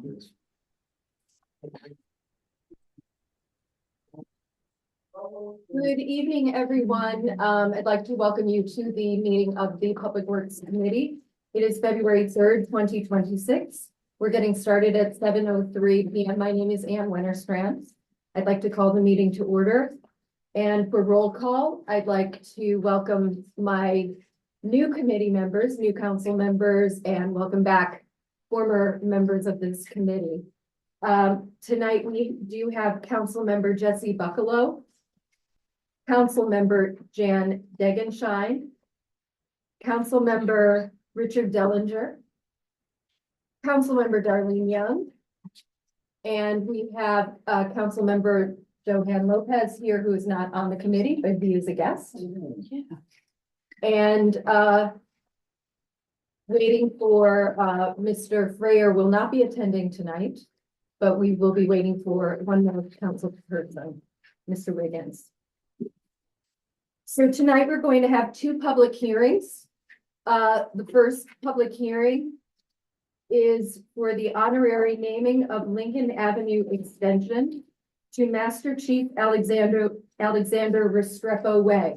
Good evening, everyone. I'd like to welcome you to the meeting of the Public Works Committee. It is February 3rd, 2026. We're getting started at 7:03 p.m. My name is Ann Winterstrand. I'd like to call the meeting to order. And for roll call, I'd like to welcome my new committee members, new council members, and welcome back former members of this committee. Tonight we do have Council Member Jesse Buccalow, Council Member Jan Degenshine, Council Member Richard Dellinger, Council Member Darlene Young, and we have Council Member Johan Lopez here, who is not on the committee, but he is a guest. Yeah. And waiting for Mr. Freyer will not be attending tonight, but we will be waiting for one more council person, Mr. Wiggins. So tonight we're going to have two public hearings. The first public hearing is for the honorary naming of Lincoln Avenue Extension to Master Chief Alexander Restrepo Way.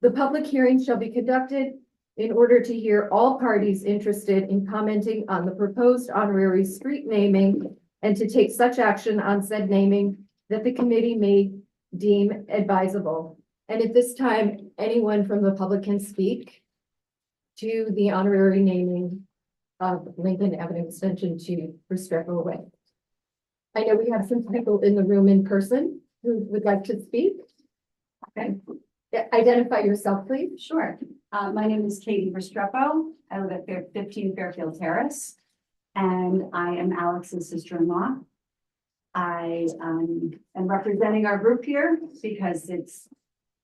The public hearing shall be conducted in order to hear all parties interested in commenting on the proposed honorary street naming and to take such action on said naming that the committee may deem advisable. And at this time, anyone from the public can speak to the honorary naming of Lincoln Avenue Extension to Restrepo Way. I know we have some people in the room in person who would like to speak. Okay. Identify yourself, please. Sure. My name is Katie Restrepo. I live at 15 Fairfield Terrace, and I am Alex's sister-in-law. I am representing our group here because it's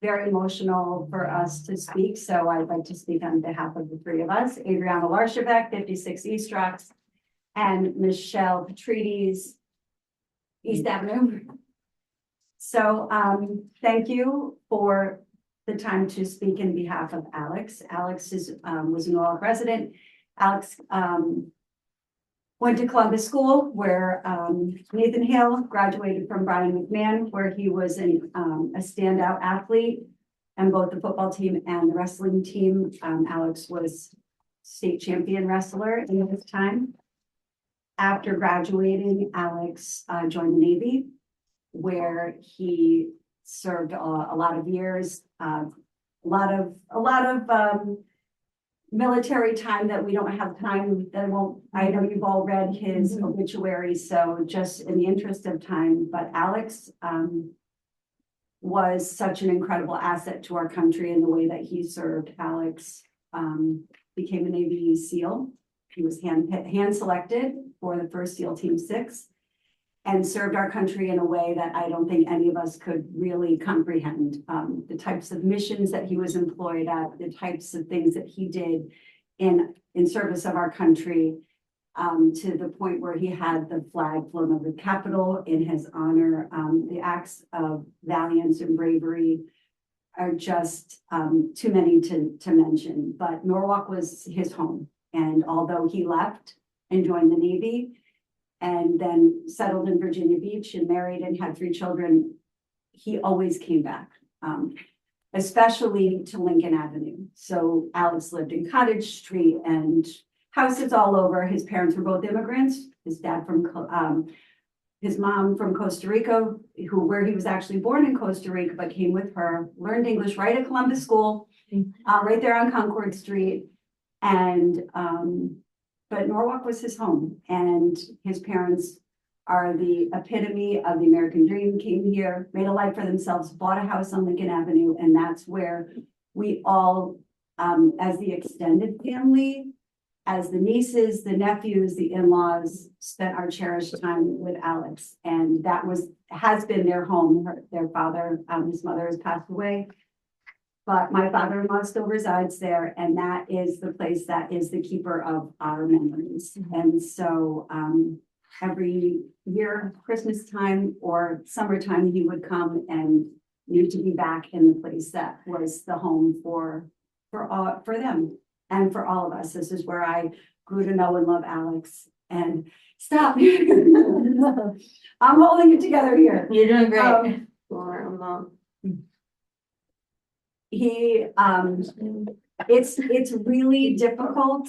very emotional for us to speak. So I'd like to speak on behalf of the three of us, Adriana Larshavec, 56 East Rocks, and Michelle Patrides, East Avenue. So thank you for the time to speak in behalf of Alex. Alex was a Norwalk resident. Alex went to Columbus School, where Nathan Hale graduated from Brian McMahon, where he was a standout athlete and both the football team and the wrestling team. Alex was state champion wrestler in his time. After graduating, Alex joined the Navy, where he served a lot of years, a lot of military time that we don't have time, I know you've all read his obituary, so just in the interest of time, but Alex was such an incredible asset to our country in the way that he served. Alex became a Navy SEAL. He was hand selected for the first SEAL Team 6 and served our country in a way that I don't think any of us could really comprehend. The types of missions that he was employed at, the types of things that he did in service of our country, to the point where he had the flag flown over the Capitol in his honor. The acts of valiance and bravery are just too many to mention, but Norwalk was his home. And although he left and joined the Navy and then settled in Virginia Beach and married and had 3 children, he always came back, especially to Lincoln Avenue. So Alex lived in Cottage Street and houses all over. His parents were both immigrants. His dad his mom from Costa Rica, where he was actually born in Costa Rica, but came with her, learned English right at Columbus School, right there on Concord Street. And but Norwalk was his home, and his parents are the epitome of the American dream. Came here, made a life for themselves, bought a house on Lincoln Avenue, and that's where we all, as the extended family, as the nieces, the nephews, the in-laws, spent our cherished time with Alex, and that has been their home. Their father, his mother has passed away. But my father-in-law still resides there, and that is the place that is the keeper of our memories. And so every year, Christmas time or summertime, he would come and need to be back in the place that was the home for them and for all of us. This is where I grew to know and love Alex. and stop. I'm holding it together here. You're doing great. He, it's really difficult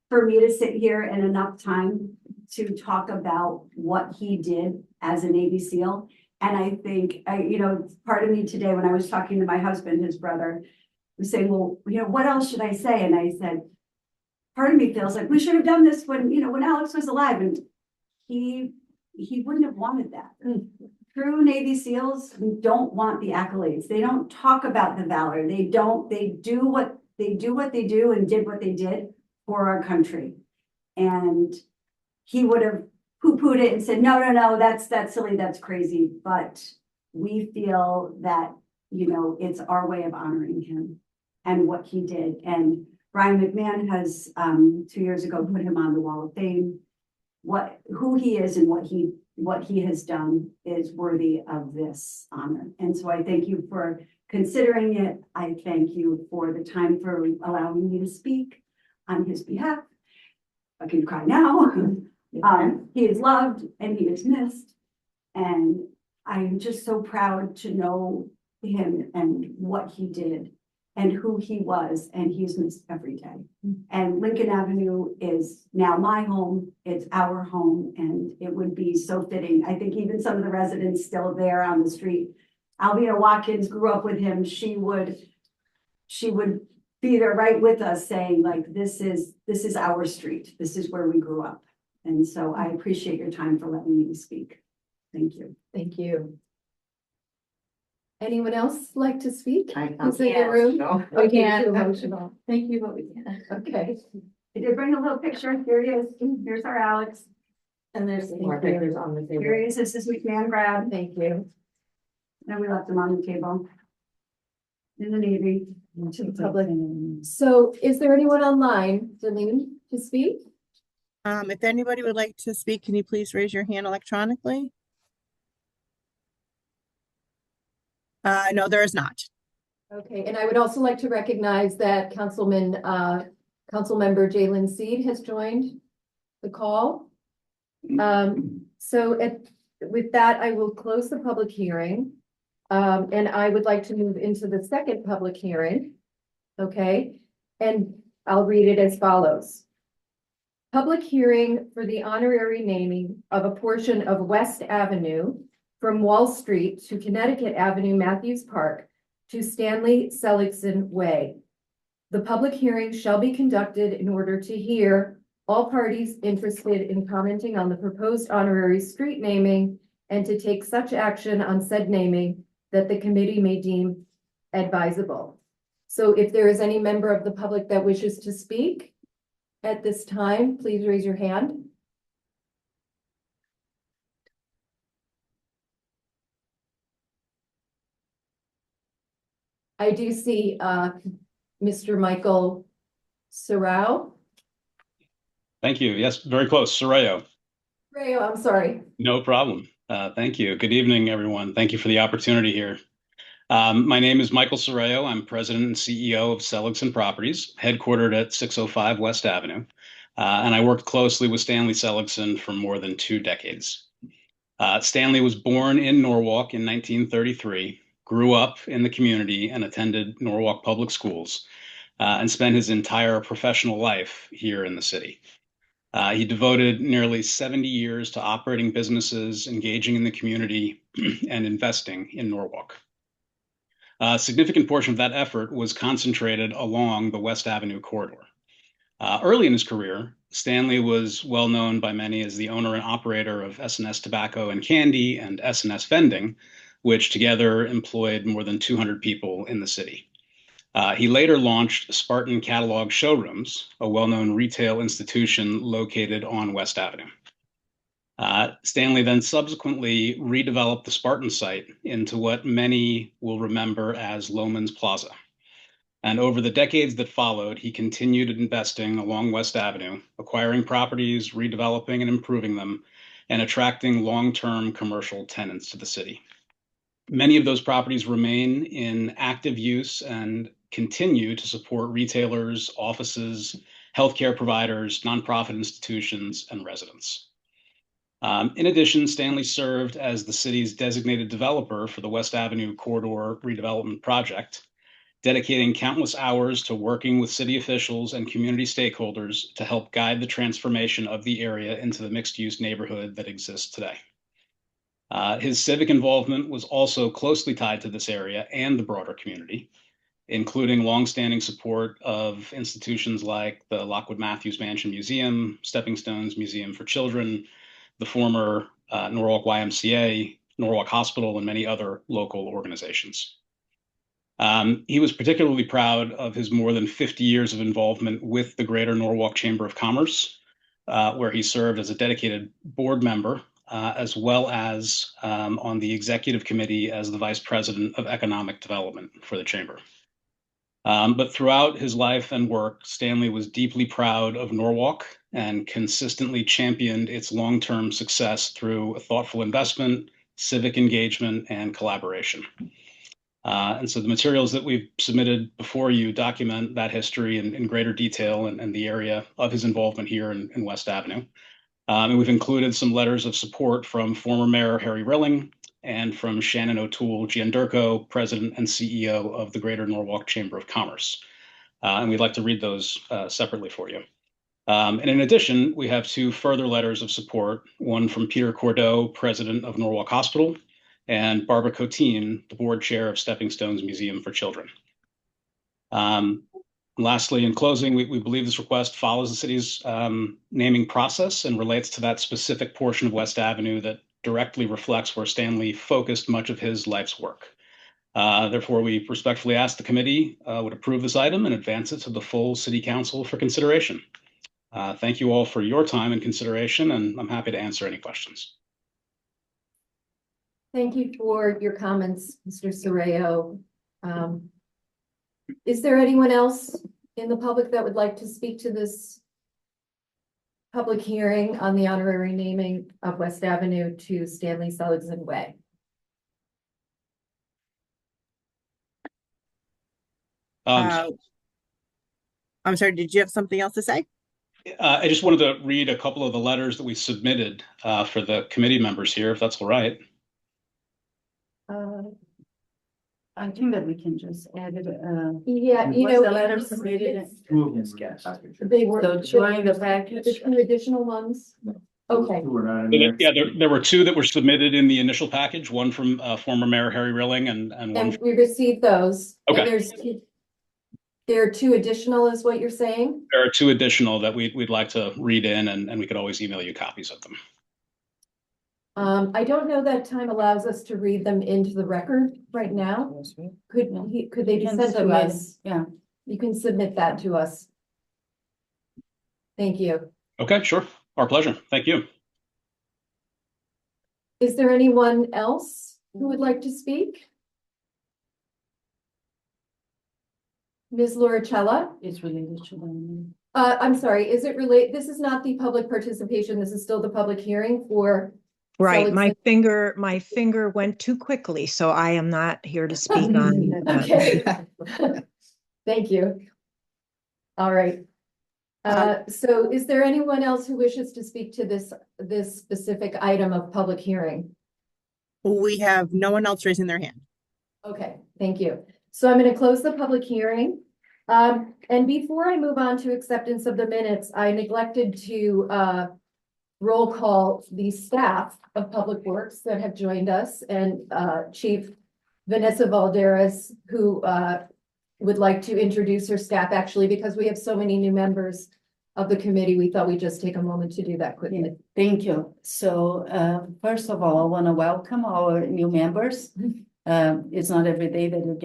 for me to sit here in enough time to talk about what he did as a Navy SEAL. And I think, part of me today, when I was talking to my husband, his brother, was saying, well, what else should I say? And I said, part of me feels like we should have done this when Alex was alive. And he wouldn't have wanted that. True Navy SEALs don't want the accolades. They don't talk about the valor. They do what they do and did what they did for our country. And he would have poo-pooed it and said, no, that's silly, that's crazy. But we feel that, it's our way of honoring him and what he did. And Brian McMahon has 2 years ago put him on the Wall of Fame. Who he is and what he has done is worthy of this honor. And so I thank you for considering it. I thank you for the time for allowing me to speak on his behalf. I can cry now. He is loved and he is missed. And I'm just so proud to know him and what he did and who he was, and he's missed every day. And Lincoln Avenue is now my home, it's our home, and it would be so fitting. I think even some of the residents still there on the street, Alvina Watkins grew up with him. She would be there right with us saying, like, this is our street. This is where we grew up. And so I appreciate your time for letting me speak. Thank you. Thank you. Anyone else like to speak? I Who's in the room? No. We can't. too emotional. Thank you, but we can't. Okay. I did bring a little picture. Here he is. Here's our Alex. And there's some more Thank you. pictures on the table. Here he is. This is McMahon grad. Thank you. And we left him on the table. In the Navy. To the public. So is there anyone online, Delene, to speak? If anybody would like to speak, can you please raise your hand electronically? No, there is not. Okay, and I would also like to recognize that Councilmember Jalen Seed has joined the call. With that, I will close the public hearing. And I would like to move into the second public hearing. Okay, and I'll read it as follows. Public hearing for the honorary naming of a portion of West Avenue from Wall Street to Connecticut Avenue, Matthews Park to Stanley Seligson Way. The public hearing shall be conducted in order to hear all parties interested in commenting on the proposed honorary street naming and to take such action on said naming that the committee may deem advisable. So if there is any member of the public that wishes to speak at this time, please raise your hand. I do see Mr. Michael Sorrell. Thank you. Yes, very close. Sorreo. Sorrell, I'm sorry. No problem. Thank you. Good evening, everyone. Thank you for the opportunity here. My name is Michael Sorreo. I'm president and CEO of Seligson Properties, headquartered at 605 West Avenue. And I worked closely with Stanley Seligson for more than 2 decades. Stanley was born in Norwalk in 1933, grew up in the community and attended Norwalk Public Schools, and spent his entire professional life here in the city. He devoted nearly 70 years to operating businesses, engaging in the community, and investing in Norwalk. A significant portion of that effort was concentrated along the West Avenue corridor. Early in his career, Stanley was well known by many as the owner and operator of S&S Tobacco and Candy and S&S Vending, which together employed more than 200 people in the city. He later launched Spartan Catalog Showrooms, a well-known retail institution located on West Avenue. Stanley then subsequently redeveloped the Spartan site into what many will remember as Loehmann's Plaza. And over the decades that followed, he continued investing along West Avenue, acquiring properties, redeveloping and improving them, and attracting long-term commercial tenants to the city. Many of those properties remain in active use and continue to support retailers, offices, healthcare providers, nonprofit institutions, and residents. In addition, Stanley served as the city's designated developer for the West Avenue Corridor redevelopment project, dedicating countless hours to working with city officials and community stakeholders to help guide the transformation of the area into the mixed-use neighborhood that exists today. His civic involvement was also closely tied to this area and the broader community, including longstanding support of institutions like the Lockwood Matthews Mansion Museum, Stepping Stones Museum for Children, the former Norwalk YMCA, Norwalk Hospital, and many other local organizations. He was particularly proud of his more than 50 years of involvement with the Greater Norwalk Chamber of Commerce, where he served as a dedicated board member, as well as on the executive committee as the vice president of economic development for the chamber. But throughout his life and work, Stanley was deeply proud of Norwalk and consistently championed its long-term success through thoughtful investment, civic engagement, and collaboration. And so the materials that we've submitted before you document that history in greater detail and the area of his involvement here in West Avenue. And we've included some letters of support from former Mayor Harry Rilling and from Shannon O'Toole Gianderco, President and CEO of the Greater Norwalk Chamber of Commerce. And we'd like to read those separately for you. And in addition, we have two further letters of support, one from Peter Cordeau, President of Norwalk Hospital, and Barbara Coteen, the board chair of Stepping Stones Museum for Children. Lastly, in closing, we believe this request follows the city's naming process and relates to that specific portion of West Avenue that directly reflects where Stanley focused much of his life's work. Therefore, we respectfully ask the committee would approve this item and advance it to the full city council for consideration. Thank you all for your time and consideration, and I'm happy to answer any questions. Thank you for your comments, Mr. Soreo. Is there anyone else in the public that would like to speak to this public hearing on the honorary naming of West Avenue to Stanley Seligson Way? I'm sorry, did you have something else to say? I just wanted to read a couple of the letters that we submitted for the committee members here, if that's all right. I think that we can just add it. Yeah, you Was know. the letter submitted? Two of them, yes. They were. So join the package. The two additional ones? Okay. Two were not in there. Yeah, there were two that were submitted in the initial package, one from former Mayor Harry Rilling and one. And we received those. And Okay. There are two additional is what you're saying? There are two additional that we'd like to read in, and we could always email you copies of them. I don't know that time allows us to read them into the record right now. Could they be You can sent to submit it, us? yeah. You can submit that to us. Thank you. Okay, sure. Our pleasure. Thank you. Is there anyone else who would like to speak? Ms. Loricella? It's related to them. I'm sorry, is it this is not the public participation, this is still the public hearing for. Right, Seligson. my finger went too quickly, so I am not here to speak on. Okay. Thank you. All right. So is there anyone else who wishes to speak to this specific item of public hearing? We have no one else raising their hand. Okay, thank you. So I'm going to close the public hearing. And before I move on to acceptance of the minutes, I neglected to roll call the staff of Public Works that have joined us and Chief Vanessa Valderas, who would like to introduce her staff actually, because we have so many new members of the committee, we thought we'd just take a moment to do that quickly. Thank you. So first of all, I want to welcome our new members. It's not every day that you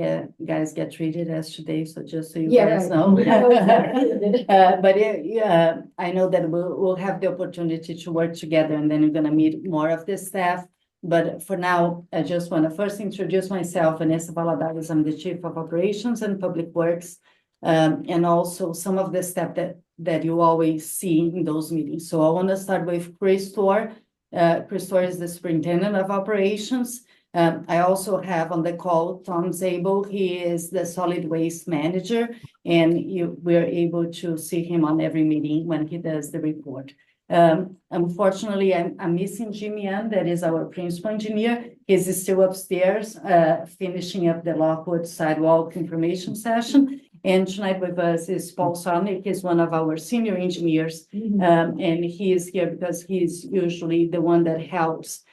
guys get treated as today, so just so you guys know. But yeah, I know that we'll have the opportunity to work together, and then you're gonna meet more of the staff. But for now, I just want to first introduce myself, Vanessa Valadares. I'm the Chief of Operations and Public Works, and also some of the staff that you always see in those meetings. So I want to start with Chris Torr. Chris Torr is the Superintendent of Operations. I also have on the call Tom Zabel. He is the solid waste manager, and we're able to see him on every meeting when he does the report. Unfortunately, I'm missing Jimmy Ann, that is our principal engineer. He's still upstairs, finishing up the Lockwood sidewalk information session. And tonight with us is Paul Sonic, he's one of our senior engineers. And he is here because he's usually the one that helps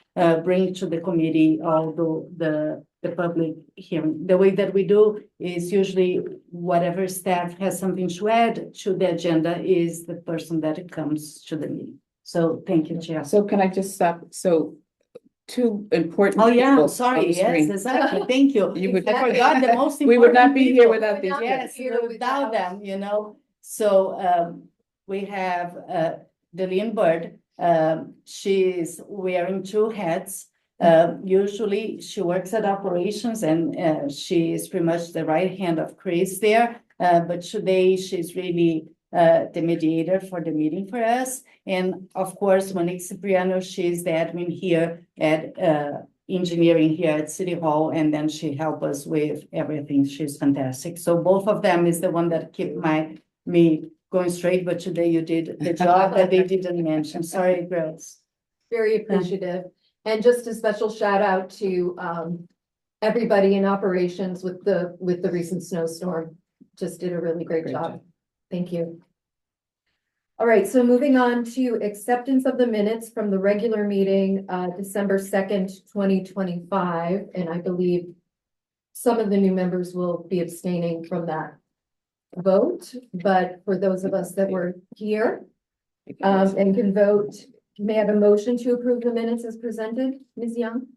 bring to the committee all the public hearing. The way that we do is usually whatever staff has something to add to the agenda is the person that comes to the meeting. So thank you, Chair. So can I just stop? So two important. Oh, yeah, people on sorry, the yes, screen. exactly, thank you. You would- I forgot the most important. We would not be here people. without these. not Yes, here without without- them, So we have Deline Bird. She's wearing two hats. Usually she works at operations and she is pretty much the right hand of Chris there. But today she's really the mediator for the meeting for us. And of course, Monique Cipriano, she's the admin here at engineering here at City Hall, and then she helped us with everything. She's fantastic. So both of them is the one that keep me going straight, but today you did the job that they didn't mention. Sorry, girls. Very appreciative. And just a special shout out to everybody in operations with the recent snowstorm. Just did a really great Great job. job. Thank you. All right, so moving on to acceptance of the minutes from the regular meeting, December 2nd, 2025. And I believe some of the new members will be abstaining from that vote, but for those of us that were here and can vote, may I have a motion to approve the minutes as presented, Ms. Young?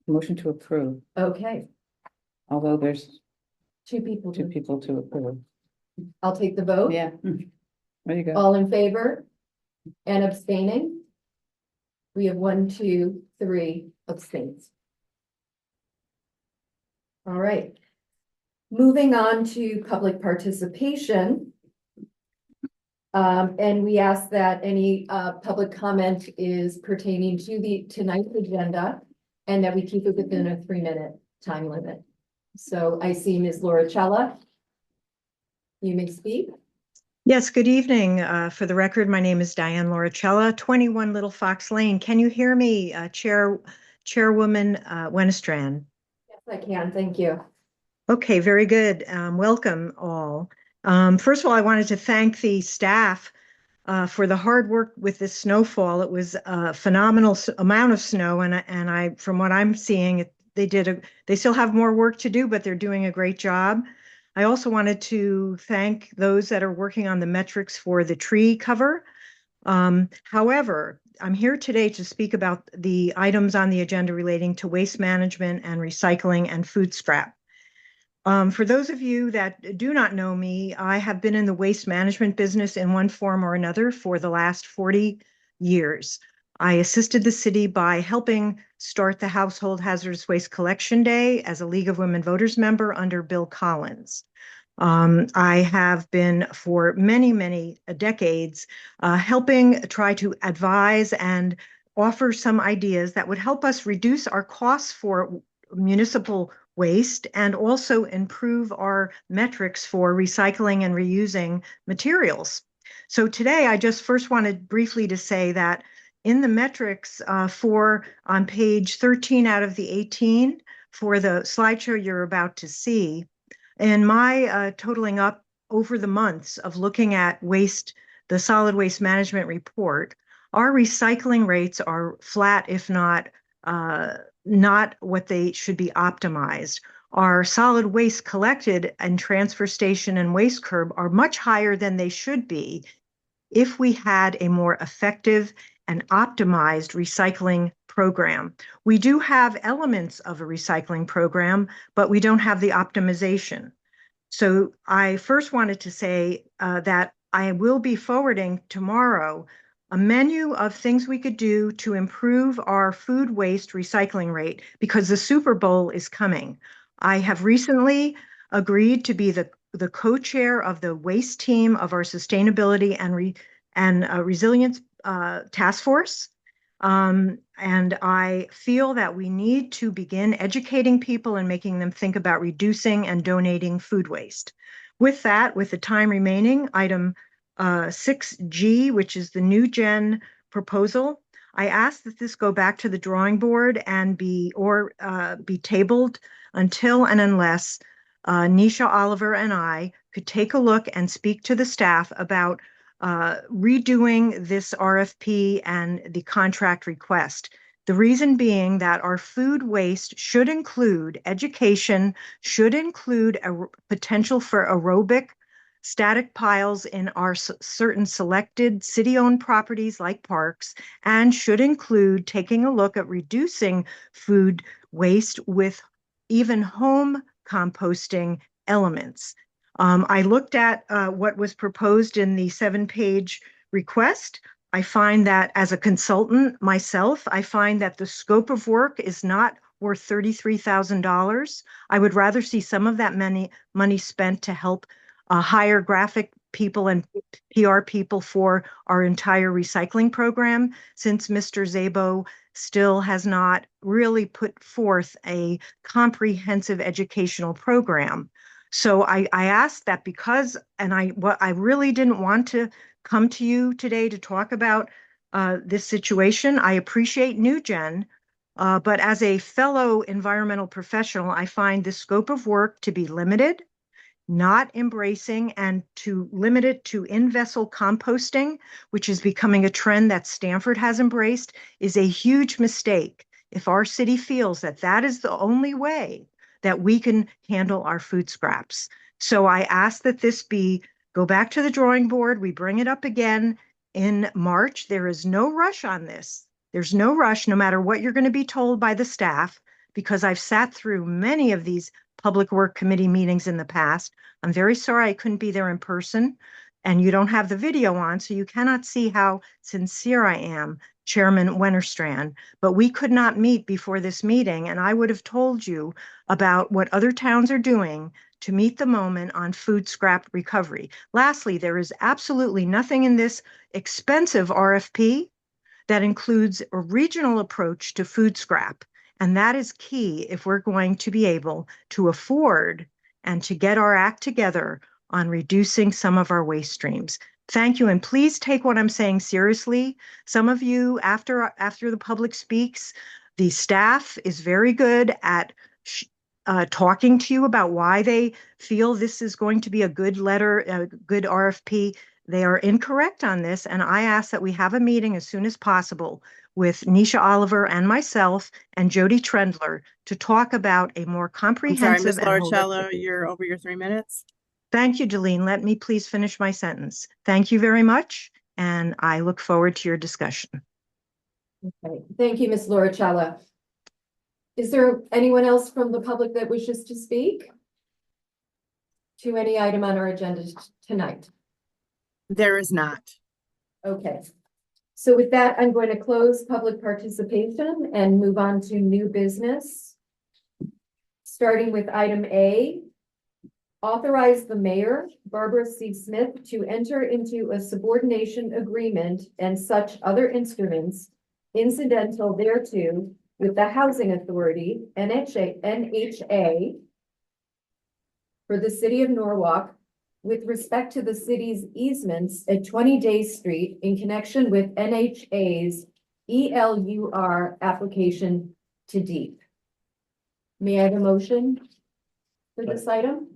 Motion to approve, Okay, although there's two people. two people to approve. I'll take the vote. Yeah. There you go. All in favor and abstaining? We have 1, 2, 3 abstains. All right. Moving on to public participation. And we ask that any public comment is pertaining to tonight's agenda and that we keep it within a 3-minute time limit. So I see Ms. Laura Cella. You may speak. Yes, good evening. For the record, my name is Diane Lauricella, 21 Little Fox Lane. Can you hear me, Chairwoman Wennestrand? Yes, I can. Thank you. Okay, very good. Welcome all. First of all, I wanted to thank the staff for the hard work with this snowfall. It was a phenomenal amount of snow, and I, from what I'm seeing, they still have more work to do, but they're doing a great job. I also wanted to thank those that are working on the metrics for the tree cover. However, I'm here today to speak about the items on the agenda relating to waste management and recycling and food scrap. For those of you that do not know me, I have been in the waste management business in one form or another for the last 40 years. I assisted the city by helping start the Household Hazardous Waste Collection Day as a League of Women Voters member under Bill Collins. I have been for many, many decades helping try to advise and offer some ideas that would help us reduce our costs for municipal waste and also improve our metrics for recycling and reusing materials. So today, I just first wanted briefly to say that in the metrics on page 13 out of the 18 for the slideshow you're about to see, in my totaling up over the months of looking at the solid waste management report, our recycling rates are flat, if not what they should be optimized. Our solid waste collected and transfer station and waste curb are much higher than they should be if we had a more effective and optimized recycling program. We do have elements of a recycling program, but we don't have the optimization. So I first wanted to say that I will be forwarding tomorrow a menu of things we could do to improve our food waste recycling rate because the Super Bowl is coming. I have recently agreed to be the co-chair of the waste team of our sustainability and resilience task force. And I feel that we need to begin educating people and making them think about reducing and donating food waste. With that, with the time remaining, item 6G, which is the new gen proposal, I ask that this go back to the drawing board and be tabled until and unless Nisha Oliver and I could take a look and speak to the staff about redoing this RFP and the contract request. The reason being that our food waste should include education, should include a potential for aerobic static piles in our certain selected city-owned properties like parks, and should include taking a look at reducing food waste with even home composting elements. I looked at what was proposed in the 7-page request. I find that as a consultant myself, I find that the scope of work is not worth $33,000. I would rather see some of that money spent to help hire graphic people and PR people for our entire recycling program, since Mr. Szabo still has not really put forth a comprehensive educational program. So I asked that because, and I really didn't want to come to you today to talk about this situation. I appreciate New Gen, but as a fellow environmental professional, I find the scope of work to be limited, not embracing, and to limit it to in-vessel composting, which is becoming a trend that Stanford has embraced, is a huge mistake. If our city feels that that is the only way that we can handle our food scraps. So I ask that this go back to the drawing board. We bring it up again in March. There is no rush on this. There's no rush, no matter what you're going to be told by the staff, because I've sat through many of these Public Work Committee meetings in the past. I'm very sorry I couldn't be there in person, and you don't have the video on, so you cannot see how sincere I am, Chairman Wennerstrand, but we could not meet before this meeting, and I would have told you about what other towns are doing to meet the moment on food scrap recovery. Lastly, there is absolutely nothing in this expensive RFP that includes a regional approach to food scrap, and that is key if we're going to be able to afford and to get our act together on reducing some of our waste streams. Thank you, and please take what I'm saying seriously. Some of you, after the public speaks, the staff is very good at talking to you about why they feel this is going to be a good letter, a good RFP. They are incorrect on this, and I ask that we have a meeting as soon as possible with Nisha Oliver and myself and Jody Trendler to talk about a more I'm sorry, comprehensive. Ms. Lauricella, you're over your 3 minutes. Thank you, Jolene. Let me please finish my sentence. Thank you very much, and I look forward to your discussion. Okay, thank you, Ms. Lauricella. Is there anyone else from the public that wishes to speak to any item on our agenda tonight? There is not. Okay, so with that, I'm going to close public participation and move on to new business. Starting with item A, authorize the mayor, Barbara C. Smith, to enter into a subordination agreement and such other instruments incidental thereto with the Housing Authority, NHA, for the city of Norwalk with respect to the city's easements at 20 Day Street in connection with NHA's ELUR application to DEEP. May I have a motion for this item?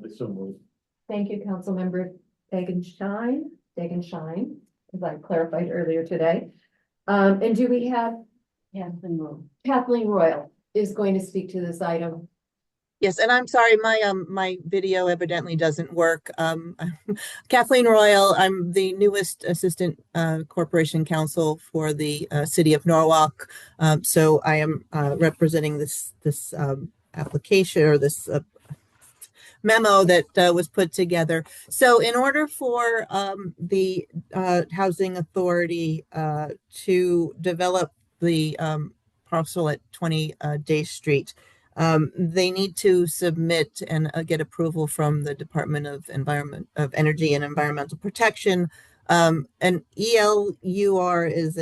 Thank you, Councilmember Degenshine, as I clarified earlier today. And do we have Kathleen Royal is going to speak to this item. Yes, and I'm sorry, my video evidently doesn't work. Kathleen Royal, I'm the newest assistant corporation counsel for the city of Norwalk. So I am representing this application, or this memo that was put together. So in order for the Housing Authority to develop the parcel at 20 Day Street, they need to submit and get approval from the Department of Energy and Environmental Protection An ELUR is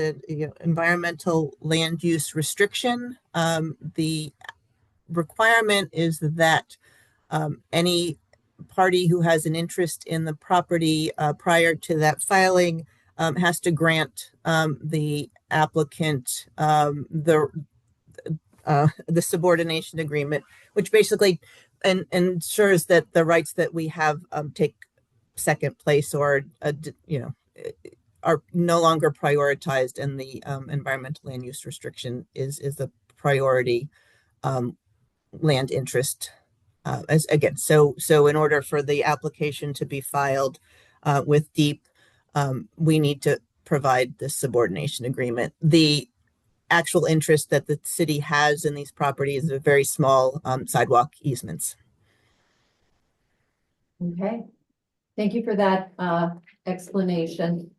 environmental land use restriction. The requirement is that any party who has an interest in the property prior to that filing has to grant the applicant the subordination agreement, which basically ensures that the rights that we have take second place or are no longer prioritized, and the environmental land use restriction is the priority land interest. So in order for the application to be filed with DEEP, we need to provide this subordination agreement. The actual interest that the city has in these properties are very small sidewalk easements. Okay, thank you for that explanation.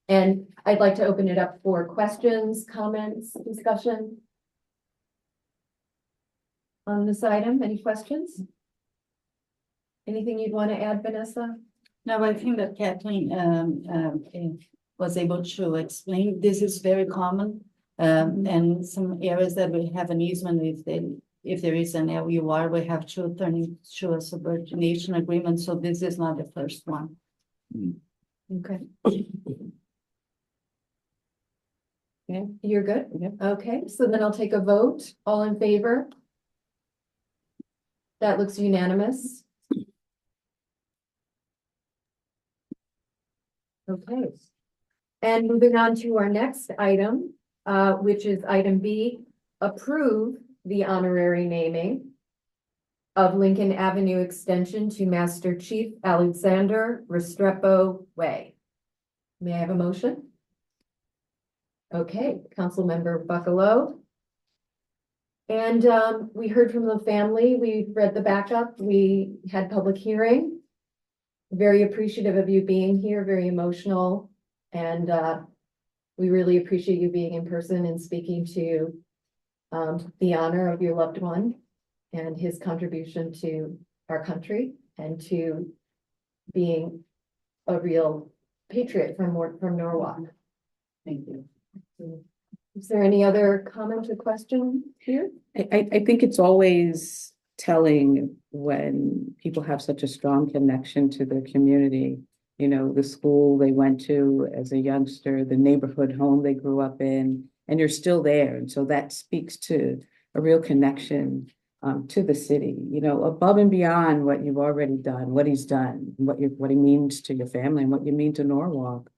And I'd like to open it up for questions, comments, discussion on this item. Any questions? Anything you'd want to add, Vanessa? No, I think that Kathleen was able to explain, this is very common. And some areas that we have an easement, if there is an LUR, we have to turn into a subordination agreement, so this is not the first one. Okay. Yeah, you're good? Yeah. Okay, so then I'll take a vote. All in favor? That looks unanimous. Okay. And moving on to our next item, which is item B, approve the honorary naming of Lincoln Avenue Extension to Master Chief Alexander Restrepo Way. May I have a motion? Okay, Councilmember Buccalow. And we heard from the family, we read the backup, we had public hearing. Very appreciative of you being here, very emotional. And we really appreciate you being in person and speaking to the honor of your loved one and his contribution to our country and to being a real patriot from Norwalk. Thank you. Is there any other comment or question here? I think it's always telling when people have such a strong connection to their community. You know, the school they went to as a youngster, the neighborhood home they grew up in, and you're still there. And so that speaks to a real connection to the city, you know, above and beyond what you've already done, what he's done, what he means to your family and what you mean to Norwalk.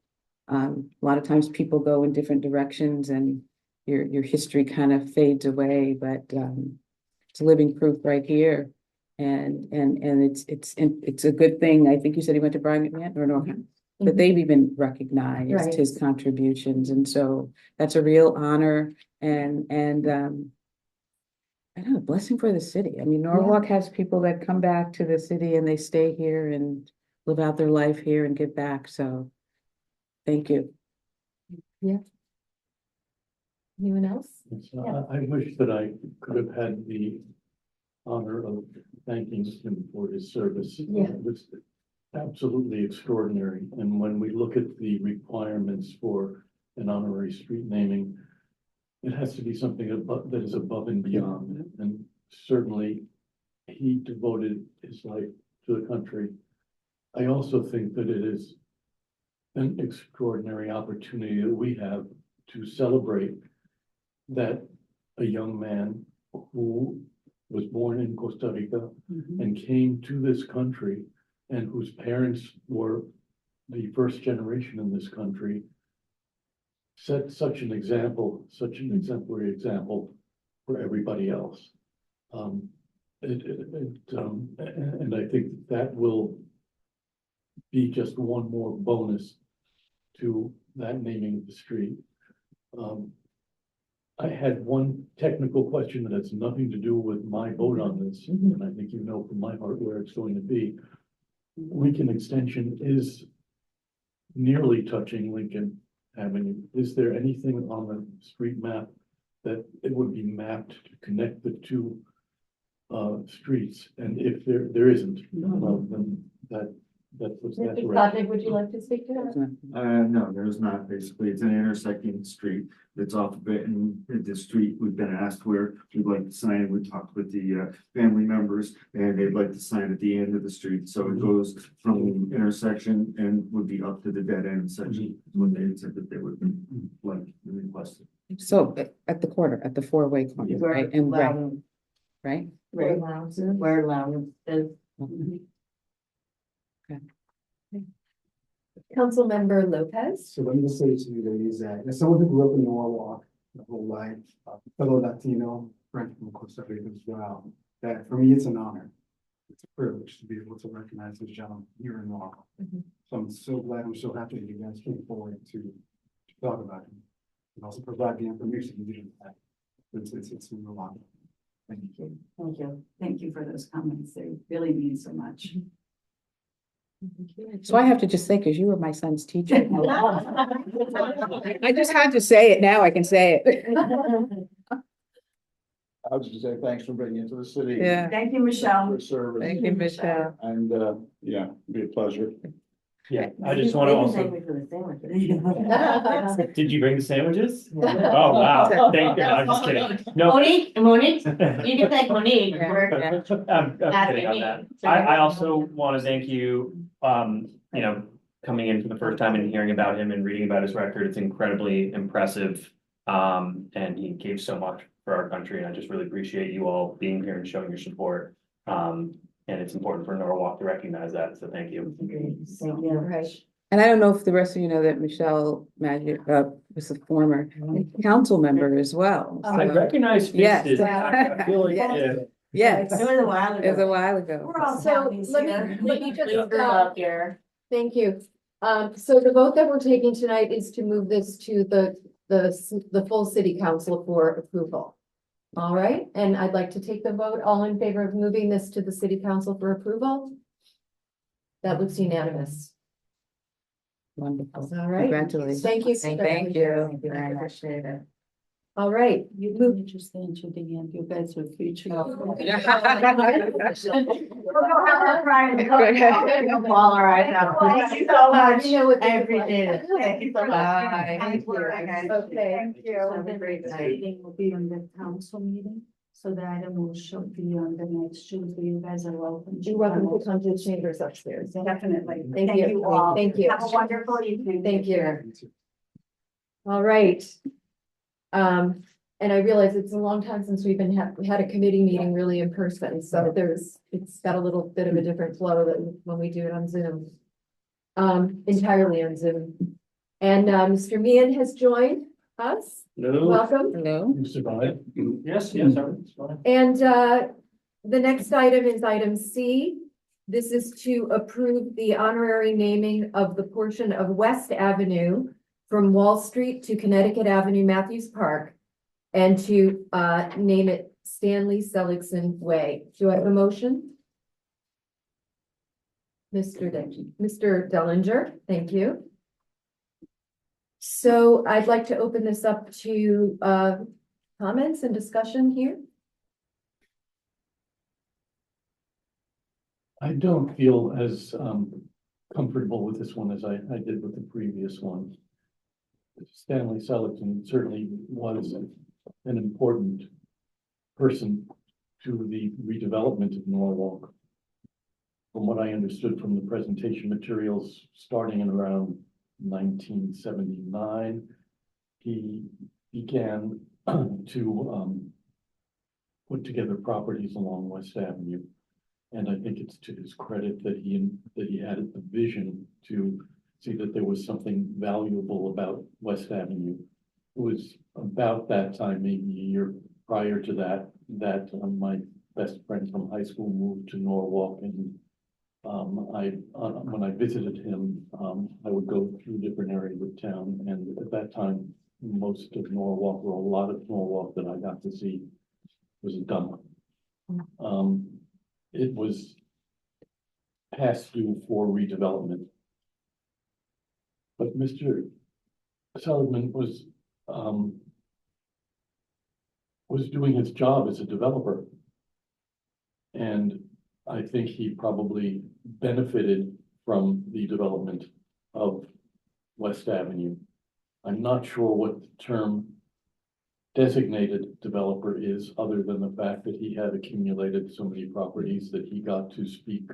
A lot of times people go in different directions and your history kind of fades away, but it's living proof right here. And it's a good thing. I think you said he went to Brian McMahon or Norham, but they've even recognized Right. his contributions. And so that's a real honor and I know, a blessing for the city. I mean, Norwalk has people that come back to the city and they stay here and live out their life here and give back. So thank you. Anyone else? I wish that I could have had the honor of thanking him for his service. Yeah. It was absolutely extraordinary. And when we look at the requirements for an honorary street naming, it has to be something that is above and beyond. And certainly he devoted his life to the country. I also think that it is an extraordinary opportunity that we have to celebrate that a young man who was born in Costa Rica and came to this country and whose parents were the first generation in this country set such an example, such an exemplary example for everybody else. And I think that will be just one more bonus to that naming of the street. I had one technical question that has nothing to do with my vote on this, and I think you know from my heart where it's going to be. Lincoln Extension is nearly touching Lincoln Avenue. Is there anything on the street map that it would be mapped to connect the two streets? And if there isn't, then that what's Mr. that. Slavnick, would you like to speak to that? No, there's not. Basically, it's an intersecting street that's off of it, and the street, we've been asked where we'd like to sign. We talked with the family members, and they'd like to sign at the end of the street. So it goes from the intersection and would be up to the dead end section. What they said that they would like requested. So at the corner, at the four-way corner, right? And right, right? Where Lounge is. Where Lounge is. Councilmember Lopez? So let me just say to you ladies that as someone who grew up in Norwalk my whole life, fellow Latino, friend from Costa Rica as well, that for me, it's an honor. It's a privilege to be able to recognize this gentleman here in Norwalk. So I'm so glad, I'm so happy that you guys came forward to talk about him. And also provide the information you didn't have. It's a real honor. Thank you. Thank you. Thank you for those comments. They really mean so much. So I have to just say, because you were my son's teacher. I just had to say it. Now I can say it. I was just say thanks for bringing it to the city. Yeah. Thank you, Michelle. For service. Thank you, Michelle. And, yeah, be a pleasure. Yeah, I just want to also, did you bring the sandwiches? Oh, wow, thank you, I'm just kidding. No. Monique, you can thank Monique. I'm kidding on that. I also want to thank you, coming in for the first time and hearing about him and reading about his record. It's incredibly impressive. And he gave so much for our country, and I just really appreciate you all being here and showing your support. And it's important for Norwalk to recognize that, so thank you. Right. And I don't know if the rest of you know that Michelle Magic was a former council member as well. I So- recognize Yes. faces. I feel like, Yes, It was a while it was ago. a while ago. We're all So families let here. me just, We grew up here. thank you. So the vote that we're taking tonight is to move this to the full city council for approval. All right, and I'd like to take the vote. All in favor of moving this to the city council for approval? That looks unanimous. Wonderful. All right. Congratulations. Thank you. Thank you. Thank you very much, David. All right. You don't need to stay until the end, you guys will future. All right, now. Thank you so much. You know what I they look appreciate like. it. Thank you so much. Bye. Thank you. Okay, thank you. Have a great night. Meeting will be on the council meeting, so the item will be on the next Tuesday. You guys are welcome. You're welcome to come to the chambers upstairs. Definitely. Thank you. all. Thank you. Have a wonderful evening. Thank you. All right. And I realize it's a long time since we had a committee meeting really in person, so it's got a little bit of a different flow than when we do it on Zoom. Entirely on Zoom. And, Mr. Meehan has joined us. No, Welcome. Hello. You survived. yes, everything's fine. And, the next item is item C. This is to approve the honorary naming of the portion of West Avenue from Wall Street to Connecticut Avenue, Matthews Park, and to name it Stanley Seligson Way. Do I have a motion? Mr. Dellinger, thank you. So I'd like to open this up to comments and discussion here. I don't feel as comfortable with this one as I did with the previous one. Stanley Seligson certainly was an important person to the redevelopment of Norwalk. From what I understood from the presentation materials, starting in around 1979, he began to put together properties along West Avenue. And I think it's to his credit that he had the vision to see that there was something valuable about West Avenue. It was about that time, maybe a year prior to that, my best friend from high school moved to Norwalk, and when I visited him, I would go through different areas of town, and at that time, most of Norwalk, or a lot of Norwalk that I got to see was a dump. It was past due for redevelopment. But Mr. Seligman was doing his job as a developer. And I think he probably benefited from the development of West Avenue. I'm not sure what the term designated developer is, other than the fact that he had accumulated so many properties that he got to speak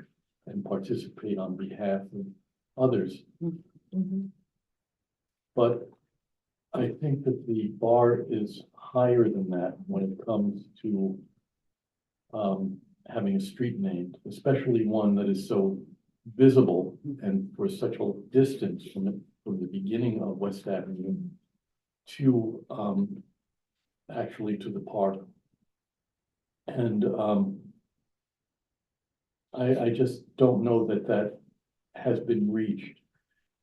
and participate on behalf of others. Mhm. But I think that the bar is higher than that when it comes to having a street named, especially one that is so visible and for such a distance from the beginning of West Avenue to actually to the park. And I just don't know that that has been reached.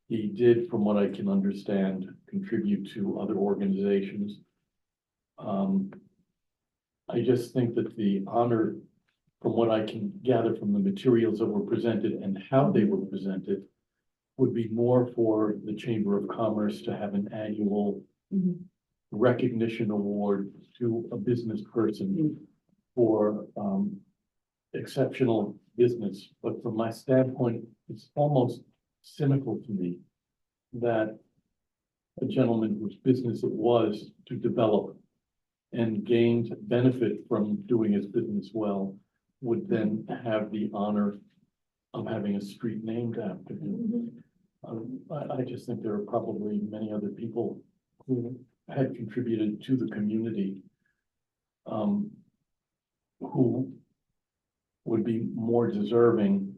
He did, from what I can understand, contribute to other organizations. I just think that the honor, from what I can gather from the materials that were presented and how they were presented, would be more for the Chamber of Commerce to have an annual recognition award to a business person for exceptional business. But from my standpoint, it's almost cynical to me that a gentleman whose business it was to develop and gained benefit from doing his business well would then have the honor of having a street named after him. I just think there are probably many other people who had contributed to the community who would be more deserving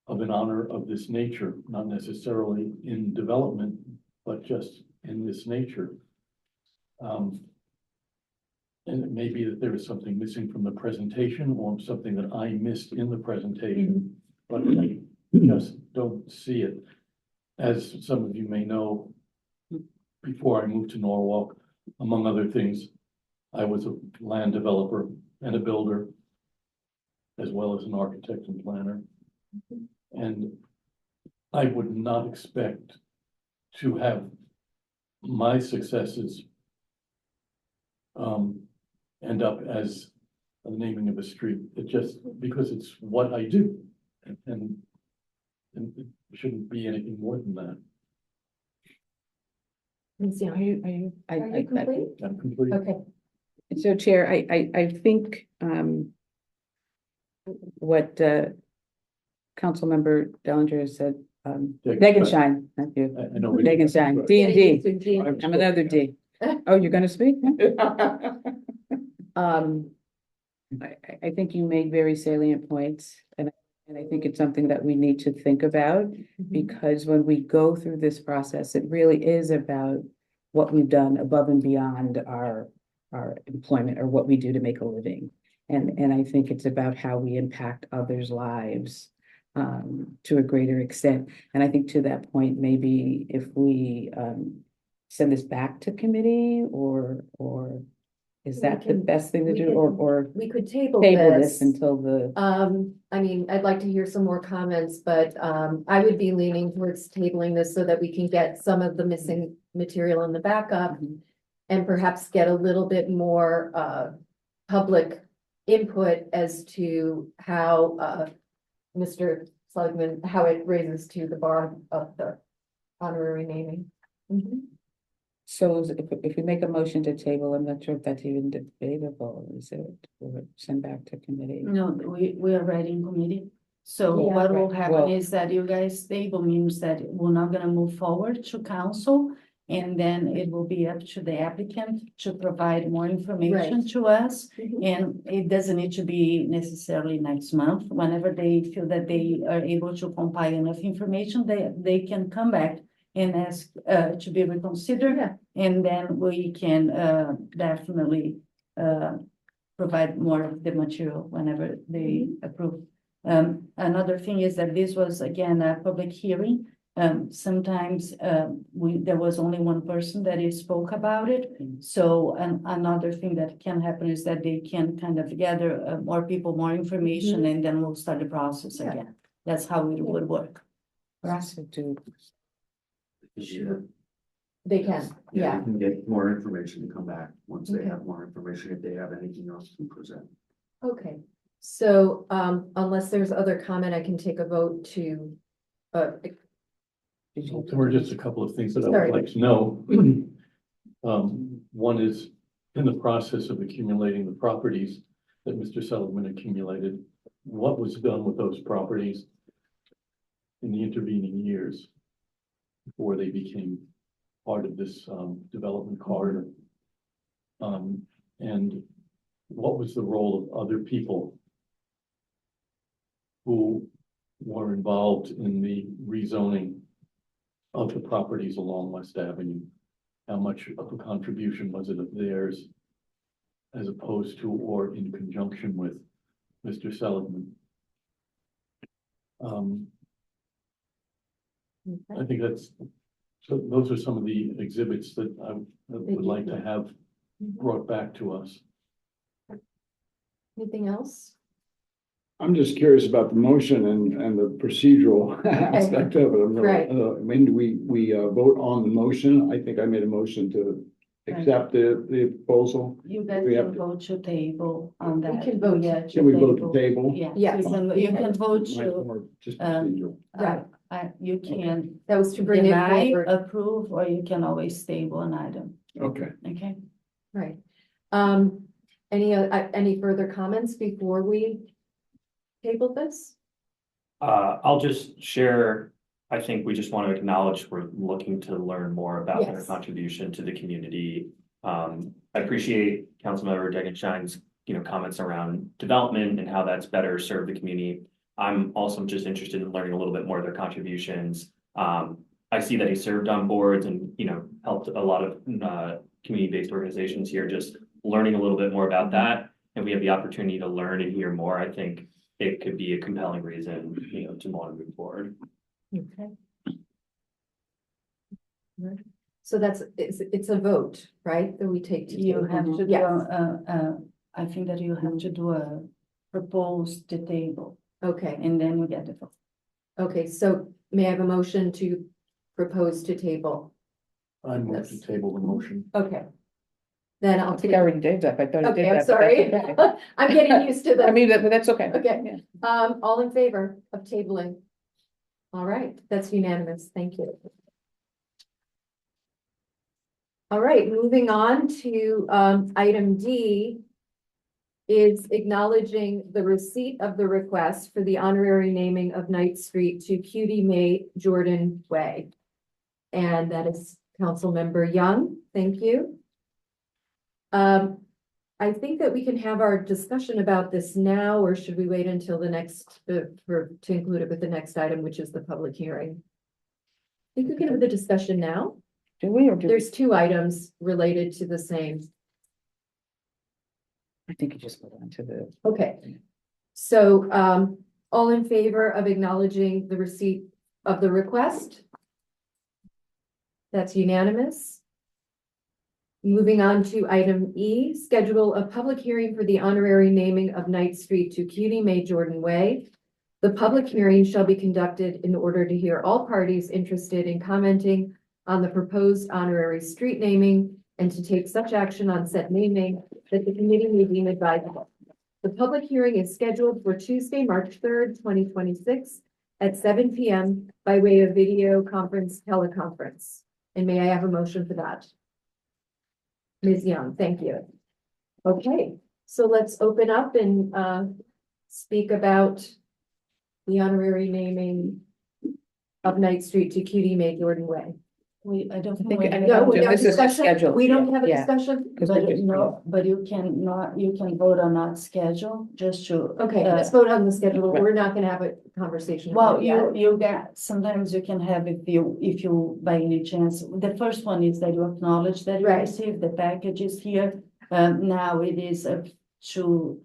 of an honor of this nature, not necessarily in development, but just in this nature. And it may be that there is something missing from the presentation or something that I missed in the presentation, but I just don't see it. As some of you may know, before I moved to Norwalk, among other things, I was a land developer and a builder, as well as an architect and planner. And I would not expect to have my successes end up as a naming of a street. It just, because it's what I do. And it shouldn't be anything more than that. Luciano, Are you, are you complete? I'm complete. Okay. so Chair, I think, what, Councilmember Dellinger said, Degenshine, thank you. I know. Degenshine, D and D. I'm another D. Oh, you're gonna speak? I think you made very salient points, and I think it's something that we need to think about, because when we go through this process, it really is about what we've done above and beyond our employment or what we do to make a living. And I think it's about how we impact others' lives to a greater extent. And I think to that point, maybe if we send this back to committee, or is that the best thing to do, or We could table this this. until the, I mean, I'd like to hear some more comments, but I would be leaning towards tabling this so that we can get some of the missing material in the backup and perhaps get a little bit more public input as to how Mr. Seligman, how it raises to the bar of the honorary naming. so if we make a motion to table, I'm not sure if that's even debatable, is it, or send back to committee? No, we are ready in committee. So Yeah, what will right. happen Well- is that you guys table means that we're not gonna move forward to council. And then it will be up to the applicant to provide more information to us. And it doesn't need to be necessarily next month. Whenever they feel that they are able to compile enough information, they can come back and ask to be reconsidered. Yeah. And then we can definitely provide more of the material whenever they approve. Another thing is that this was, again, a public hearing. Sometimes there was only one person that spoke about it. So another thing that can happen is that they can kind of gather more people, more information, and then we'll start the process Yeah. again. That's how it would work. For us to do. Sure. They can, yeah. You can get more information and come back once they Okay. have more information, if they have anything else to present. Okay, so unless there's other comment, I can take a vote to There were just a couple of things that I Sorry. would like to know. One is, in the process of accumulating the properties that Mr. Seligman accumulated, what was done with those properties in the intervening years before they became part of this development corridor? And what was the role of other people who were involved in the rezoning of the properties along West Avenue? How much of a contribution was it of theirs as opposed to or in conjunction with Mr. Seligman? I think so those are some of the exhibits that I would like to have brought back to us. Anything else? I'm just curious about the motion and the procedural aspect of it. Right. When do we vote on the motion? I think I made a motion to accept the proposal. You guys We have can vote to table on that. can vote. Yeah, Can we vote to table? Yeah. Yes. You can vote Might to, more just um, procedural. Right. you can That was to bring it deny, forward. approve, or you can always table an item, Okay. okay? Right. Any further comments before we table this? I'll just share, I think we just want to acknowledge we're looking to learn more about their Yes. contribution to the community. I appreciate Councilmember Degenschein's, comments around development and how that's better served the community. I'm also just interested in learning a little bit more of their contributions. I see that he served on boards and, helped a lot of community-based organizations here, just learning a little bit more about that. And we have the opportunity to learn and hear more. I think it could be a compelling reason, to want to move forward. Okay. Right. So it's a vote, right, that we take to. You table? have to do, Yes. I think that you have to do a proposed to table, Okay, and then we get the vote. okay, so may I have a motion to propose to table? I move to table the motion. Okay. Then I'll I think take, I already did that. I thought I did okay, I'm that, but sorry. that's okay. I'm getting used to I the, mean, but that's okay. Okay. Yeah. all in favor of tabling? All right, that's unanimous, thank you. All right, moving on to item D is acknowledging the receipt of the request for the honorary naming of Knight Street to Cutie May Jordan Way. And that is Councilmember Young, thank you. I think that we can have our discussion about this now, or should we wait until the next, to include it with the next item, which is the public hearing? I think we can have the discussion now. Do we or do? There's two items related to the same. I think you just put on to the. Okay. So, all in favor of acknowledging the receipt of the request? That's unanimous. Moving on to item E, schedule a public hearing for the honorary naming of Knight Street to Cutie May Jordan Way. The public hearing shall be conducted in order to hear all parties interested in commenting on the proposed honorary street naming and to take such action on said naming that the committee may deem advisable. The public hearing is scheduled for Tuesday, March 3rd, 2026 at 7 p.m. by way of video conference teleconference. And may I have a motion for that? Ms. Young, thank you. Okay, so let's open up and speak about the honorary naming of Knight Street to Cutie May Jordan Way. I don't I know. think- whether- No, we have This is discussion. scheduled, We don't have a yeah. discussion. Because But they're just- no, but you can vote on not schedule, just to. Okay, let's vote on the schedule. Right. We're not gonna have a conversation. Well, about it yet. you get, sometimes you can have, if you, by any chance, the first one is that you acknowledge that you Right. received the packages here. Now it is up to,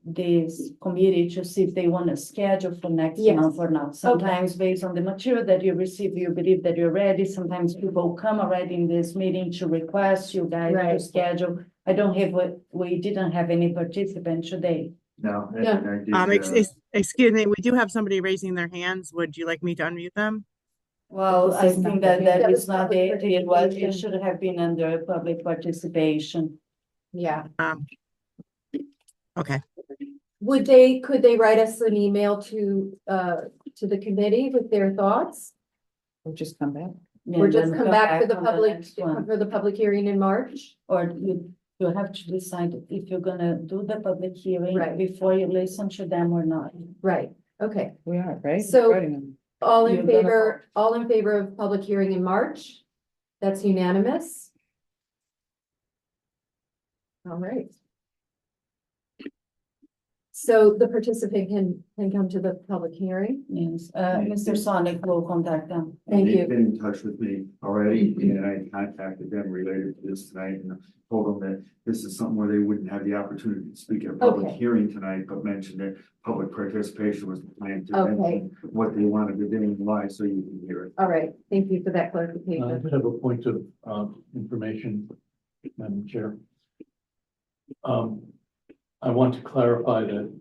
this committee to see if they want to schedule for next Yes. month or not. Sometimes based on the material that you receive, you believe that you're ready. Sometimes people come already in this meeting to request you guys to Right. schedule. I don't have, we didn't have any participant today. No. No. I did, Excuse me, we do have somebody raising their hands. Would you like me to unmute them? Well, I This is think not that the- that That is was not public it, it was, it participation. should have been under public participation. Yeah, Okay. could they write us an email to the committee with their thoughts? We'll just come back. Or just then come back for the on public, next one. for the public hearing in March? Or you have to decide if you're gonna do the public hearing Right. before you listen to them or not. Right, okay. We are, right? So- Voting on All in You're gonna favor, all in favor of public hearing in March? That's unanimous? All right. So the participant can come to the public hearing? Yes, Mr. Sonic will contact them. Thank They've you. been in touch with me already, and I contacted them related to this tonight, and told them that this is something where they wouldn't have the opportunity to speak at a public Okay. hearing tonight, but mentioned that public participation was the plan to Okay. mention what they wanted to do and why, so you can hear it. All right, thank you for that I clarification. did have a point of information, Madam Chair. I want to clarify that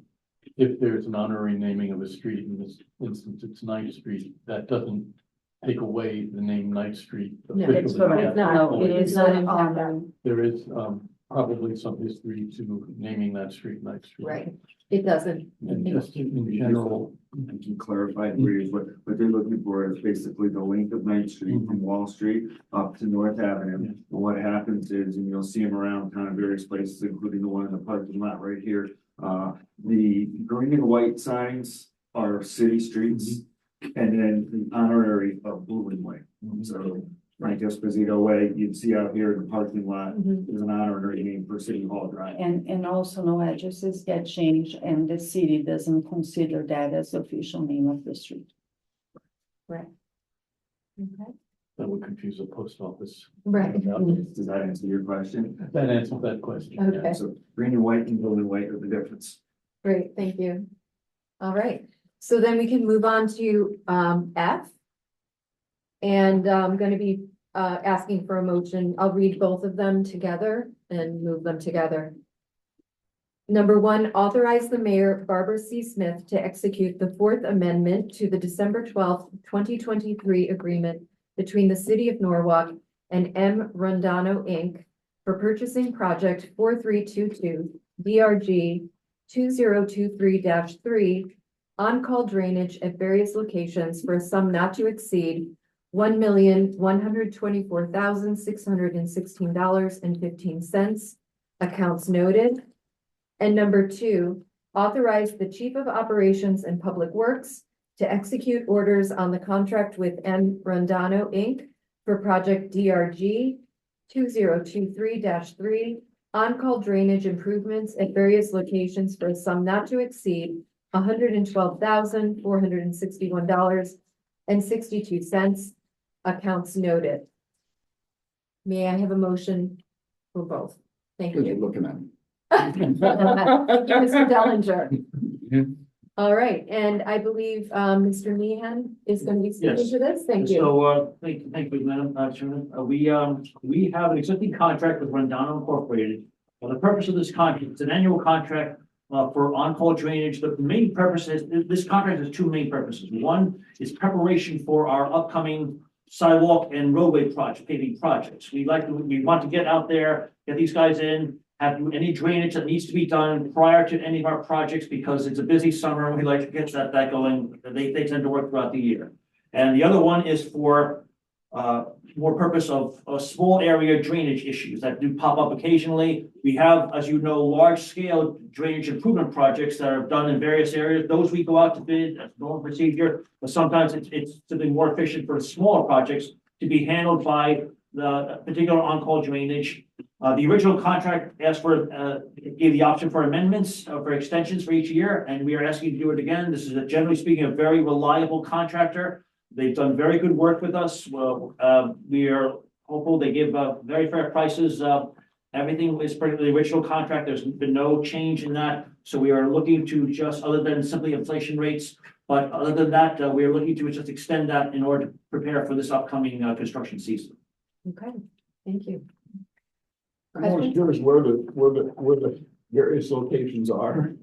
if there's an honorary naming of a street, in this instance, it's Knight Street, that doesn't take away the name Knight Street. No, It's officially. correct. It's not. No, It it is is not not in honor. There is probably some history to naming that street Knight Street. Right, it doesn't. And just in general, I can clarify for you, what they're looking for is basically the length of Ninth Street from Wall Street up to North Avenue. And what happens is, and you'll see them around kind of various places, including the one in the parking lot right here. The green and white signs are city streets, and then the honorary are blue and white. So, Frank Esposito Way, you'd see out here in the parking lot, Mhm. there's an honorary name for City Hall Drive. And also no addresses get changed and the city doesn't consider that as the official name of the street. Okay, that would confuse the post office. right, Does that answer your question? That answers that question. okay, So green and white and blue and white are the difference. great, thank you. All right, so then we can move on to F. And I'm gonna be asking for a motion. I'll read both of them together and move them together. Number one, authorize the mayor, Barbara C. Smith, to execute the Fourth Amendment to the December 12th, 2023 agreement between the city of Norwalk and M. Rondano, Inc. for purchasing project 4322 DRG 2023-3 on-call drainage at various locations for a sum not to exceed $1,124,616.15. Accounts noted. And number two, authorize the Chief of Operations and Public Works to execute orders on the contract with M. Rondano, Inc. for project DRG 2023-3 on-call drainage improvements at various locations for a sum not to exceed $112,461.62. Accounts noted. May I have a motion for both? Thank Because you're you. looking at me. Thank you, Mr. Dellinger. Mhm. All right, and I believe Mr. Meehan is going to be speaking Yes. to this. Thank you. So, thank you, Madam Chairman. We have an existing contract with Rondano Incorporated. The purpose of this contract, it's an annual contract for on-call drainage. The main purpose is, this contract has two main purposes. One is preparation for our upcoming sidewalk and roadway project, paving projects. We want to get out there, get these guys in, have any drainage that needs to be done prior to any of our projects, because it's a busy summer and we like to get that going. They tend to work throughout the year. And the other one is for more purpose of small area drainage issues that do pop up occasionally. We have, as you know, large scale drainage improvement projects that are done in various areas. Those we go out to bid as normal procedure, but sometimes it's simply more efficient for the smaller projects to be handled by the particular on-call drainage. The original contract asked for, gave the option for amendments, for extensions for each year, and we are asking to do it again. This is generally speaking, a very reliable contractor. They've done very good work with us. Well, we are hopeful. They give very fair prices. Everything is per the original contract. There's been no change in that. So we are looking to just, other than simply inflation rates, but other than that, we are looking to just extend that in order to prepare for this upcoming construction season. Okay, thank you. I'm always curious where the various locations are.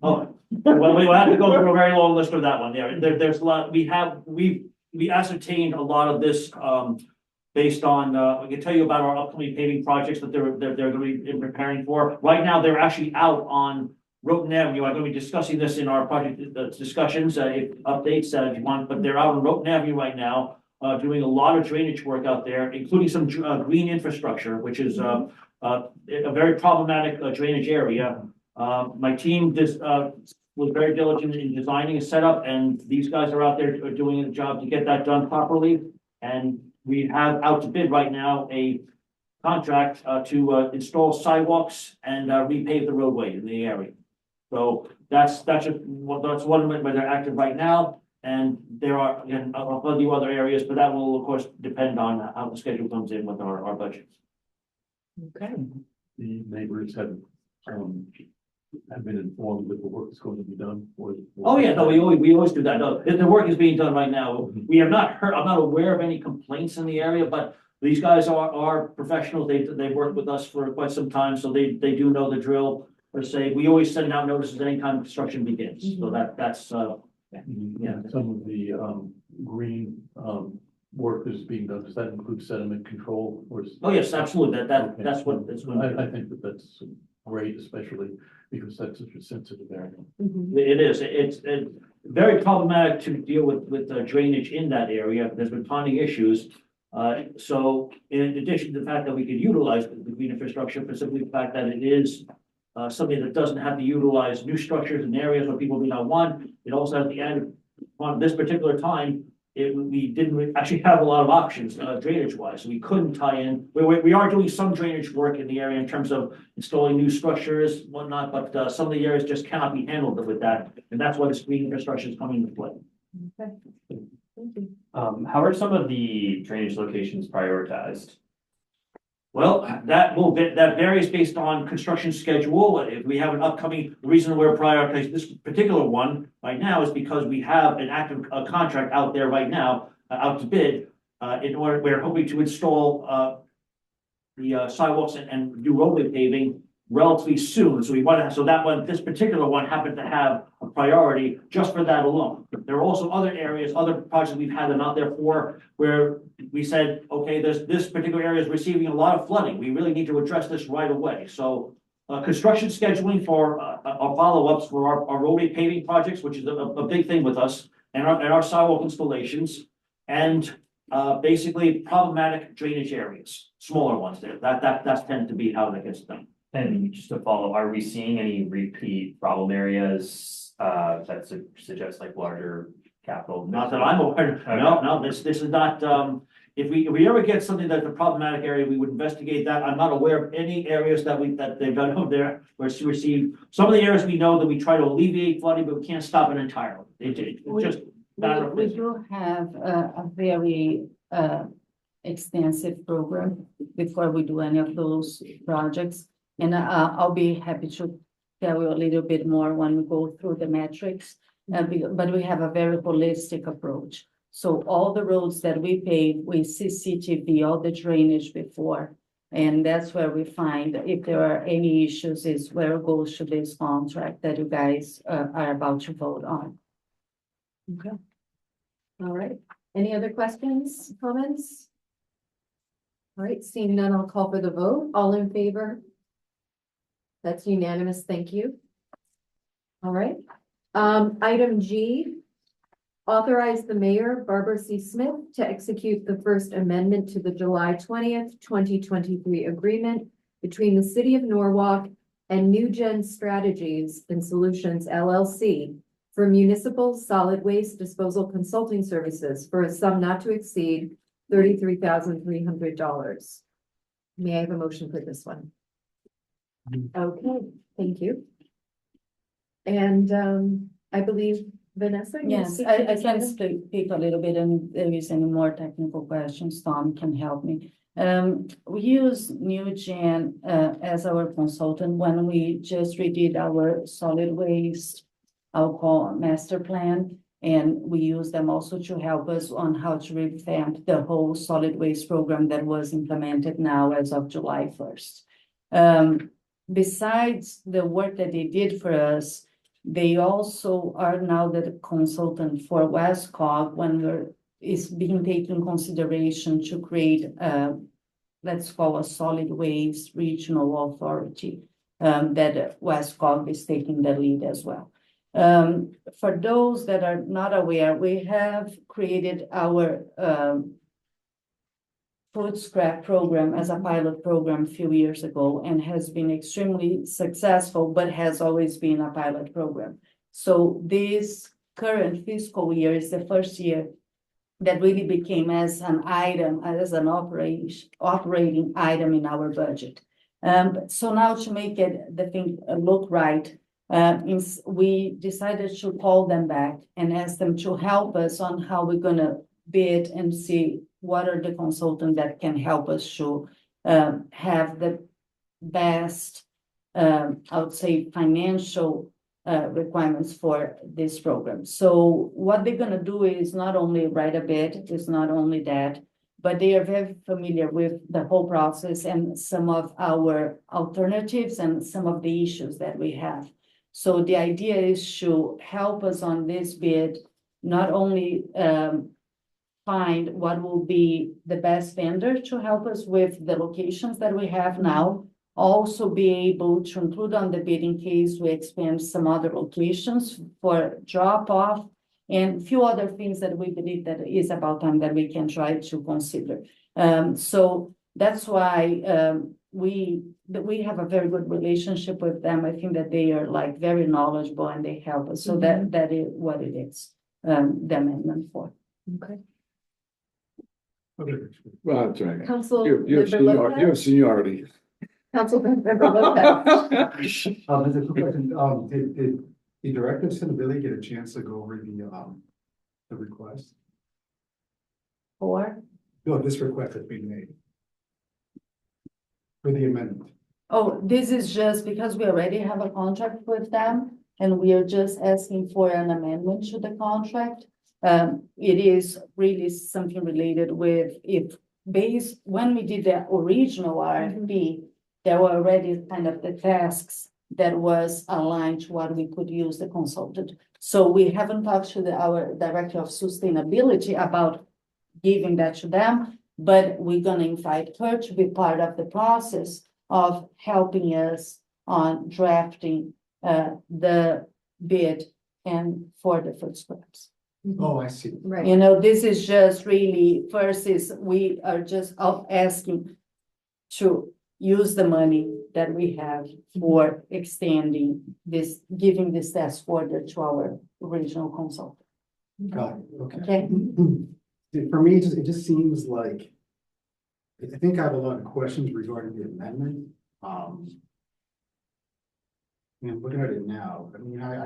Oh, well, we will have to go through a very long list of that one. There's a lot, we ascertained a lot of this, based on, I can tell you about our upcoming paving projects that they're going to be preparing for. Right now, they're actually out on Roten Avenue. I'm gonna be discussing this in our project discussions, updates, if you want, but they're out on Roten Avenue right now. Doing a lot of drainage work out there, including some green infrastructure, which is a very problematic drainage area. My team just was very diligent in designing a setup, and these guys are out there doing a job to get that done properly. And we have out to bid right now a contract to install sidewalks and repave the roadway in the area. So that's one of them where they're active right now. And there are, again, a few other areas, but that will, of course, depend on how the schedule comes in with our budget. Okay. The neighbors have been informed that the work is going to be done. Oh, yeah, no, we always do that. No, the work is being done right now. We have not heard, I'm not aware of any complaints in the area, but these guys are professionals. They've worked with us for quite some time, so they do know the drill. Per se, we always send out notices anytime construction begins, so that's Yeah, some of the green work that is being done, does that include sediment control or? Oh, yes, absolutely. That's what it's going to I think that's great, especially because that's such a sensitive area. It is. It's very problematic to deal with drainage in that area. There's been ponding issues. So in addition to the fact that we could utilize the green infrastructure, for simply the fact that it is something that doesn't have to utilize new structures in areas where people do not want. It also has the added, on this particular time, we didn't actually have a lot of options drainage wise. So we couldn't tie in. We are doing some drainage work in the area in terms of installing new structures, whatnot, but some of the areas just cannot be handled with that. And that's why this green infrastructure is coming into play. Okay. Thank you. How are some of the drainage locations prioritized? Well, that varies based on construction schedule. If we have an upcoming, the reason we're prioritizing this particular one right now is because we have an active contract out there right now, out to bid. We're hoping to install the sidewalks and do roadway paving relatively soon. So this particular one happened to have a priority just for that alone. There are also other areas, other projects we've had them out there for, where we said, okay, this particular area is receiving a lot of flooding. We really need to address this right away. So construction scheduling for our follow-ups for our roadway paving projects, which is a big thing with us, and our sidewalk installations, and basically problematic drainage areas, smaller ones there. That's tend to be how that gets done. And just to follow, are we seeing any repeat problem areas that suggest like larger capital? Not that I'm aware. No, this is not, if we ever get something that's a problematic area, we would investigate that. I'm not aware of any areas that they've done over there where it's received. Some of the areas we know that we try to alleviate flooding, but we can't stop it entirely. It's just matter of We do have a very extensive program before we do any of those projects. And I'll be happy to tell you a little bit more when we go through the metrics. But we have a very holistic approach. So all the roads that we pave, we CCTV all the drainage before. And that's where we find if there are any issues is where it goes to this contract that you guys are about to vote on. Okay. All right. Any other questions, comments? All right, seeing none, I'll call for the vote. All in favor? That's unanimous. Thank you. All right. Item G, authorize the mayor, Barbara C. Smith, to execute the first amendment to the July 20th, 2023 agreement between the City of Norwalk and New Gen Strategies and Solutions LLC for municipal solid waste disposal consulting services for a sum not to exceed $33,300. May I have a motion for this one? Okay, thank you. And I believe Vanessa? you Yes, speak I to this can one? speak a little bit, and if there is any more technical questions, Tom can help me. We use New Gen as our consultant when we just redid our solid waste, I'll call master plan, and we use them also to help us on how to revamp the whole solid waste program that was implemented now as of July 1st. Besides the work that they did for us, they also are now the consultant for WestCog when it's being taken in consideration to create let's call a solid waste regional authority. that Westcog is taking the lead as well. For those that are not aware, we have created our food scrap program as a pilot program a few years ago and has been extremely successful, but has always been a pilot program. So this current fiscal year is the first year that really became as an item, as an operating item in our budget. So now to make the thing look right, we decided to call them back and ask them to help us on how we're gonna bid and see what are the consultants that can help us to have the best, I would say, financial requirements for this program. So what they're gonna do is not only write a bid, it's not only that, but they are very familiar with the whole process and some of our alternatives and some of the issues that we have. So the idea is to help us on this bid, not only find what will be the best vendor to help us with the locations that we have now, also be able to include on the bid in case we expand some other locations for drop off and a few other things that we believe that is about time that we can try to consider. So that's why we have a very good relationship with them. I think that they are like very knowledgeable and they help us. So that is what it is, the amendment for. Okay. Well, that's right. Council You have seniority. Councilmember Lopez. There's a quick question. Did the Director of Sustainability get a chance to go over the request? Or? No, this request that's being made. For the amendment. Oh, this is just because we already have a contract with them and we are just asking for an amendment to the contract. It is really something related with when we did the original RFP, there were already kind of the tasks that was aligned to what we could use the consultant. So we haven't talked to our Director of Sustainability about giving that to them, but we're gonna invite her to be part of the process of helping us on drafting the bid and for the food scraps. Oh, I see. Right. You know, this is just really, first is we are just asking to use the money that we have for extending this, giving this task order to our original consultant. Got it, okay. Okay. For me, it just seems like, I think I have a lot of questions regarding the amendment. And looking at it now, I mean, I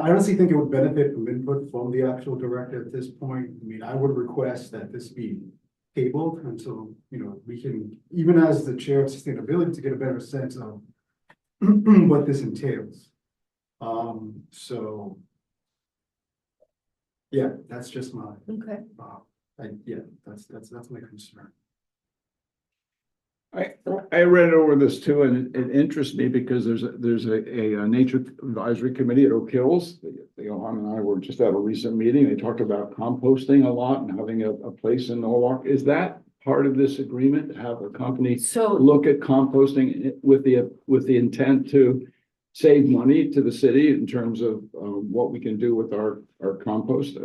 honestly think it would benefit from input from the actual director at this point. I mean, I would request that this be tabled until, we can, even as the chair of sustainability, to get a better sense of what this entails. So yeah, that's just my, Okay. that's my concern. I read over this too, and it interests me because there's a nature advisory committee at Oak Hills. Johan and I were just at a recent meeting. They talked about composting a lot and having a place in Norwalk. Is that part of this agreement to have a company look at composting with the intent to save money to the city in terms of what we can do with our compost?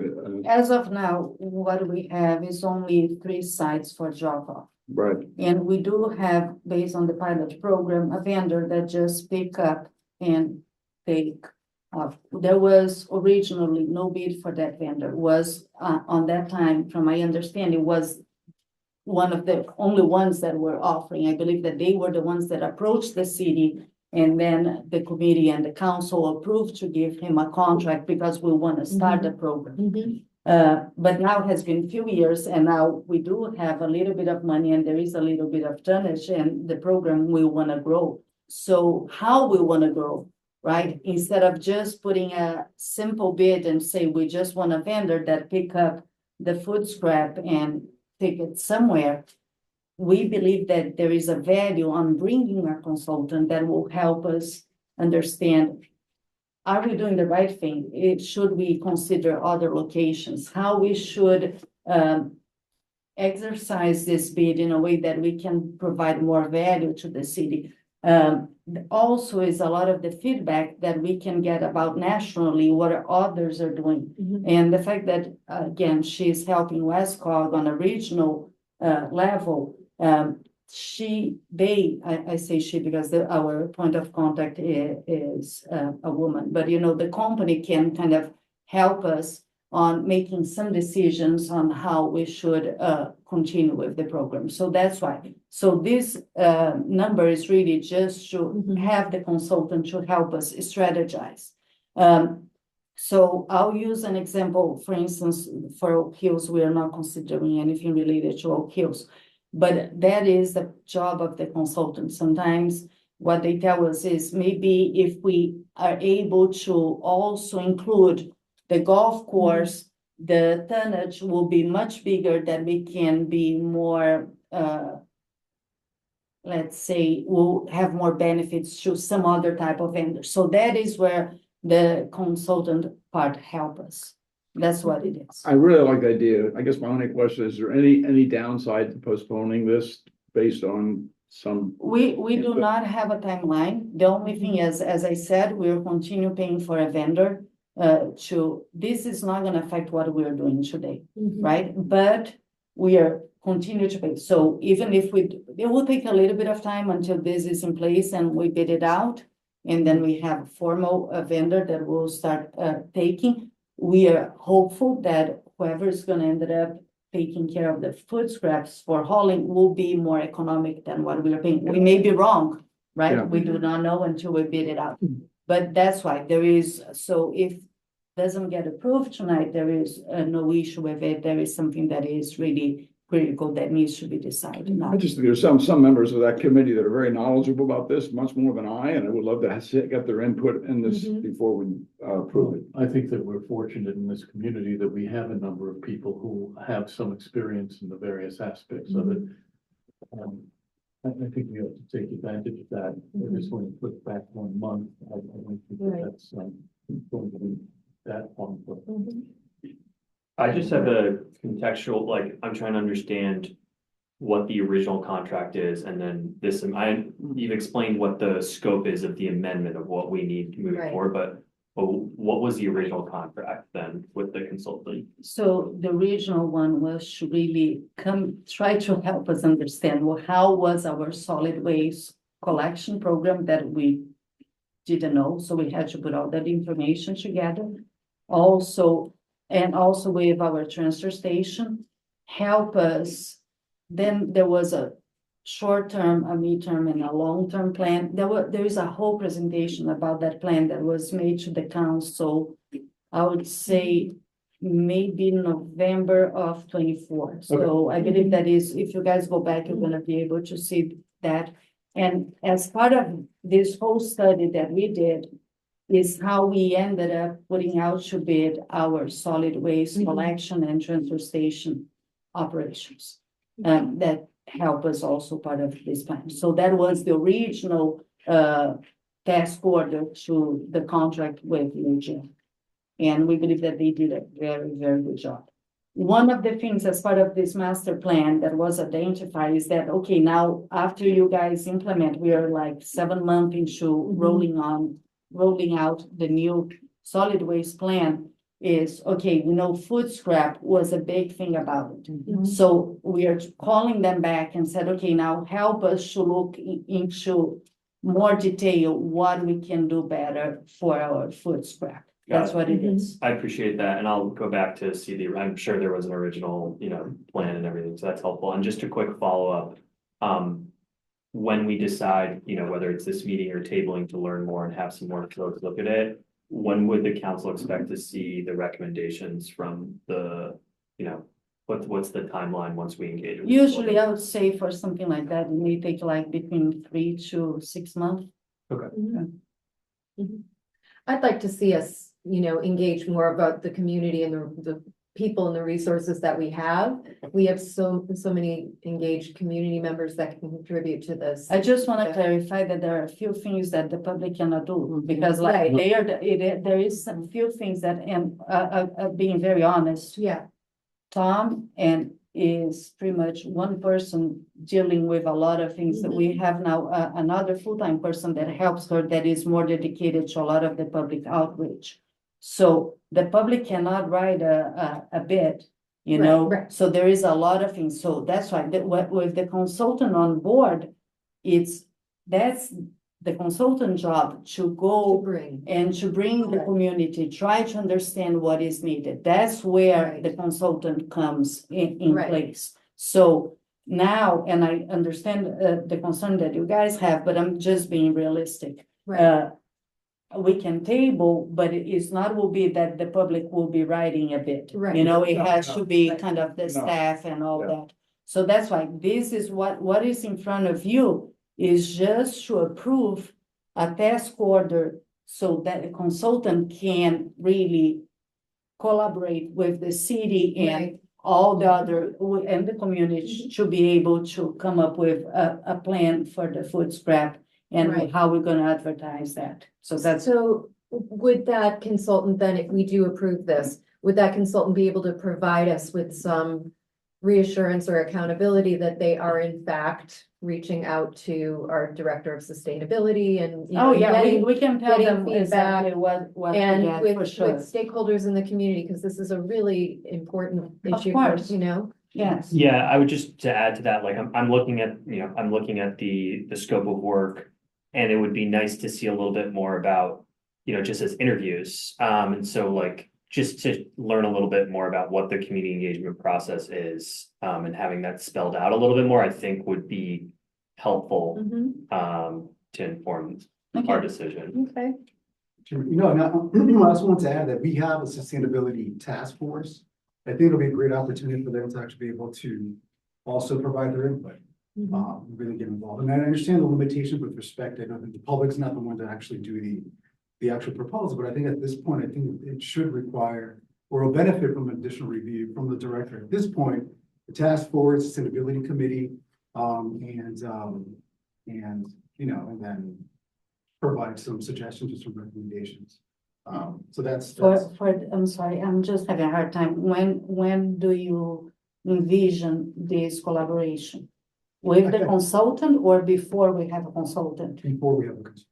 As of now, what we have is only 3 sites for drop-off. Right. And we do have, based on the pilot program, a vendor that just pick up and take off. There was originally no bid for that vendor. Was on that time, from my understanding, was one of the only ones that were offering. I believe that they were the ones that approached the city, and then the committee and the council approved to give him a contract because we want to start the program. But now it has been a few years, and now we do have a little bit of money and there is a little bit of tonnage, and the program we want to grow. So how we want to grow, right? Instead of just putting a simple bid and say we just want a vendor that pick up the food scrap and take it somewhere, we believe that there is a value on bringing a consultant that will help us understand, are we doing the right thing? Should we consider other locations? How we should exercise this bid in a way that we can provide more value to the city. Also is a lot of the feedback that we can get about nationally what others are doing. And the fact that, again, she's helping Westcog on a regional level, I say she because our point of contact is a woman, but the company can kind of help us on making some decisions on how we should continue with the program. So that's why. So this number is really just to have the consultant to help us strategize. So I'll use an example, for instance, for Oak Hills, we are not considering anything related to Oak Hills, but that is the job of the consultant. Sometimes what they tell us is maybe if we are able to also include the golf course, the tonnage will be much bigger that we can be more, let's say, we'll have more benefits to some other type of vendor. So that is where the consultant part help us. That's what it is. I really like the idea. I guess my only question is there any downside to postponing this based on some? We do not have a timeline. The only thing is, as I said, we'll continue paying for a vendor. This is not going to affect what we are doing today, right? But we are continue to pay. So even if it will take a little bit of time until this is in place and we bid it out, and then we have a formal vendor that will start taking. We are hopeful that whoever is going to end up taking care of the food scraps for hauling will be more economic than what we are paying. We may be wrong, right? Yeah. We do not know until we bid it out. But that's why there is, so if doesn't get approved tonight, there is no issue with it. There is something that is really critical that needs to be decided now. I just think there's some members of that committee that are very knowledgeable about this, much more than I, and I would love to get their input in this before we approve it. I think that we're fortunate in this community that we have a number of people who have some experience in the various aspects of it. I think we have to take advantage of that. I just want to put back 1 month. I don't think that's going to be that long. I just have a contextual, I'm trying to understand what the original contract is, and then you've explained what the scope is of the amendment of what we need moving forward, but what was the original contract then with the consultant? So the original one was to really try to help us understand how was our solid waste collection program that we didn't know. So we had to put all that information together. Also with our transfer station, help us. Then there was a short-term, a mid-term, and a long-term plan. There is a whole presentation about that plan that was made to the council, I would say maybe November of 24. So I believe that is, if you guys go back, you're gonna be able to see that. And as part of this whole study that we did, is how we ended up putting out to bid our solid waste collection and transfer station operations. That help us also part of this plan. So that was the original task order to the contract with UGM. And we believe that they did a very, very good job. One of the things as part of this master plan that was identified is that, okay, now after you guys implement, we are like 7 months into rolling out the new solid waste plan is, okay, we know food scrap was a big thing about it. So we are calling them back and said, okay, now help us to look into more detail what we can do better for our food scrap. That's what it is. I appreciate that, and I'll go back to see I'm sure there was an original, plan and everything, so that's helpful. And just a quick follow-up. When we decide, whether it's this meeting or tabling to learn more and have some more folks look at it, when would the council expect to see the recommendations from the, what's the timeline once we engage? Usually I would say for something like that, it may take between 3 to 6 months. Okay. I'd like to see us, engage more about the community and the people and the resources that we have. We have so many engaged community members that can contribute to this. I just want to clarify that there are a few things that the public cannot do because there is some few things that, and being very honest. Yeah. Tom and is pretty much one person dealing with a lot of things that we have now, another full-time person that helps her that is more dedicated to a lot of the public outreach. So the public cannot write a bid, you Right, know, right. so there is a lot of things. So that's why with the consultant on board, that's the consultant job to go Bring. and to bring the community, try to understand what is needed. That's where Right. the consultant comes in Right. place. So now, and I understand the concern that you guys have, but I'm just being realistic. Right. We can table, but it is not will be that the public will be writing a bit. Right. You know, it No, has no. to be Right. kind of the No. staff and all Yeah. that. So that's why this is what is in front of you is just to approve a task order so that the consultant can really collaborate with the city and Right. all the other, and the community to be able to come up with a plan for the food scrap and Right. how we're gonna advertise that. So that's, So would that consultant then, if we do approve this, would that consultant be able to provide us with some reassurance or accountability that they are in fact reaching out to our Director of Sustainability and, you know, oh, yeah, getting- we can tell getting them feedback exactly what to and get with, for sure. with stakeholders in the community, because this is a really important Of issue, course. you know? Yes. Yeah, I would just to add to that, like I'm looking at, I'm looking at the scope of work. And it would be nice to see a little bit more about, just as interviews. And so like, just to learn a little bit more about what the community engagement process is, and having that spelled out a little bit more, I think would be helpful, to inform our decision. Okay. I also want to add that we have a sustainability task force. I think it'll be a great opportunity for them to actually be able to also provide their input. Really get involved. And I understand the limitations with respect, I know that the public's not the one to actually do the actual proposal, but I think at this point, I think it should require or will benefit from additional review from the director. At this point, the task force, sustainability committee, and then provide some suggestions or some recommendations. So that's. I'm sorry, I'm just having a hard time. When do you envision this collaboration? With the consultant or before we have a consultant? Before we have a consultant.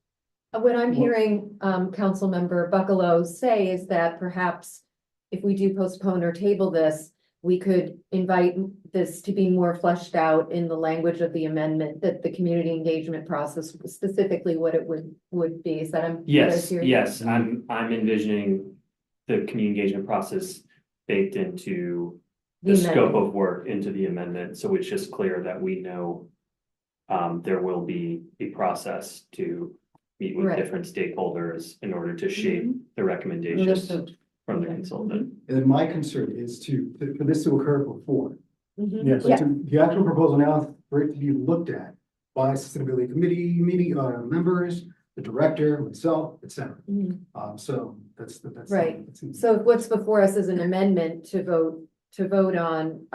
What I'm hearing, Councilmember Buccalow say is that perhaps if we do postpone or table this, we could invite this to be more fleshed out in the language of the amendment, that the community engagement process, specifically what it would be. Is that what I Yes, hear? yes, I'm envisioning the community engagement process baked into the scope of work into the amendment, so it's just clear that we know there will be a process to meet with Right. different stakeholders in order to shape the recommendations Understood. from the consultant. And my concern is for this to occur before. Mhm. So the actual proposal now, for it to be looked at by sustainability committee members, the director, myself, et cetera. Mhm. So that's. Right. So what's before us is an amendment to vote on,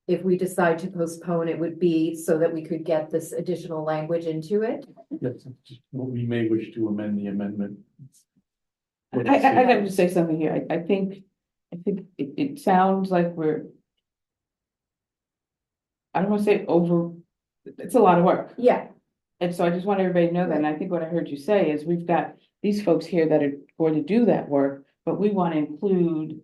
if we decide to postpone, it would be so that we could get this additional language into it. Yes, we may wish to amend the amendment. I gotta just say something here. I think it sounds like I don't wanna say it's a lot of work. Yeah. And so I just want everybody to know that, and I think what I heard you say is we've got these folks here that are going to do that work, but we want to include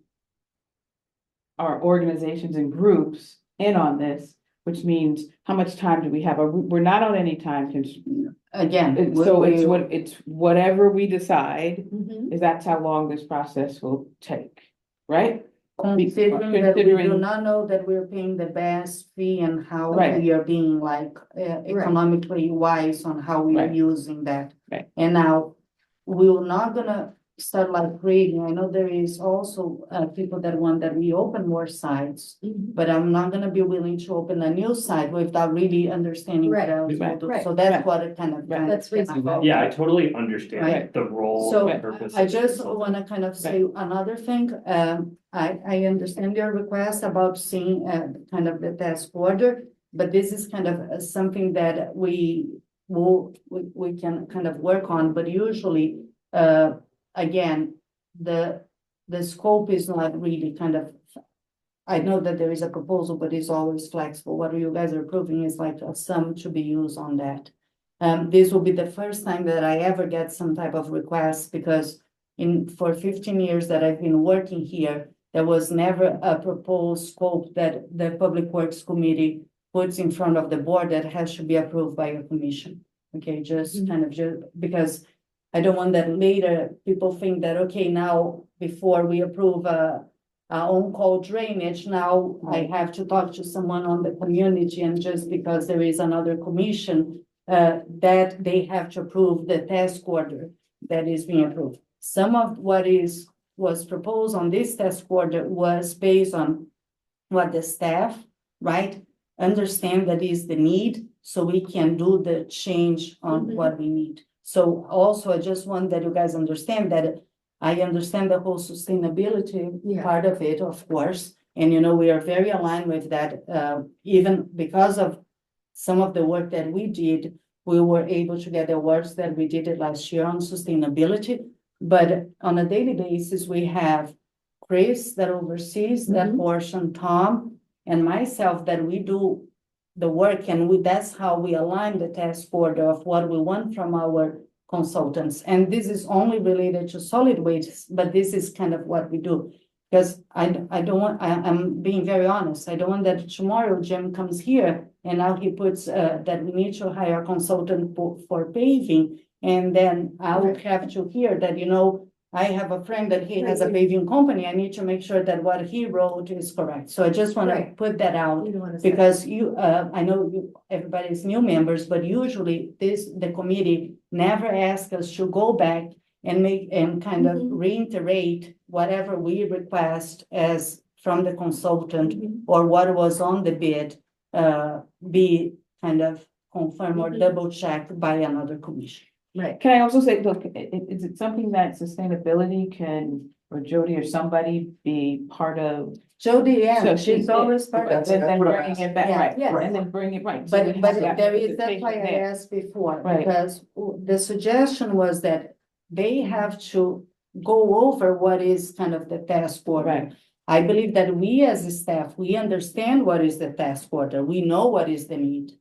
our organizations and groups in on this, which means how much time do we have? We're not on any time constraint. Again. So it's whatever we decide, Mhm. is that's how long this process will take, right? Considering that we do Considering- not know that we're paying the best fee and how Right. we are being like economically wise on how we are Right. using that. Right. And now we're not gonna start like creating, I know there is also people that want that we open more sites, Mhm. but I'm not gonna be willing to open a new site without really understanding what Right. else we'll Right. do. Right. So that's Right. what it kind of. That's reasonable. Yeah, I totally understand Right. the role So and purpose. I of the just consultant. want to kind of say another thing. I understand your request about seeing kind of the task order, but this is kind of something that we can kind of work on, but usually, again, the scope is not really kind of I know that there is a proposal, but it's always flexible. What you guys are approving is like a sum to be used on that. This will be the first time that I ever get some type of request because for 15 years that I've been working here, there was never a proposed scope that the Public Works Committee puts in front of the board that has to be approved by a commission. Okay, just kind of because I don't want that later people think that, okay, now before we approve our on-call drainage, now I have to talk to someone on the community and just because there is another commission that they have to approve the task order that is being approved. Some of what was proposed on this task order was based on what the staff, right, understand that is the need, so we can do the change on what we need. So also, I just want that you guys understand that I understand the whole sustainability part of it, of course, and we are very aligned with that. Even because of some of the work that we did, we were able to get the awards that we did it last year on sustainability. But on a daily basis, we have Chris that oversees that portion, Tom, and myself that we do the work, and that's how we align the task order of what we want from our consultants. And this is only related to solid waste, but this is kind of what we do. Because I don't want, I'm being very honest, I don't want that tomorrow Jim comes here and now he puts that we need to hire a consultant for paving. And then I will have to hear that, I have a friend that he has a paving company. I need to make sure that what he wrote is correct. So I just want to put that out because I know everybody's new members, but usually the committee never asks us to go back and kind of reiterate whatever we request as from the consultant or what was on the bid, be kind of confirmed or double checked by another commission. Right. Can I also say, look, is it something that sustainability can, or Jody or somebody be part of? Jody, yeah, So she's always part of it. And then bringing it back, right, Yeah. and then bring it, right. But there is, that's why I asked before, because the suggestion was that they have to go over what is kind of the task order. Right. I believe that we as a staff, we understand what is the task order. We know what is the need.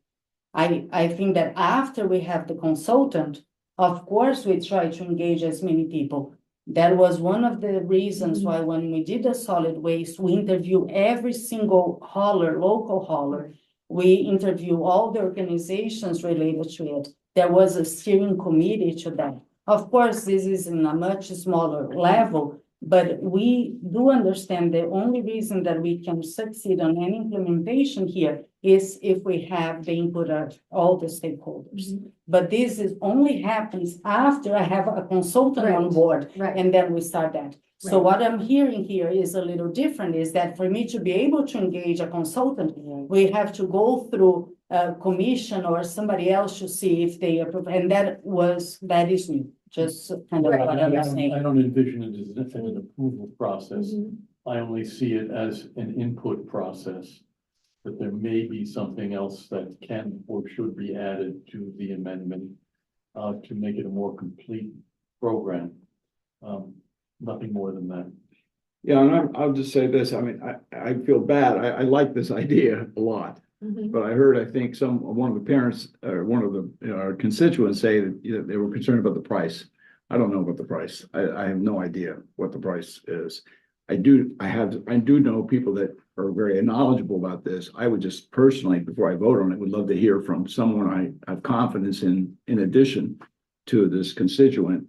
I think that after we have the consultant, of course, we try to engage as many people. That was one of the reasons why when we did the solid waste, we interview every single hauler, local hauler. We interview all the organizations related to it. There was a steering committee to that. Of course, this is in a much smaller level, but we do understand the only reason that we can succeed on any implementation here is if we have the input of all the stakeholders. But this only happens after I have a consultant on board, and then we start that. So what I'm hearing here is a little different, is that for me to be able to engage a consultant, we have to go through a commission or somebody else to see if they approve, and that is new. Just kind of what I'm saying. I don't envision it as an approval process. I only see it as an input process. That there may be something else that can or should be added to the amendment to make it a more complete program. Nothing more than that. Yeah, and I'll just say this, I mean, I feel bad, I like this idea a lot. But I heard, I think one of the parents or one of our constituents say that they were concerned about the price. I don't know about the price. I have no idea what the price is. I do know people that are very knowledgeable about this. I would just personally, before I vote on it, would love to hear from someone I have confidence in addition to this constituent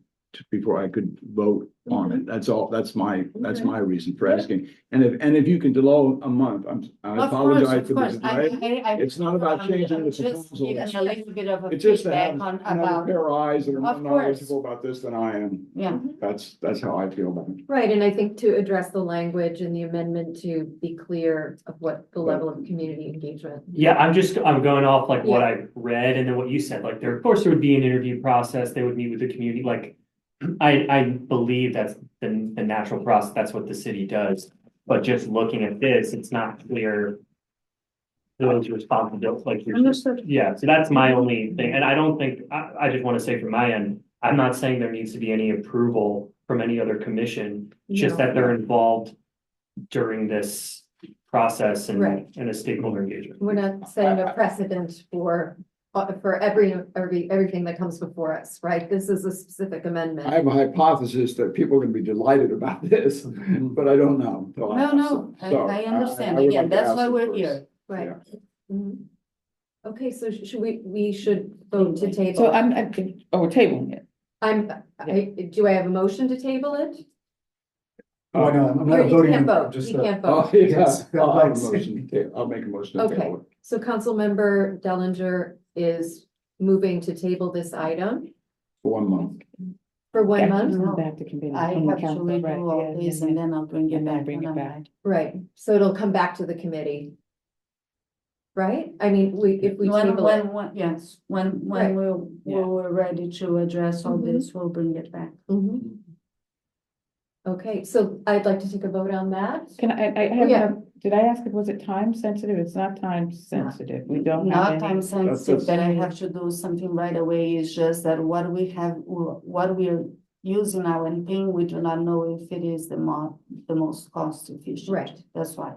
before I could vote on it. That's all. That's my reason for asking. And if you can delay a month, I apologize for this. It's not about changing the proposal. Just a little bit of a It's just to feedback have on about. pair of eyes that are more Of course. knowledgeable about this than I am. Yeah. That's how I feel about it. Right, and I think to address the language in the amendment to be clear of what the level of community engagement. Yeah, I'm going off like what I read and then what you said, like there, of course, there would be an interview process, they would meet with the community, like. I believe that's the natural process, that's what the city does, but just looking at this, it's not clear. Those responsibilities, like you're. Understood. Yeah, so that's my only thing, and I don't think, I just want to say from my end, I'm not saying there needs to be any approval from any other commission, just that they're involved during this process and, Right. and a stakeholder engagement. We're not setting a precedent for everything that comes before us, right? This is a specific amendment. I have a hypothesis that people are gonna be delighted about this, but I don't know. So I understand. would Again, like to that's ask why them we're first. here. Right. Yeah. Mhm. Okay, so should we should vote to table. So we're tabling it. Do I have a motion to table it? Oh, no, I'm not You voting. can't on it, vote, just, you can't Oh, vote. yeah, Yes. I'll have a motion. I'll make a motion. to Okay, table it. so Councilmember Dellinger is moving to table this item For 1 month. for 1 Yeah, month. come back to committee I from the have to council, redo right, all yeah, this yeah, and then I'll bring it and then back. bring when it I'm back. ready. Right, so it'll come back to the committee. Right? I mean, if we table it. Yes, when Right. we're ready to address all Mhm. this, we'll bring it back. Mhm. Okay, so I'd like to take a vote on that. Can I Oh, yeah. did I ask if was it time sensitive? It's not time sensitive. We don't have Not any. time sensitive that's- that I have to do something right away, it's just that what we have, what we are using now and paying, we do not know if it is the most cost efficient. Right. That's why.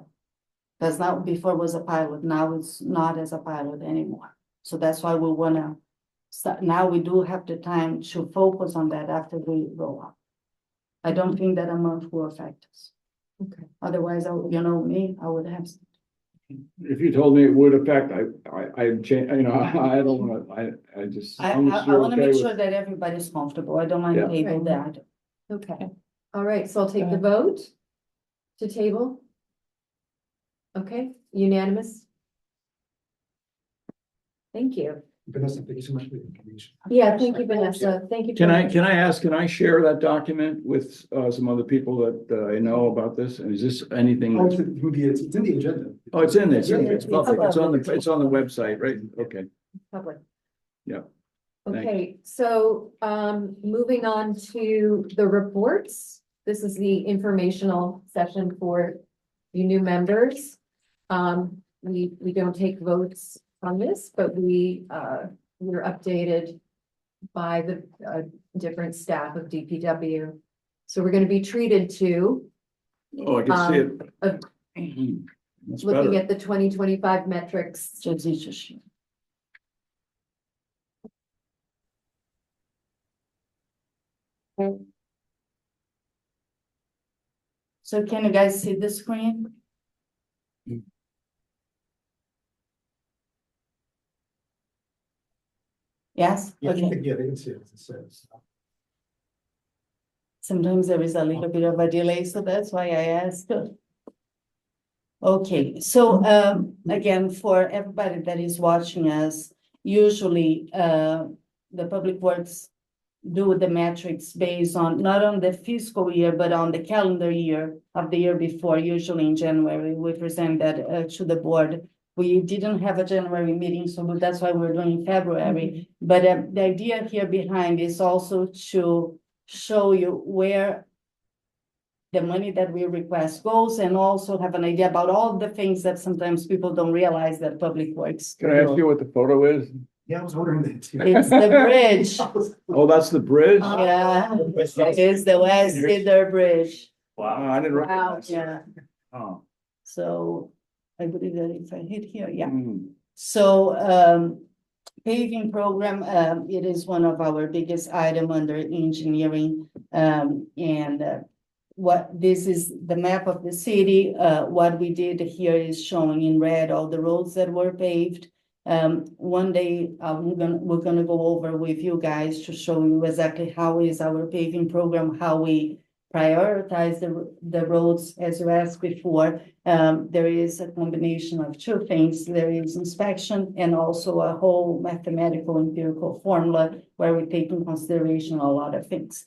Because now, before it was a pilot, now it's not as a pilot anymore. So that's why we wanna, now we do have the time to focus on that after we roll out. I don't think that a month will affect us. Okay. Otherwise, I would have. If you told me it would affect, I'd change, you know, I don't wanna, I just. I as long as you're wanna okay make with- sure that everybody's comfortable. I don't mind Yeah. table Right. that. Okay, all right, so I'll take Go the vote to table. Okay, unanimous? Thank you. Vanessa, thank you so much for the information. Yeah, thank you, Vanessa. Thank you. Can I share that document with some other people that I know about this? And is this anything? Oh, it's in the agenda. Oh, it's in there. It's Yeah, public. It's on the website, right? Okay. Public. Yeah. Thanks. Okay, so moving on to the reports. This is the informational session for you new members. We don't take votes on this, but we're updated by the different staff of DPW. So we're going to be treated to Oh, I can see it. That's looking better. at the 2025 metrics. So can you guys see the screen? Yes, Yeah, okay. they can see it, as it says. Sometimes there is a little bit of a delay, so that's why I asked. Okay, so again, for everybody that is watching us, usually the Public Works do the metrics based on not on the fiscal year, but on the calendar year of the year before. Usually in January, we present that to the board. We didn't have a January meeting, so that's why we're doing February. But the idea here behind is also to show you where the money that we request goes, and also have an idea about all the things that sometimes people don't realize that Public Works. Can I ask you what the photo is? Yeah, I was wondering that too. It's the bridge. Oh, that's the bridge? Yeah, it's the West Cedar Bridge. Wow, I didn't recognize. Yeah, Oh. so I believe that if I hit here, yeah. Mm. So paving program, it is one of our biggest item under engineering. What this is the map of the city. What we did here is showing in red all the roads that were paved. One day we're gonna go over with you guys to show you exactly how is our paving program, how we prioritize the roads, as you asked before. There is a combination of two things. There is inspection and also a whole mathematical empirical formula where we take in consideration a lot of things.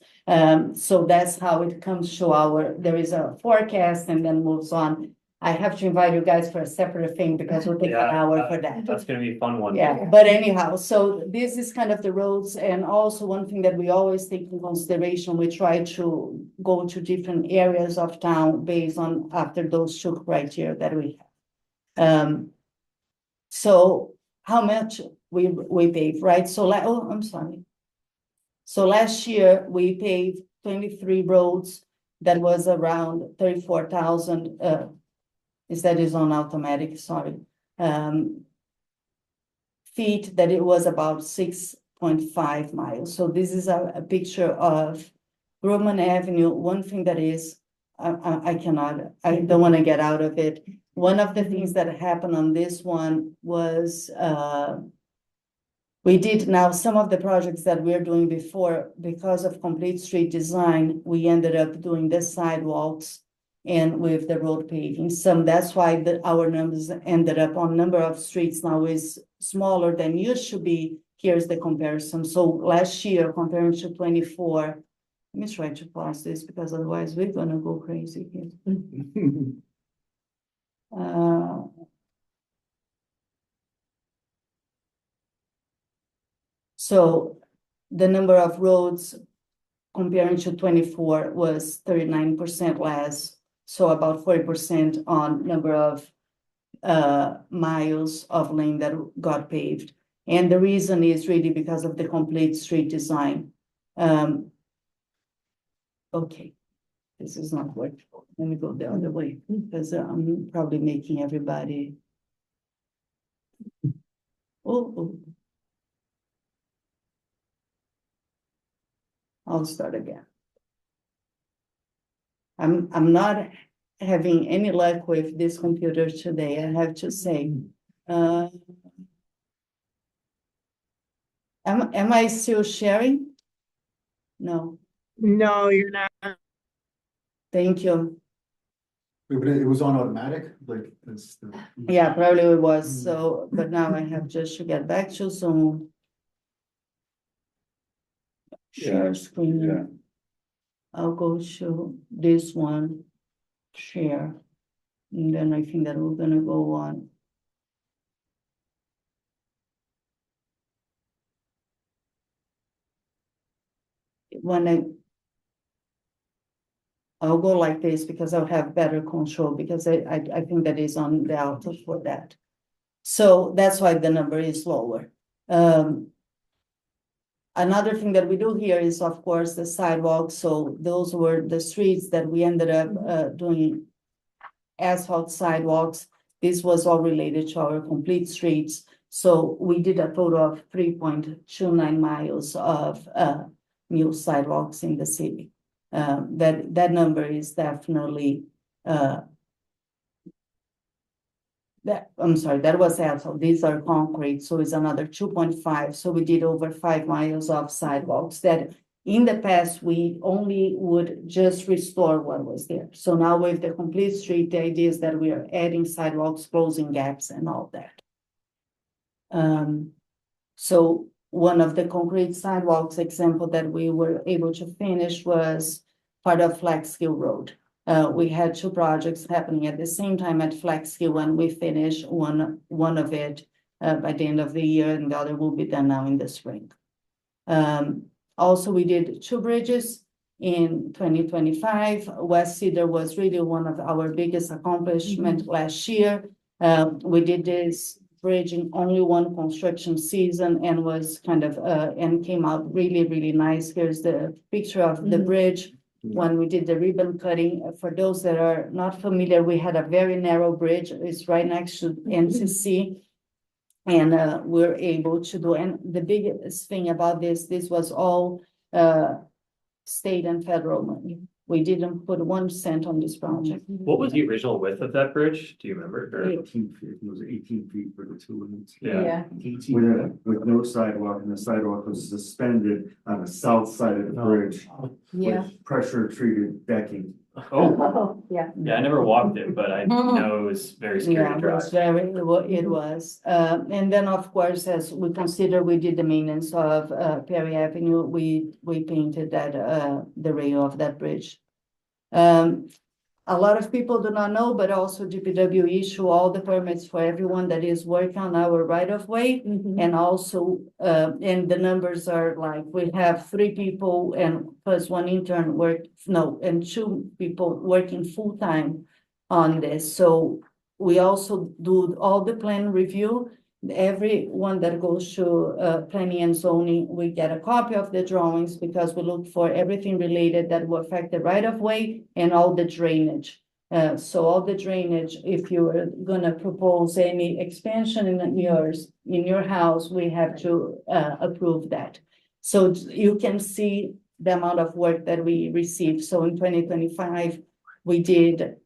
So that's how it comes to there is a forecast and then moves on. I have to invite you guys for a separate thing because we'll take an hour for that. That's gonna be a fun one. Yeah, but anyhow, so this is kind of the roads, and also one thing that we always take in consideration, we try to go to different areas of town based on after those two criteria that we have. So how much we pave, right? So I'm sorry. So last year we paved 23 roads. That was around 34,000 instead is on automatic, sorry. Feet, that it was about 6.5 miles. So this is a picture of Grumman Avenue. One thing that is, I don't want to get out of it. One of the things that happened on this one was, we did now some of the projects that we're doing before, because of complete street design, we ended up doing the sidewalks and with the road paving. That's why our numbers ended up on number of streets now is smaller than used to be. Here's the comparison. So last year comparing to 24, let me try to pause this because otherwise we're gonna go crazy here. So the number of roads comparing to 24 was 39% less. So about 40% on number of miles of lane that got paved. And the reason is really because of the complete street design. Okay, this is not working. Let me go the other way because I'm probably making everybody. Oh. I'll start again. I'm not having any luck with this computer today, I have to say. Am I still sharing? No. No, you're not. Thank you. But it was on automatic, like this. Yeah, probably it was. So, but now I have just to get back to Zoom. Share screen. Yeah. I'll go to this one, share, and then I think that we're gonna go on. I'll go like this because I'll have better control because I think that is on the auto for that. So that's why the number is lower. Another thing that we do here is, of course, the sidewalks. So those were the streets that we ended up doing asphalt sidewalks. This was all related to our complete streets. So we did a total of 3.29 miles of new sidewalks in the city. That number is definitely I'm sorry, that was asphalt. These are concrete, so it's another 2.5. So we did over 5 miles of sidewalks that in the past we only would just restore what was there. So now with the complete street, the idea is that we are adding sidewalks, closing gaps and all that. So one of the concrete sidewalks example that we were able to finish was part of Flex Hill Road. We had 2 projects happening at the same time at Flex Hill when we finished one of it by the end of the year, and the other will be done now in the spring. Also, we did 2 bridges in 2025. West Cedar was really one of our biggest accomplishments last year. We did this bridge in only one construction season and was kind of and came out really, really nice. Here's the picture of the bridge. When we did the ribbon cutting, for those that are not familiar, we had a very narrow bridge. It's right next to NCC. And we're able to do, and the biggest thing about this was all state and federal money. We didn't put 1 cent on this project. What was the original width of that bridge? Do you remember? Or- 18 feet, it was 18 feet for the 2 lanes. Yeah. With no sidewalk, and the sidewalk was suspended on the south side of the bridge. Yeah. With pressure treated decking. Oh, Yeah. yeah, I never walked it, but I know it was very scary Yeah, to it drive. was it was. And then, of course, as we consider, we did the maintenance of Perry Avenue. We painted that the rail of that bridge. A lot of people do not know, but also DPW issue all the permits for everyone that is working on our right of way. And also, and the numbers are like, we have 3 people and plus 1 intern and 2 people working full time on this. So we also do all the plan review. Everyone that goes to planning and zoning, we get a copy of the drawings because we look for everything related that will affect the right of way and all the drainage. So all the drainage, if you are gonna propose any expansion in your house, we have to approve that. So you can see the amount of work that we received. So in 2025, we did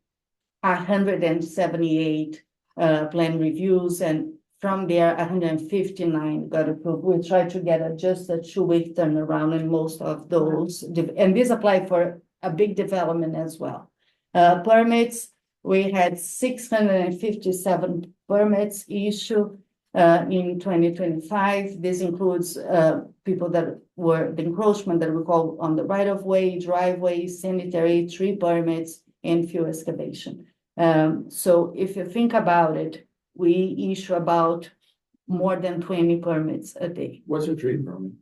178 plan reviews, and from there, 159 got approved. We tried to get just a 2-week turnaround in most of those, and this applied for a big development as well. Permits, we had 657 permits issued in 2025. This includes people that were the encroachment that we call on the right of way, driveway, sanitary, tree permits, and fuel excavation. So if you think about it, we issue about more than 20 permits a day. What's a tree permit?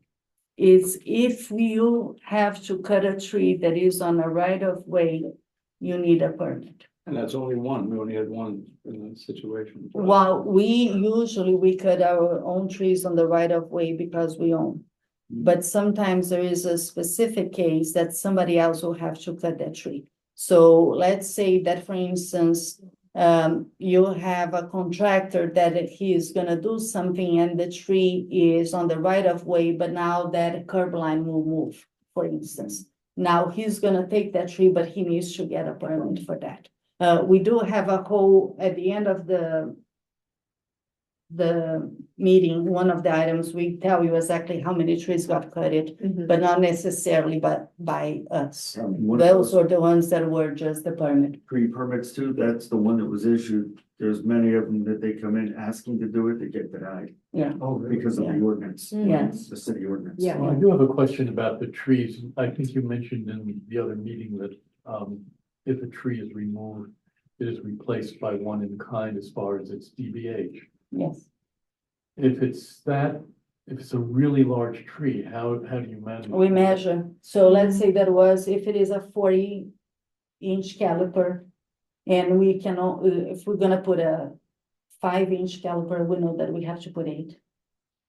Is if you have to cut a tree that is on a right of way, you need a permit. And that's only one. We only had one in that situation. While we cut our own trees on the right of way because we own. But sometimes there is a specific case that somebody else will have to cut that tree. So let's say that, for instance, you have a contractor that he is gonna do something and the tree is on the right of way, but now that curb line will move, for instance. Now he's gonna take that tree, but he needs to get a permit for that. We do have a whole, at the end of the meeting, one of the items, we tell you exactly how many trees got cut, but not necessarily by us. Those were the ones that were just the permit. Tree permits too, that's the one that was issued. There's many of them that they come in asking to do it, they get denied. Yeah. Oh, really? Because of the ordinance. Yes. The city ordinance. Yeah. Well, I do have a question about the trees. I think you mentioned in the other meeting that if a tree is removed, it is replaced by one in kind as far as its DBH. Yes. If it's a really large tree, how do you manage? We measure. So let's say if it is a 40-inch caliper, and we can, if we're gonna put a 5-inch caliper, we know that we have to put 8.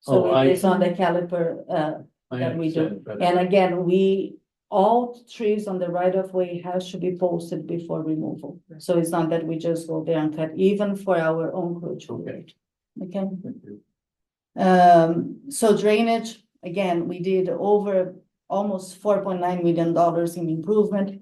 So it's on the caliper that we do. And again, all trees on the right of way has to be posted before removal. So it's not that we just go there and cut, even for our own crew. Okay. So drainage, again, we did over almost $4.9 million in improvement.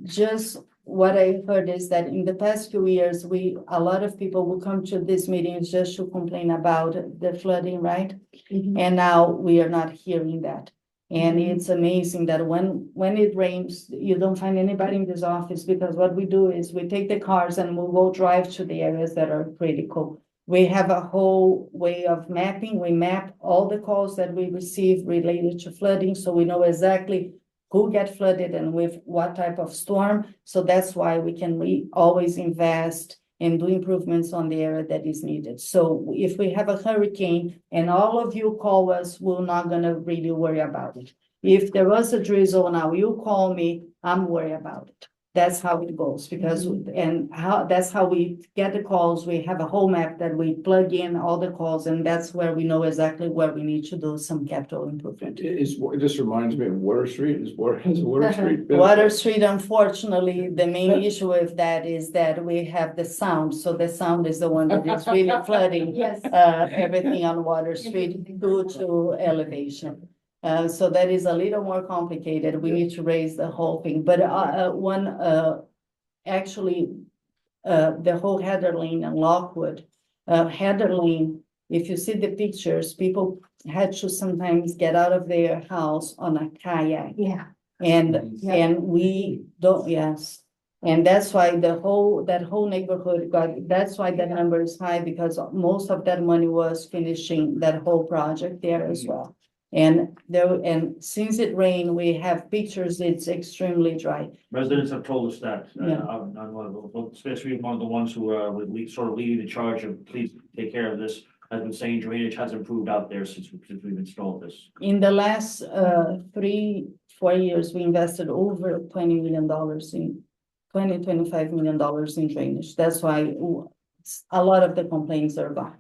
Just what I heard is that in the past few years, a lot of people will come to these meetings just to complain about the flooding, right? And now we are not hearing that. And it's amazing that when it rains, you don't find anybody in this office, because what we do is we take the cars and we will drive to the areas that are critical. We have a whole way of mapping. We map all the calls that we receive related to flooding, so we know exactly who get flooded and with what type of storm. So that's why we can always invest and do improvements on the area that is needed. So if we have a hurricane and all of you call us, we're not gonna really worry about it. If there was a drizzle now, you call me, I'm worried about it. That's how it goes, because that's how we get the calls. We have a whole map that we plug in all the calls, and that's where we know exactly where we need to do some capital improvement. It just reminds me of Water Street. Has Water Street been? Water Street, unfortunately, the main issue with that is that we have the sound. So the sound is the one that is really flooding everything on Water Street due to elevation. So that is a little more complicated. We need to raise the whole thing, but actually, the whole Heather Lane and Lockwood, Heather Lane, if you see the pictures, people had to sometimes get out of their house on a kayak. Yeah. And we don't, yes. And that's why that whole neighborhood that's why that number is high, because most of that money was finishing that whole project there as well. And since it rained, we have pictures, it's extremely dry. Residents have told us that, Yeah. I'm one of them, especially one of the ones who would sort of leading the charge of please take care of this. Has been saying drainage has improved out there since we've installed this. In the last 3-4 years, we invested over $25 million in drainage. That's why a lot of the complaints are gone.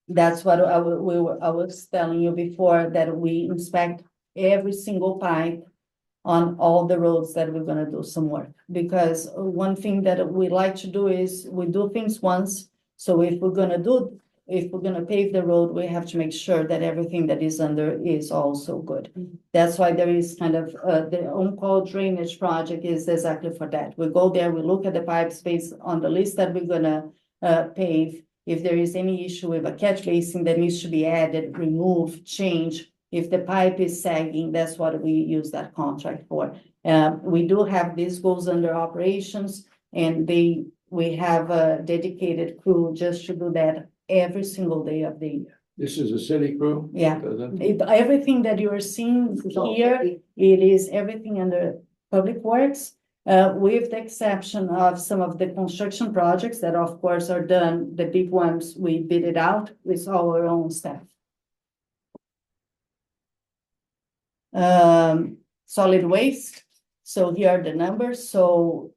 That's what I was telling you before, that we inspect every single pipe on all the roads that we're gonna do some work. Because one thing that we like to do is we do things once. So if we're gonna pave the road, we have to make sure that everything that is under is also good. That's why there is kind of, the on-call drainage project is exactly for that. We go there, we look at the pipes based on the list that we're gonna, pave. If there is any issue with a catch basin that needs to be added, remove, change. If the pipe is sagging, that's what we use that contract for. We do have, this goes under operations, and we have a dedicated crew just to do that every single day of the year. This is a city crew? Yeah. Does it? Everything that you are seeing here, it is everything under Public Works. With the exception of some of the construction projects that of course are done, the big ones, we bid it out with our own staff. Solid waste. So here are the numbers. So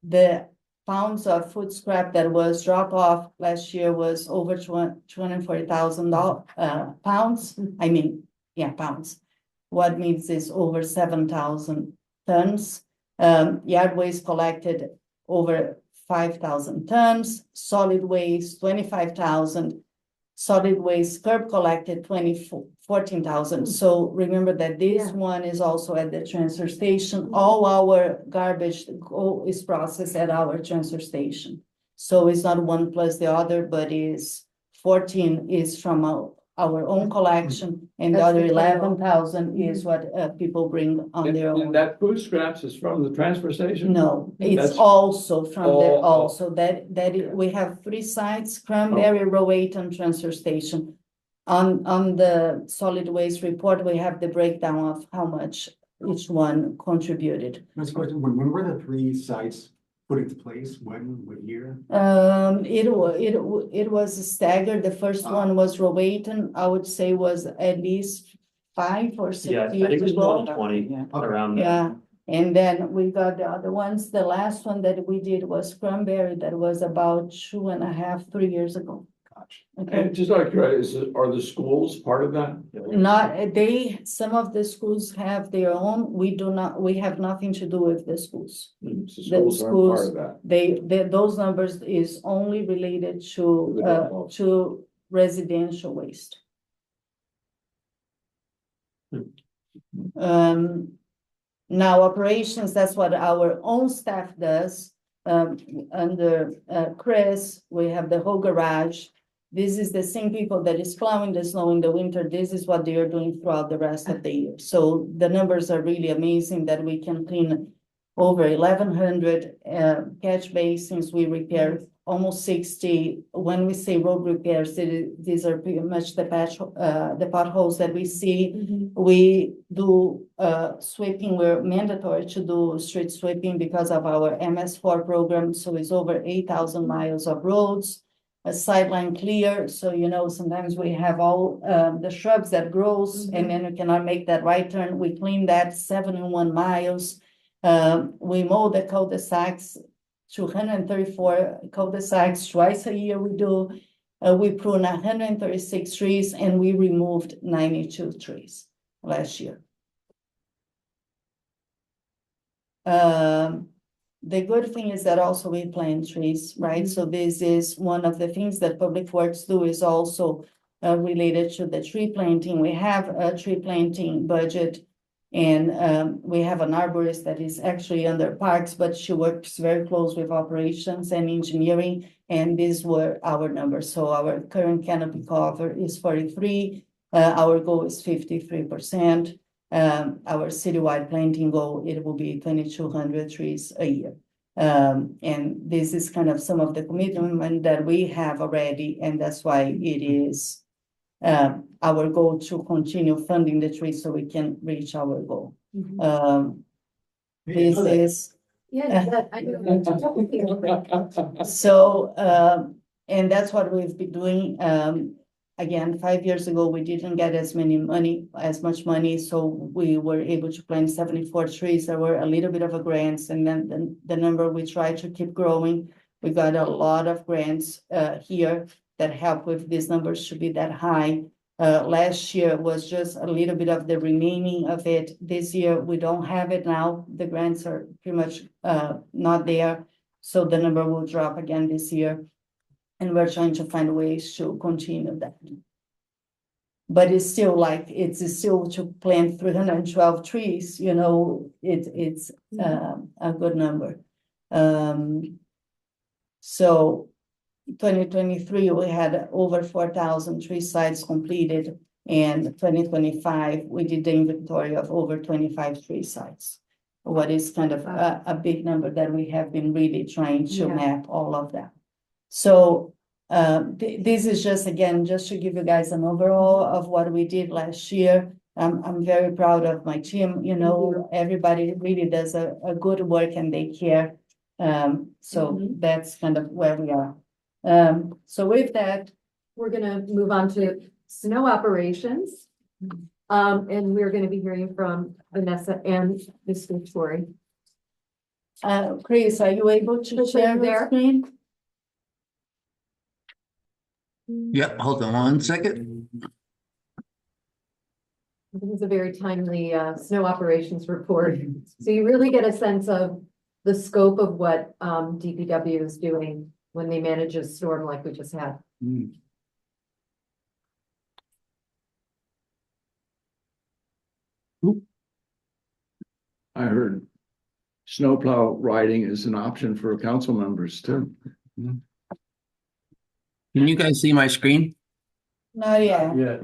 the pounds of food scrap that was dropped off last year was over 240,000 pounds. I mean, yeah, pounds. What means is over 7,000 tons. Yard waste collected over 5,000 tons. Solid waste 25,000. Solid waste curb collected 14,000. So remember that this one is also at the transfer station. All our garbage is processed at our transfer station. So it's not one plus the other, but is 14 is from our own collection, and the That's other the total. 11,000 is what people bring on their own. And that food scraps is from the transfer station? No, it's That's also from there all- also, we have 3 sites, Cranberry, Rowayton Transfer Station. On the solid waste report, we have the breakdown of how much each one contributed. Next question, when were the 3 sites put into place? When, what year? It was staggered. The first one was Rowayton, I would say was at least 5 or 6 Yeah, I years think it was more ago. than 20 Yeah. around that. Yeah, and then we got the other ones. The last one that we did was Cranberry, that was about 2.5, 3 years ago. Okay, And just out of curiosity, are the schools part of that? some of the schools have their own. We do not, we have nothing to do with the schools. So schools aren't part of that. Those numbers is only related to residential waste. Now operations, that's what our own staff does. Under Chris, we have the whole garage. This is the same people that is plowing the snow in the winter. This is what they are doing throughout the rest of the year. So the numbers are really amazing that we can clean over 1,100 catch basins. We repair almost 60. When we say road repairs, these are pretty much the potholes that we see. We do sweeping. We're mandatory to do street sweeping because of our MS4 program. So it's over 8,000 miles of roads. A sideline clear, so sometimes we have all the shrubs that grows and then we cannot make that right turn. We clean that 71 miles. We mow the cul-de-sacs, 234 cul-de-sacs twice a year we do. We prune 136 trees and we removed 92 trees last year. The good thing is that also we plant trees, right? So this is one of the things that Public Works do is also related to the tree planting. We have a tree planting budget and we have an arborist that is actually under parks, but she works very close with operations and engineering. And these were our numbers. So our current canopy cover is 43. Our goal is 53%. Our citywide planting goal, it will be 2,200 trees a year. And this is kind of some of the commitment that we have already, and that's why it is our goal to continue funding the trees so we can reach our goal. This is. Yeah, I know. So, and that's what we've been doing. Again, 5 years ago, we didn't get as much money, so we were able to plant 74 trees. There were a little bit of a grants, and then the number we try to keep growing. We got a lot of grants here that help with these numbers to be that high. Last year was just a little bit of the remaining of it. This year, we don't have it now. The grants are pretty much not there. So the number will drop again this year. And we're trying to find ways to continue that. But it's still like, it's still to plant 312 trees, you know, it's a good number. So 2023, we had over 4,000 tree sites completed, and 2025, we did the inventory of over 25 tree sites. What is kind of a big number that we have been really trying to map all of that. So this is just, again, just to give you guys an overall of what we did last year. I'm very proud of my team, you know, everybody really does a good work and they care. So that's kind of where we are. So with that, we're gonna move on to snow operations. And we're gonna be hearing from Vanessa and Mr. Torrey. Chris, are you able to share the screen? Yep, hold on 1 second. This is a very timely snow operations report. So you really get a sense of the scope of what DPW is doing when they manage a storm like we just had. I heard snowplow riding is an option for council members too. Can you guys see my screen? Not yet. Yeah.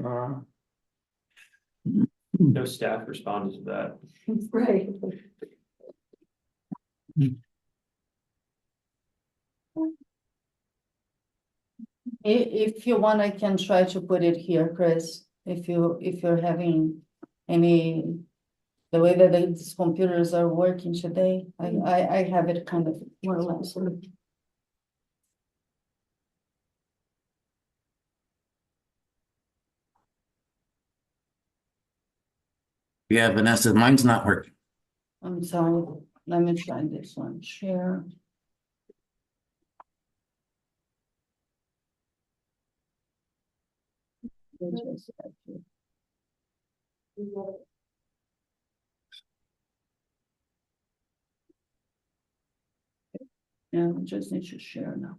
No staff responded to that. Right. If you want, I can try to put it here, Chris, if you're having any, the way that these computers are working today, I have it kind of more or less. Yeah, Vanessa, mine's not working. I'm sorry, let me try this one, share. Yeah, we just need to share now.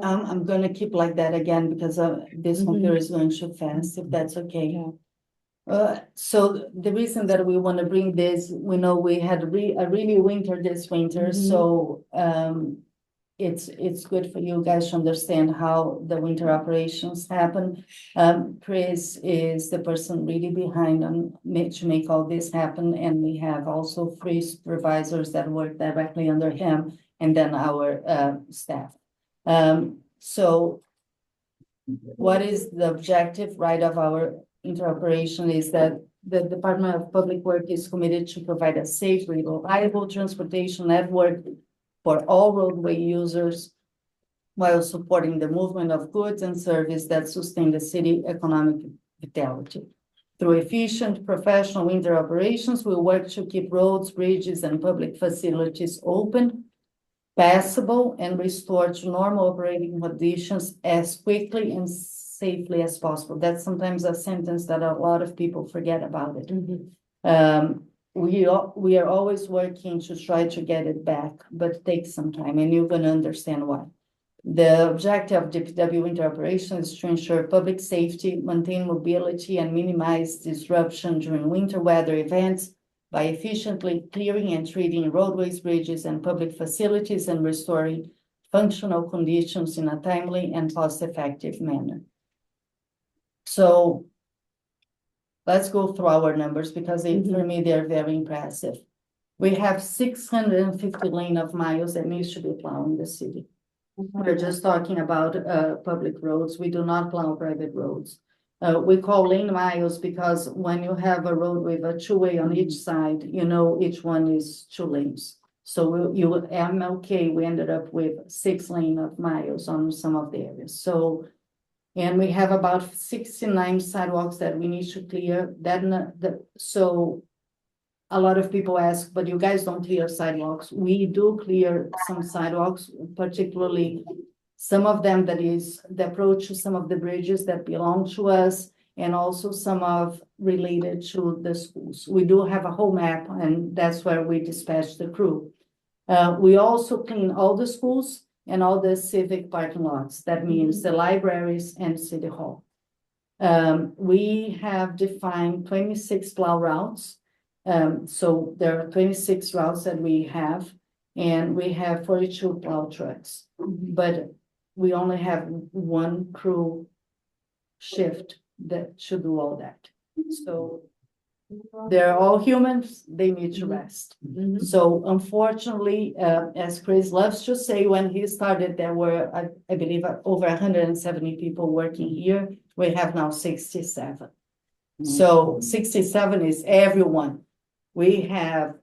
I'm gonna keep like that again because this computer is going too fast, if that's okay. So the reason that we want to bring this, we know we had a really winter this winter, so it's good for you guys to understand how the winter operations happen. Chris is the person really behind to make all this happen, and we have also 3 supervisors that work directly under him, and then our staff. So what is the objective, right, of our interoperation is that the Department of Public Works is committed to provide a safe, reliable transportation network for all roadway users while supporting the movement of goods and services that sustain the city economic vitality. Through efficient professional interoperations, we work to keep roads, bridges, and public facilities open, passable, and restored to normal operating conditions as quickly and safely as possible. That's sometimes a sentence that a lot of people forget about it. We are always working to try to get it back, but it takes some time, and you're going to understand why. The objective of DPW interoperation is to ensure public safety, maintain mobility, and minimize disruption during winter weather events by efficiently clearing and treating roadways, bridges, and public facilities and restoring functional conditions in a timely and cost-effective manner. So let's go through our numbers because for me, they're very impressive. We have 650 lane of miles that needs to be plowed in the city. We're just talking about public roads. We do not plow private roads. We call lane miles because when you have a road with a 2-way on each side, you know each one is 2 lanes. So MLK, we ended up with 6 lane of miles on some of the areas. So, and we have about 69 sidewalks that we need to clear. So a lot of people ask, but you guys don't clear sidewalks. We do clear some sidewalks, particularly some of them that is the approach to some of the bridges that belong to us, and also some of related to the schools. We do have a whole map, and that's where we dispatch the crew. We also clean all the schools and all the civic parking lots. That means the libraries and City Hall. We have defined 26 plow routes. So there are 26 routes that we have, and we have 42 plow trucks. But we only have one crew shift that should do all that. So they're all humans, they need to rest. So unfortunately, as Chris loves to say, when he started, there were, I believe, over 170 people working here. We have now 67. So 67 is everyone. We have,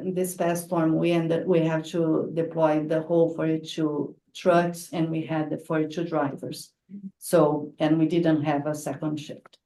this past storm, we have to deploy the whole 42 trucks, and we had the 42 drivers. So, and we didn't have a second shift.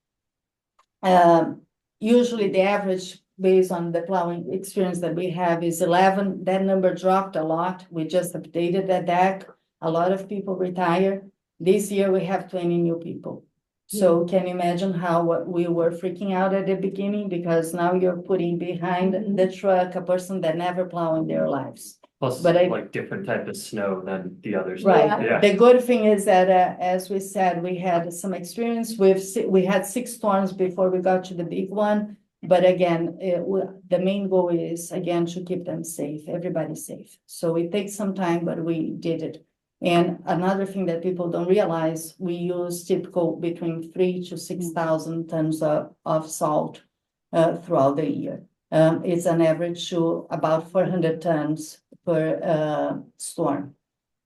Usually the average based on the plowing experience that we have is 11. That number dropped a lot. We just updated that deck. A lot of people retire. This year we have 20 new people. So can you imagine how we were freaking out at the beginning, because now you're putting behind the truck a person that never plowed in their lives. Plus, But like different type of snow than the others. Right. Yeah. The good thing is that, as we said, we had some experience with, we had 6 storms before we got to the big one. But again, the main goal is, again, to keep them safe, everybody safe. So it takes some time, but we did it. And another thing that people don't realize, we use typical between 3,000 to 6,000 tons of salt throughout the year. It's an average to about 400 tons per storm.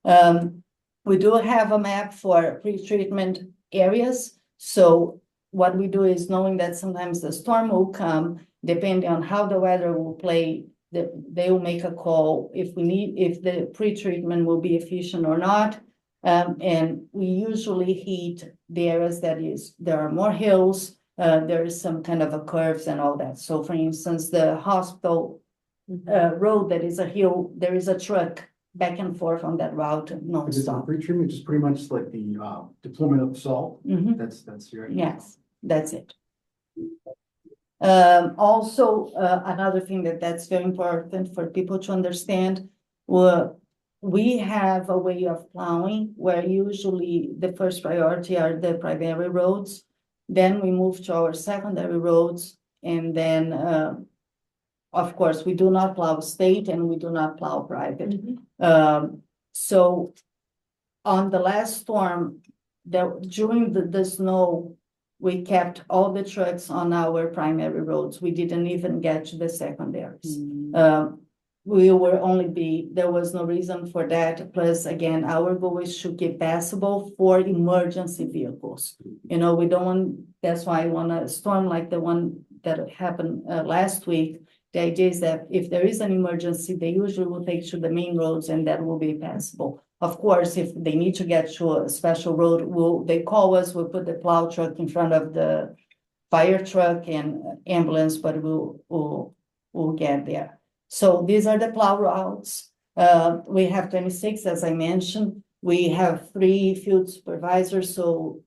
We do have a map for pre-treatment areas. So what we do is, knowing that sometimes the storm will come, depending on how the weather will play, they will make a call if the pre-treatment will be efficient or not. And we usually heat the areas there are more hills, there is some kind of a curves and all that. So for instance, the hospital road that is a hill, there is a truck back and forth on that route non-stop. Pre-treatment, just pretty much like the deployment of salt. That's your. Yes, that's it. Also, another thing that's very important for people to understand, we have a way of plowing where usually the first priority are the primary roads. Then we move to our secondary roads, and then, of course, we do not plow state and we do not plow private. So on the last storm, during the snow, we kept all the trucks on our primary roads. We didn't even get to the secondaries. There was no reason for that. Plus, again, our goal is to keep passable for emergency vehicles. We don't want, that's why I want a storm like the one that happened last week. The idea is that if there is an emergency, they usually will take to the main roads, and that will be passable. Of course, if they need to get to a special road, they call us, we'll put the plow truck in front of the fire truck and ambulance, but we'll get there. So these are the plow routes. We have 26, as I mentioned. We have 3 field supervisors, so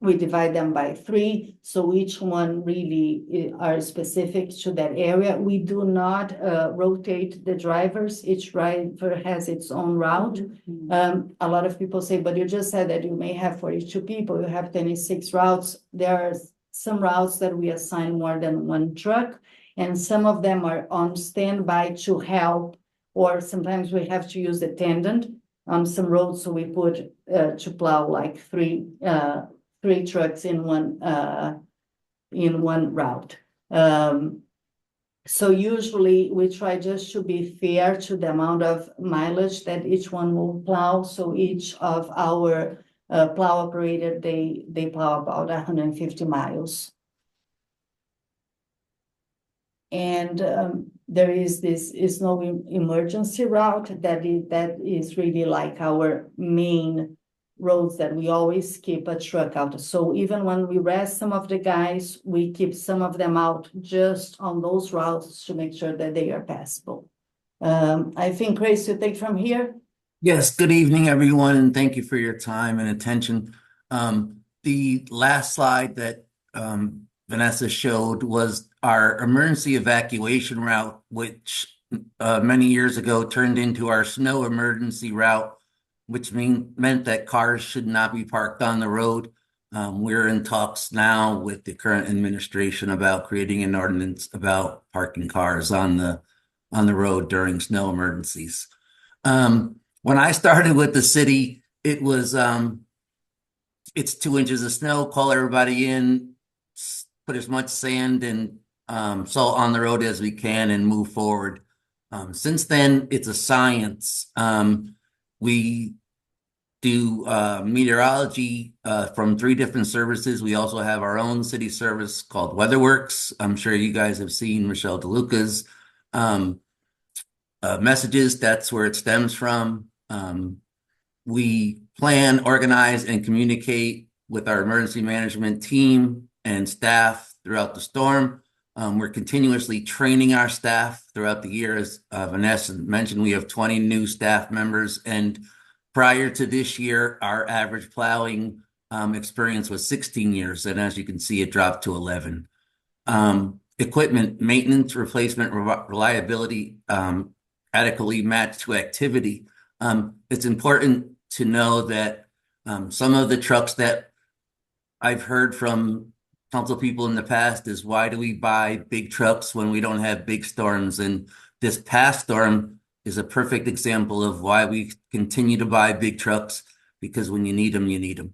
we divide them by 3. So each one really are specific to that area. We do not rotate the drivers. Each driver has its own route. A lot of people say, but you just said that you may have 42 people, you have 26 routes. There are some routes that we assign more than one truck, and some of them are on standby to help, or sometimes we have to use attendant on some roads. So we put to plow like 3 trucks in one route. So usually we try just to be fair to the amount of mileage that each one will plow. So each of our plow operator, they plow about 150 miles. And there is this no emergency route that is really like our main roads that we always keep a truck out. So even when we rest some of the guys, we keep some of them out just on those routes to make sure that they are passable. I think Grace, you take from here. Yes, good evening, everyone, and thank you for your time and attention. The last slide that Vanessa showed was our emergency evacuation route, which many years ago turned into our snow emergency route, which meant that cars should not be parked on the road. We're in talks now with the current administration about creating an ordinance about parking cars on the road during snow emergencies. When I started with the city, it was it's 2 inches of snow, call everybody in, put as much sand and salt on the road as we can and move forward. Since then, it's a science. We do meteorology from 3 different services. We also have our own city service called WeatherWorks. I'm sure you guys have seen Michelle DeLuca's messages. That's where it stems from. We plan, organize, and communicate with our emergency management team and staff throughout the storm. We're continuously training our staff throughout the year. As Vanessa mentioned, we have 20 new staff members, and prior to this year, our average plowing experience was 16 years, and as you can see, it dropped to 11. Equipment maintenance, replacement, reliability adequately matched to activity. It's important to know that some of the trucks that I've heard from council people in the past is, why do we buy big trucks when we don't have big storms? And this past storm is a perfect example of why we continue to buy big trucks, because when you need them, you need them.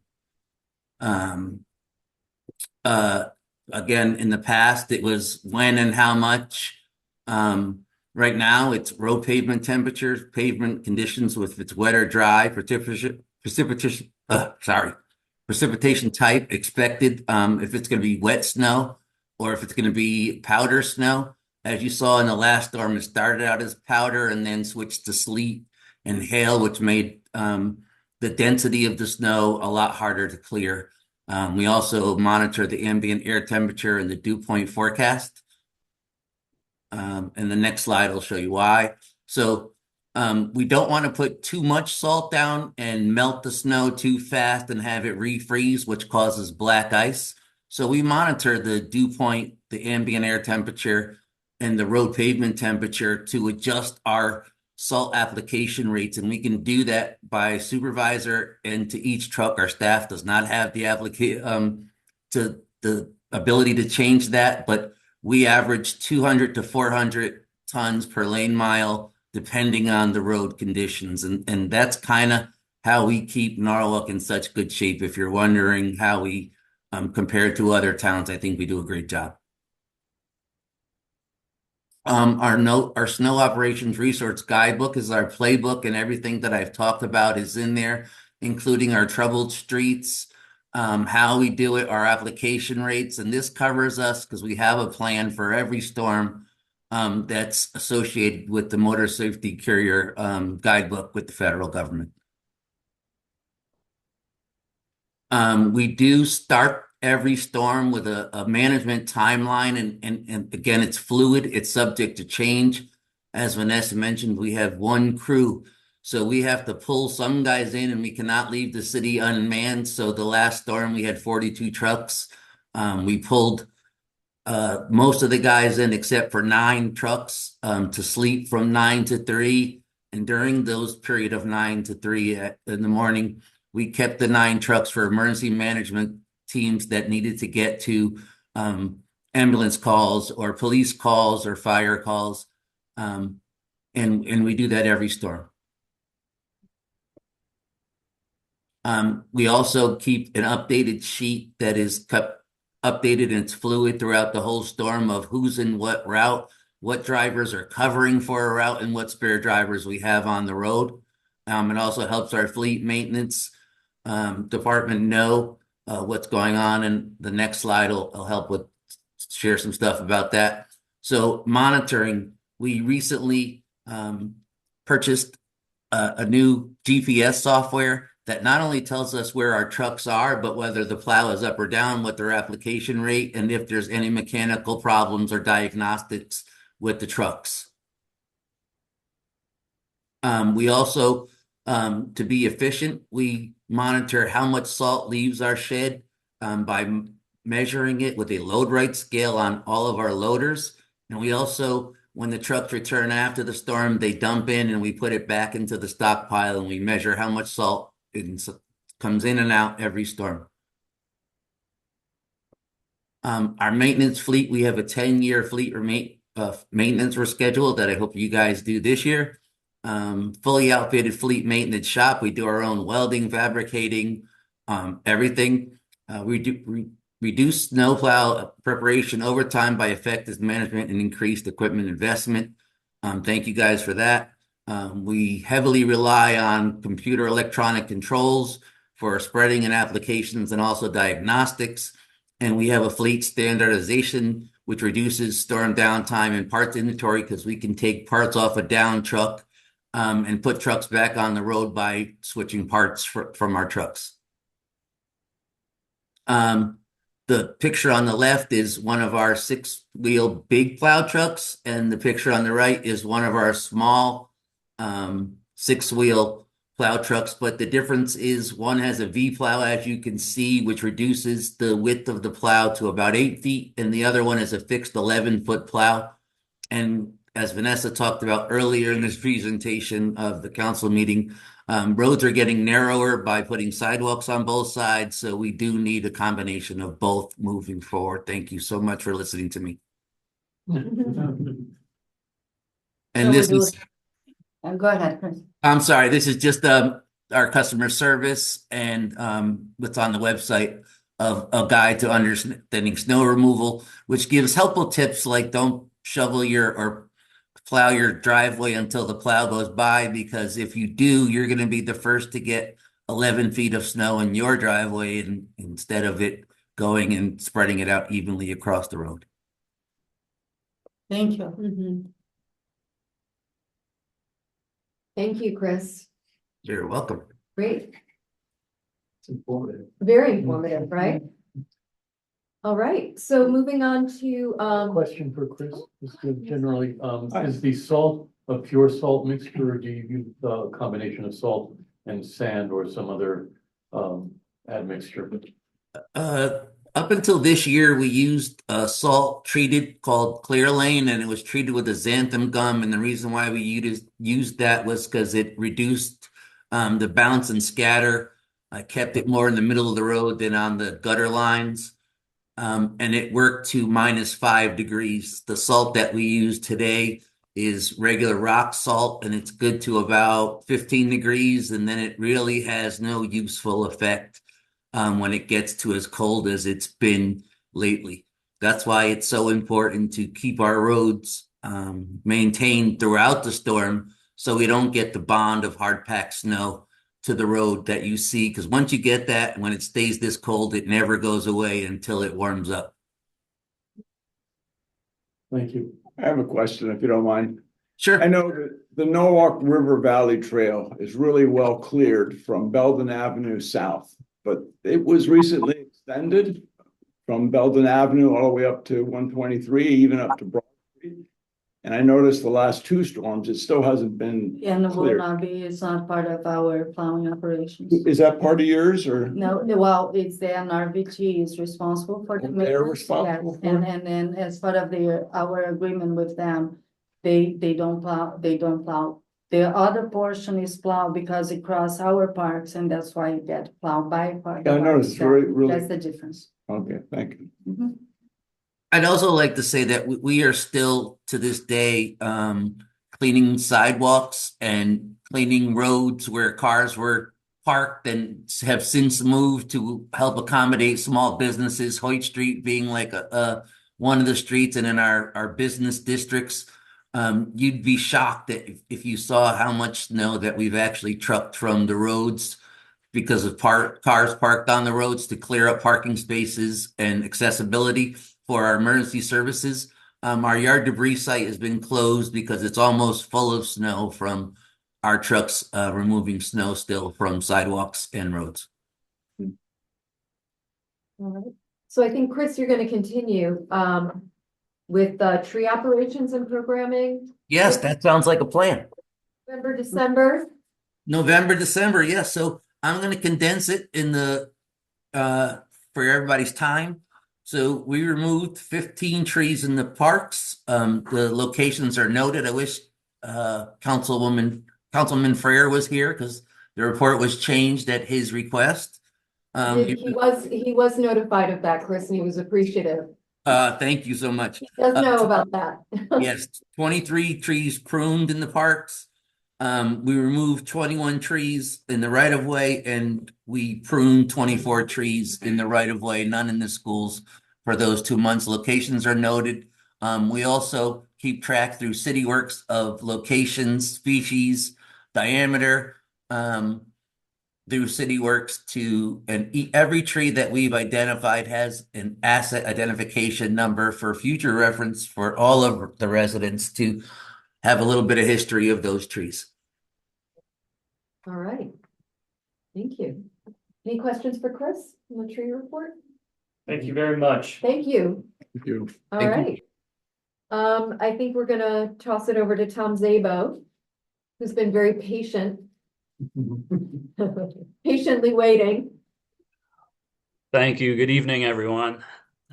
Again, in the past, it was when and how much. Right now, it's road pavement temperatures, pavement conditions, if it's wet or dry, precipitation type expected, if it's going to be wet snow or if it's going to be powder snow. As you saw in the last storm, it started out as powder and then switched to sleet and hail, which made the density of the snow a lot harder to clear. We also monitor the ambient air temperature and the dew point forecast. And the next slide will show you why. So we don't want to put too much salt down and melt the snow too fast and have it refreeze, which causes black ice. So we monitor the dew point, the ambient air temperature, and the road pavement temperature to adjust our salt application rates. And we can do that by supervisor, and to each truck. Our staff does not have the ability to change that, but we average 200 to 400 tons per lane mile, depending on the road conditions. And that's kind of how we keep Norwalk in such good shape. If you're wondering how we compare to other towns, I think we do a great job. Our snow operations resource guidebook is our playbook, and everything that I've talked about is in there, including our troubled streets, how we do it, our application rates, and this covers us because we have a plan for every storm that's associated with the Motor Safety Carrier guidebook with the federal government. We do start every storm with a management timeline, and again, it's fluid, it's subject to change. As Vanessa mentioned, we have one crew. So we have to pull some guys in, and we cannot leave the city unmanned. So the last storm, we had 42 trucks. We pulled most of the guys in except for 9 trucks to sleep from 9 to 3. And during those period of 9 to 3 in the morning, we kept the 9 trucks for emergency management teams that needed to get to ambulance calls or police calls or fire calls. And we do that every storm. We also keep an updated sheet that is kept updated, and it's fluid throughout the whole storm, of who's in what route, what drivers are covering for a route, and what spare drivers we have on the road. It also helps our fleet maintenance department know what's going on, and the next slide will help with share some stuff about that. So monitoring, we recently purchased a new GPS software that not only tells us where our trucks are, but whether the plow is up or down, what their application rate, and if there's any mechanical problems or diagnostics with the trucks. We also, to be efficient, we monitor how much salt leaves our shed by measuring it with a load right scale on all of our loaders. And we also, when the trucks return after the storm, they dump in and we put it back into the stockpile and we measure how much salt comes in and out every storm. Our maintenance fleet, we have a 10-year fleet maintenance schedule that I hope you guys do this year. Fully outfitted fleet maintenance shop. We do our own welding, fabricating, everything. We reduce snowplow preparation over time by effective management and increased equipment investment. Thank you guys for that. We heavily rely on computer electronic controls for spreading and applications and also diagnostics. And we have a fleet standardization, which reduces storm downtime and parts inventory because we can take parts off a down truck and put trucks back on the road by switching parts from our trucks. The picture on the left is one of our 6-wheel big plow trucks, and the picture on the right is one of our small 6-wheel plow trucks. But the difference is one has a V plow, as you can see, which reduces the width of the plow to about 8 feet, and the other one is a fixed 11-foot plow. And as Vanessa talked about earlier in this presentation of the council meeting, roads are getting narrower by putting sidewalks on both sides, so we do need a combination of both moving forward. Thank you so much for listening to me. And this is, Go ahead, Chris. I'm sorry, this is just our customer service and what's on the website of a guide to understanding snow removal, which gives helpful tips like don't shovel or plow your driveway until the plow goes by, because if you do, you're going to be the first to get 11 feet of snow in your driveway instead of it going and spreading it out evenly across the road. Thank you. Thank you, Chris. You're welcome. Great. It's informative. Very informative, right? All right, so moving on to, Question for Chris, just generally, is the salt a pure salt mixture, or do you use a combination of salt and sand or some other admixture? Up until this year, we used salt treated called Clear Lane, and it was treated with a xanthan gum. And the reason why we used that was because it reduced the bounce and scatter. I kept it more in the middle of the road than on the gutter lines. And it worked to -5 degrees. The salt that we use today is regular rock salt, and it's good to about 15 degrees. And then it really has no useful effect when it gets to as cold as it's been lately. That's why it's so important to keep our roads maintained throughout the storm so we don't get the bond of hard packed snow to the road that you see. Because once you get that, when it stays this cold, it never goes away until it warms up. Thank you. I have a question, if you don't mind. Sure. I know that the Norwalk River Valley Trail is really well cleared from Belden Avenue south, but it was recently extended from Belden Avenue all the way up to 123, even up to Broad Street. And I noticed the last 2 storms, it still hasn't been And will cleared. not be, it's not part of our plowing operations. Is that part of yours or? No, well, it's the NRVG is responsible for the They're maintenance. responsible Yes, for it? and then as part of our agreement with them, they don't plow. The other portion is plowed because it crosses our parks, and that's why it gets plowed by park. Yeah, I noticed, it's really. That's the difference. Okay, thank you. Mhm. I'd also like to say that we are still to this day cleaning sidewalks and cleaning roads where cars were parked and have since moved to help accommodate small businesses. Hoyt Street being like one of the streets, and in our business districts, you'd be shocked that if you saw how much snow that we've actually trucked from the roads because of cars parked on the roads to clear up parking spaces and accessibility for our emergency services. Our yard debris site has been closed because it's almost full of snow from our trucks removing snow still from sidewalks and roads. All right. So I think, Chris, you're going to continue with tree operations and programming. Yes, that sounds like a plan. November, December. November, December, yes. So I'm going to condense it in the for everybody's time. So we removed 15 trees in the parks. The locations are noted. I wish Councilman Freer was here because the report was changed at his request. He was notified of that, Chris, and he was appreciative. Thank you so much. He does know about that. Yes, 23 trees pruned in the parks. We removed 21 trees in the right of way, and we pruned 24 trees in the right of way, none in the schools for those 2 months. Locations are noted. We also keep track through CityWorks of locations, species, diameter, through CityWorks and every tree that we've identified has an asset identification number for future reference for all of the residents to have a little bit of history of those trees. All right. Thank you. Any questions for Chris on the tree report? Thank you very much. Thank you. Thank you. All right. I think we're gonna toss it over to Tom Zabo, who's been very patient. Patiently waiting. Thank you. Good evening, everyone.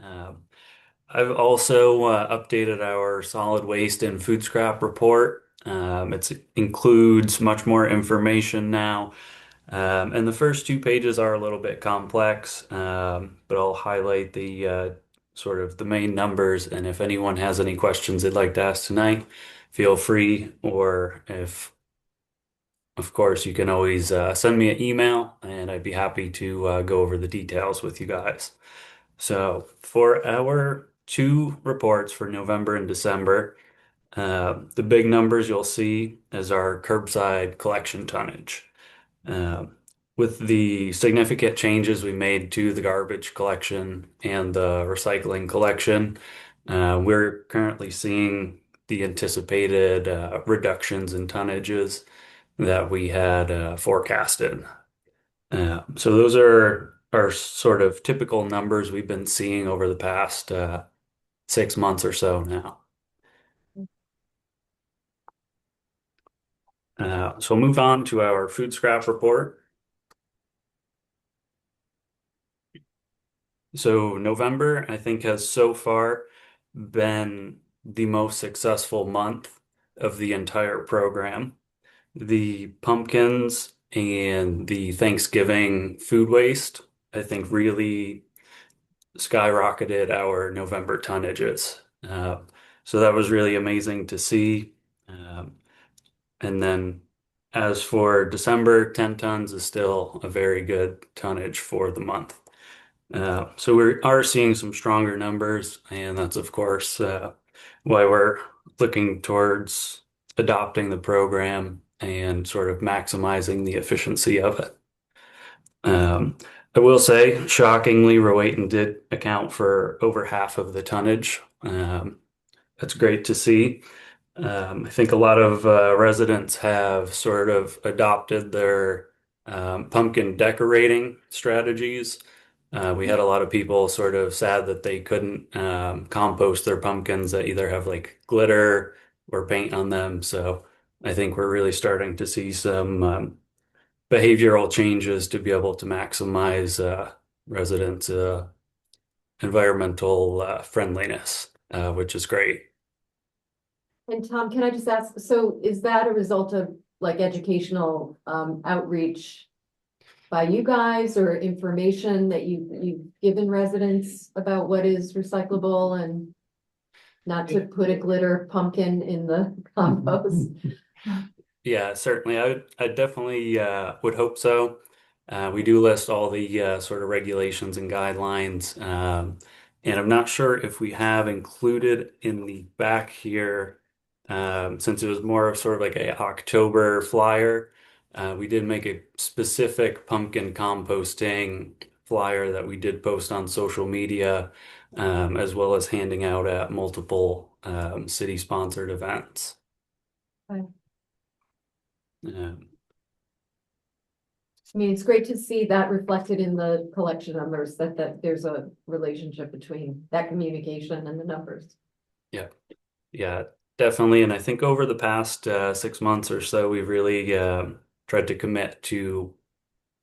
I've also updated our solid waste and food scrap report. It includes much more information now. And the first 2 pages are a little bit complex, but I'll highlight the sort of the main numbers. And if anyone has any questions they'd like to ask tonight, feel free, or if of course, you can always send me an email and I'd be happy to go over the details with you guys. So for our 2 reports for November and December, the big numbers you'll see is our curbside collection tonnage. With the significant changes we made to the garbage collection and the recycling collection, we're currently seeing the anticipated reductions in tonnages that we had forecasted. So those are sort of typical numbers we've been seeing over the past 6 months or so now. So we'll move on to our food scrap report. So November, I think, has so far been the most successful month of the entire program. The pumpkins and the Thanksgiving food waste, I think, really skyrocketed our November tonnages. So that was really amazing to see. And then as for December, 10 tons is still a very good tonnage for the month. So we are seeing some stronger numbers, and that's of course why we're looking towards adopting the program and sort of maximizing the efficiency of it. I will say, shockingly, Rowayton did account for over half of the tonnage. That's great to see. I think a lot of residents have sort of adopted their pumpkin decorating strategies. We had a lot of people sort of sad that they couldn't compost their pumpkins that either have like glitter or paint on them. So I think we're really starting to see some behavioral changes to be able to maximize residents' environmental friendliness, which is great. And Tom, can I just ask, so is that a result of like educational outreach by you guys, or information that you've given residents about what is recyclable and not to put a glitter pumpkin in the compost? Yeah, certainly. I definitely would hope so. We do list all the sort of regulations and guidelines. And I'm not sure if we have included in the back here, since it was more of sort of like a October flyer, we did make a specific pumpkin composting flyer that we did post on social media, as well as handing out at multiple city-sponsored events. Okay. Um, I mean, it's great to see that reflected in the collection numbers, that there's a relationship between that communication and the numbers. yeah, yeah, definitely. And I think over the past 6 months or so, we've really tried to commit to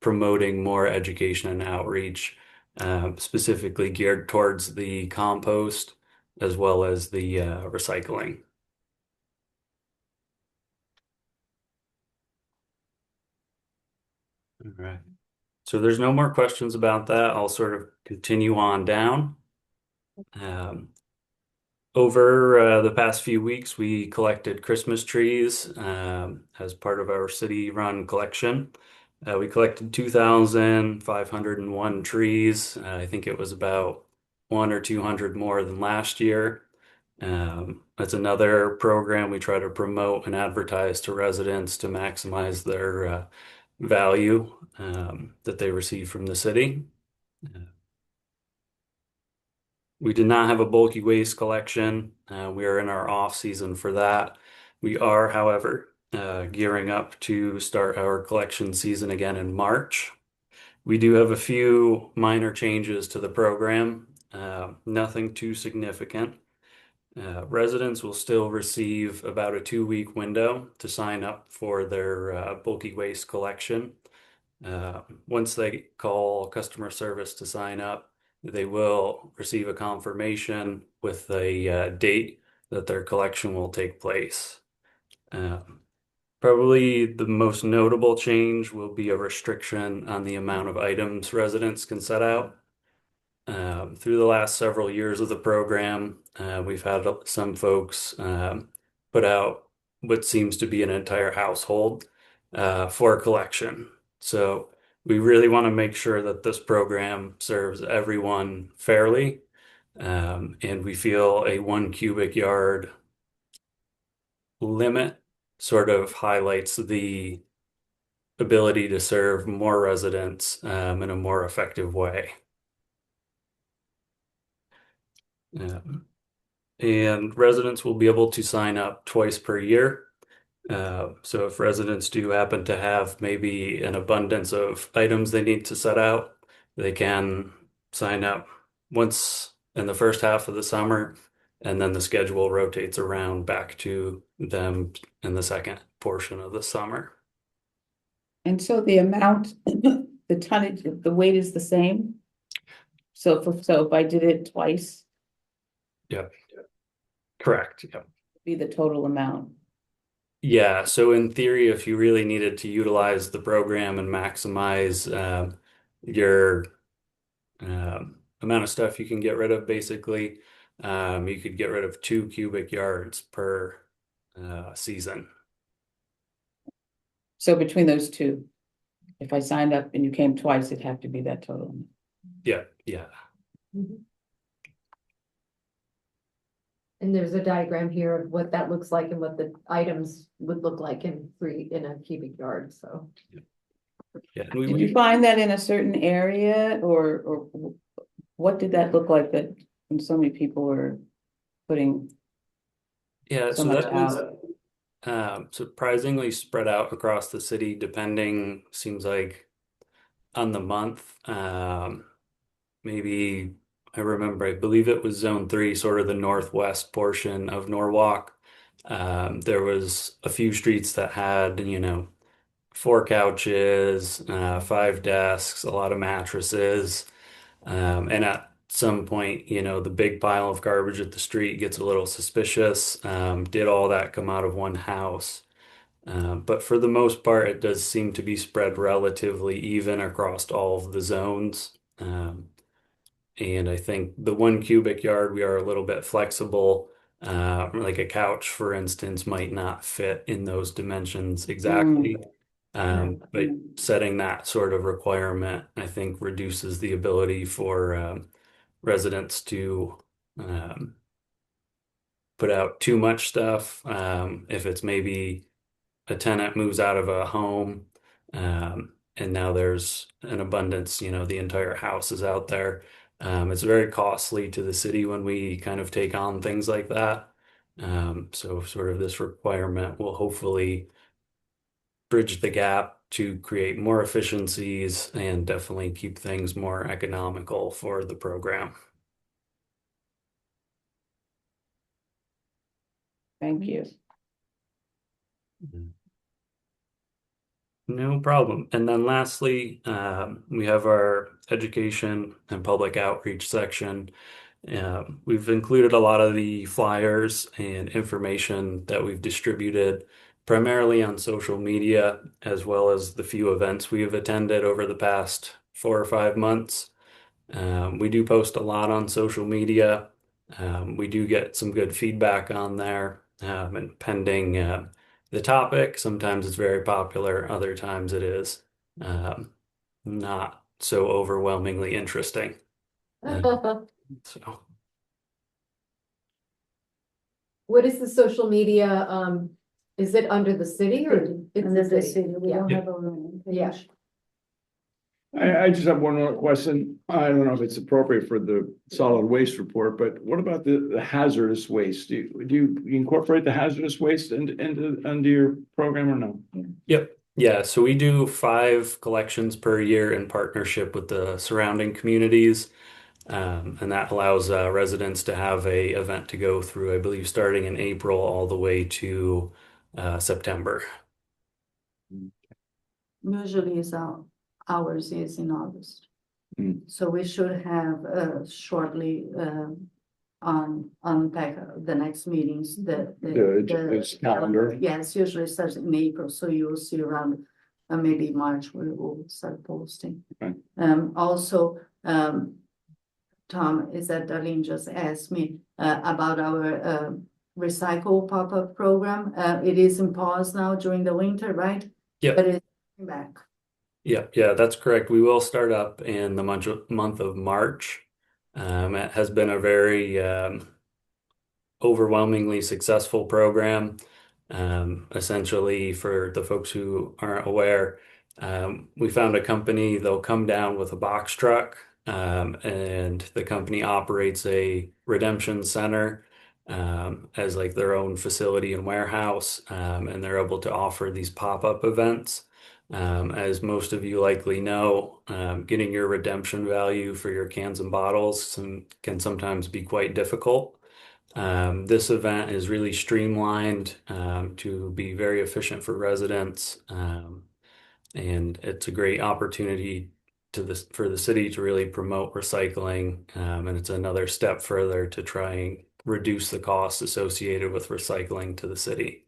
promoting more education and outreach, specifically geared towards the compost as well as the recycling. All right. So there's no more questions about that. I'll sort of continue on down. Over the past few weeks, we collected Christmas trees as part of our city-run collection. We collected 2,501 trees. I think it was about 100 or 200 more than last year. That's another program we try to promote and advertise to residents to maximize their value that they receive from the city. We did not have a bulky waste collection. We are in our off season for that. We are, however, gearing up to start our collection season again in March. We do have a few minor changes to the program, nothing too significant. Residents will still receive about a 2-week window to sign up for their bulky waste collection. Once they call customer service to sign up, they will receive a confirmation with a date that their collection will take place. Probably the most notable change will be a restriction on the amount of items residents can set out. Through the last several years of the program, we've had some folks put out what seems to be an entire household for a collection. So we really want to make sure that this program serves everyone fairly. And we feel a 1 cubic yard limit sort of highlights the ability to serve more residents in a more effective way. And residents will be able to sign up twice per year. So if residents do happen to have maybe an abundance of items they need to set out, they can sign up once in the first half of the summer, and then the schedule rotates around back to them in the second portion of the summer. And so the amount, the tonnage, the weight is the same? So if I did it twice, Yep. Correct. Yep. be the total amount? Yeah, so in theory, if you really needed to utilize the program and maximize your amount of stuff you can get rid of, basically, you could get rid of 2 cubic yards per season. So between those two, if I signed up and you came twice, it'd have to be that total. Yeah, yeah. And there's a diagram here of what that looks like and what the items would look like in a cubic yard, so. Yeah, Did you find that in a certain area or what did that look like that when so many people were putting Yeah, so so much that out? was surprisingly spread out across the city, depending, seems like, on the month. Maybe I remember, I believe it was Zone 3, sort of the northwest portion of Norwalk. There was a few streets that had, 4 couches, 5 desks, a lot of mattresses. And at some point, the big pile of garbage at the street gets a little suspicious. Did all that come out of one house? But for the most part, it does seem to be spread relatively even across all of the zones. And I think the 1 cubic yard, we are a little bit flexible. Like a couch, for instance, might not fit in those dimensions exactly. But setting that sort of requirement, I think, reduces the ability for residents to put out too much stuff. If it's maybe a tenant moves out of a home and now there's an abundance, the entire house is out there. It's very costly to the city when we kind of take on things like that. So sort of this requirement will hopefully bridge the gap to create more efficiencies and definitely keep things more economical for the program. Thank you. No problem. And then lastly, we have our education and public outreach section. We've included a lot of the flyers and information that we've distributed primarily on social media, as well as the few events we have attended over the past 4 or 5 months. We do post a lot on social media. We do get some good feedback on there, and pending the topic, sometimes it's very popular, other times it is not so overwhelmingly interesting. So. What is the social media? Is it under the city or? It's Under the city, we Yeah. don't have our own page. Yeah. I just have one more question. I don't know if it's appropriate for the solid waste report, but what about the hazardous waste? Do you incorporate the hazardous waste into your program or no? Yep. Yeah. So we do 5 collections per year in partnership with the surrounding communities. And that allows residents to have a event to go through, I believe, starting in April all the way to September. Usually ours is in August. So we should have shortly unpack the next meetings, This calendar. Yes, usually starts in April, so you'll see around maybe March we will start posting. Okay. Also, Tom, is that Darlene just asked me about our recycle pop-up program. It is in pause now during the winter, right? Yeah. But it's back. Yeah, that's correct. We will start up in the month of March. It has been a very overwhelmingly successful program. Essentially, for the folks who aren't aware, we found a company, they'll come down with a box truck, and the company operates a redemption center as like their own facility and warehouse, and they're able to offer these pop-up events. As most of you likely know, getting your redemption value for your cans and bottles can sometimes be quite difficult. This event is really streamlined to be very efficient for residents, and it's a great opportunity for the city to really promote recycling, and it's another step further to try and reduce the costs associated with recycling to the city.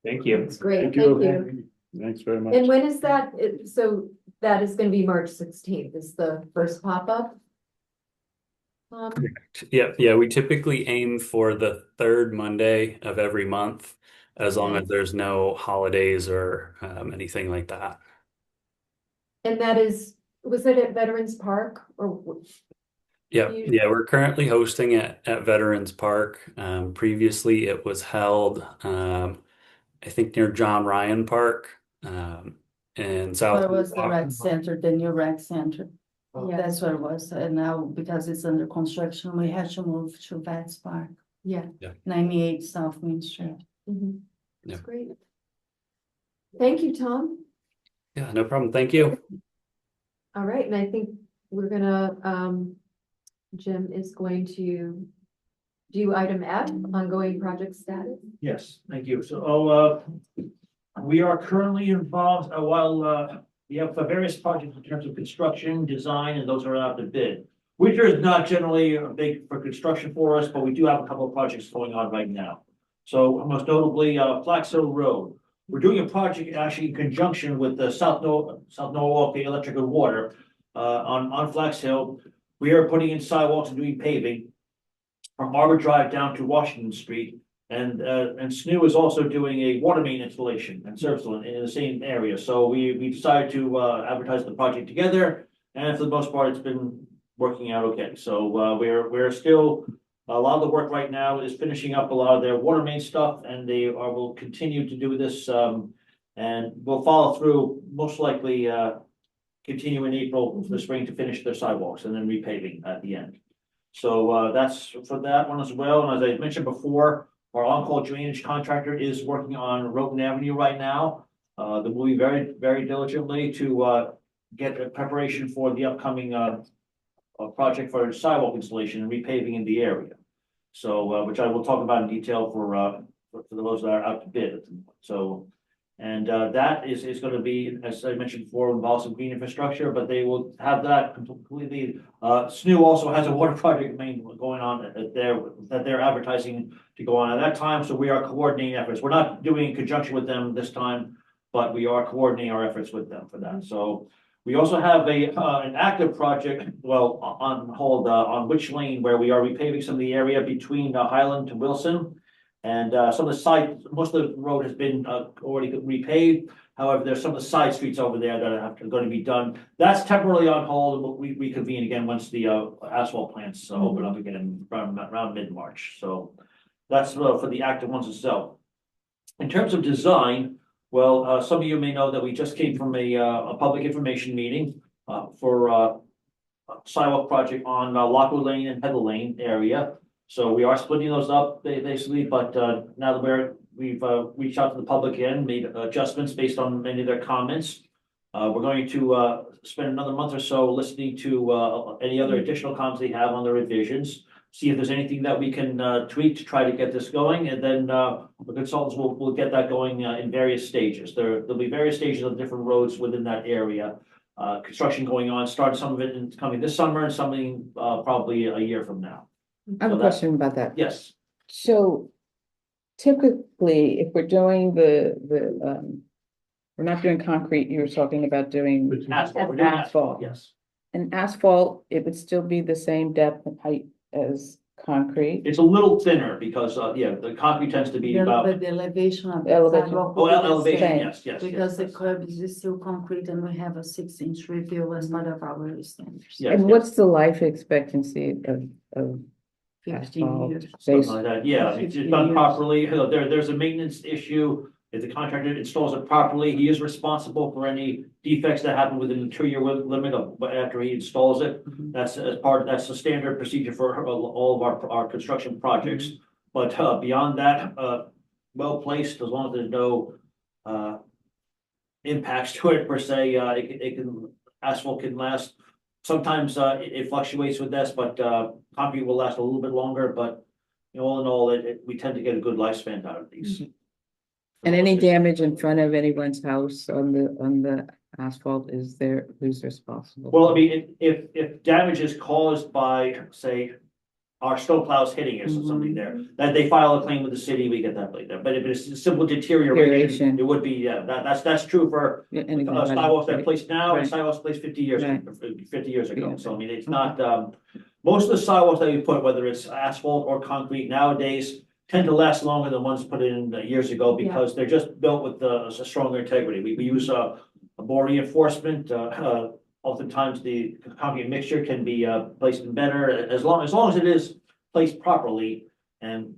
Thank you. That's great. Thank you. Thanks very much. And when is that? So that is going to be March 16th is the first pop-up? Yeah, we typically aim for the 3rd Monday of every month, as long as there's no holidays or anything like that. And that was it at Veterans Park or? Yeah, we're currently hosting it at Veterans Park. Previously, it was held, I think, near John Ryan Park in South. Where was the rec center, the new rec center? Yeah. That's where it was, and now because it's under construction, we had to move to Vets Park. Yeah. 98 South Main Street. That's great. Thank you, Tom. Yeah, no problem. Thank you. All right, and I think we're gonna, Jim is going to do item F, ongoing project status. Yes, thank you. So, we are currently involved, while we have various projects in terms of construction, design, and those are out to bid. Winter is not generally big for construction for us, but we do have a couple of projects going on right now. So most notably, Flax Hill Road. We're doing a project actually in conjunction with the South Norwalk Electric and Water on Flax Hill. We are putting in sidewalks and doing paving from Arbor Drive down to Washington Street. And SNU is also doing a water main installation and service in the same area. So we decided to advertise the project together, and for the most part, it's been working out okay. So we're still, a lot of the work right now is finishing up a lot of their water main stuff, and they will continue to do this, and we'll follow through, most likely continue in April for the spring to finish their sidewalks and then repaving at the end. So that's for that one as well. And as I mentioned before, our on-call drainage contractor is working on Roten Avenue right now. They will be very diligently to get a preparation for the upcoming project for sidewalk installation and repaving in the area. So which I will talk about in detail for those that are out to bid. So and that is going to be, as I mentioned before, involve some green infrastructure, but they will have that completely. SNU also has a water project going on that they're advertising to go on at that time. So we are coordinating efforts. We're not doing in conjunction with them this time, but we are coordinating our efforts with them for that. So we also have an active project, well, on hold on Witch Lane, where we are repaving some of the area between Highland to Wilson. And some of the side, most of the road has been already repaved. However, there's some of the side streets over there that are going to be done. That's temporarily on hold. We reconvene again once the asphalt plants open up again around mid-March. So that's for the active ones itself. In terms of design, well, some of you may know that we just came from a public information meeting for a sidewalk project on Lockwood Lane and Heather Lane area. So we are splitting those up basically, but now that we've reached out to the public and made adjustments based on many of their comments. We're going to spend another month or so listening to any other additional comments they have on the revisions. See if there's anything that we can tweak to try to get this going, and then the consultants will get that going in various stages. There'll be various stages of different roads within that area. Construction going on, starting some of it coming this summer and something probably a year from now. I have a question about that. Yes. So typically, if we're doing we're not doing concrete, you were talking about doing Asphalt. We're doing asphalt. Yes. And asphalt, it would still be the same depth and height as concrete. It's a little thinner because, the concrete tends to be about. But the elevation of the Elevation. sidewalk Oh, will be the elevation, same, yes. because the curb is still concrete and we have a 6-inch reveal as part of our standards. Yes, And yes. what's the life expectancy of 15 asphalt? years. Something like that, yeah, if it's 15 done years. properly, there's a maintenance issue. If the contractor installs it properly, he is responsible for any defects that happen within the 2-year limit of after he installs it. That's that's the standard procedure for all of our construction projects. But beyond that, well placed, as long as there's no impacts to it per se, asphalt can last. Sometimes it fluctuates with this, but concrete will last a little bit longer, but all in all, we tend to get a good lifespan out of these. And any damage in front of anyone's house on the asphalt, who's responsible? Well, I mean, if damage is caused by, say, our snowplows hitting us or something there, that they file a claim with the city, we get that later. But if it's simple deterioration, it would be, that's true for sidewalks that are placed now and sidewalks placed 50 years ago. Yeah. So I mean, it's not, most of the sidewalks that we put, whether it's asphalt or concrete nowadays, tend to last longer than ones put in years ago because they're just built with a stronger integrity. We use a more reinforcement. Oftentimes the concrete mixture can be placed in better as long as it is placed properly. And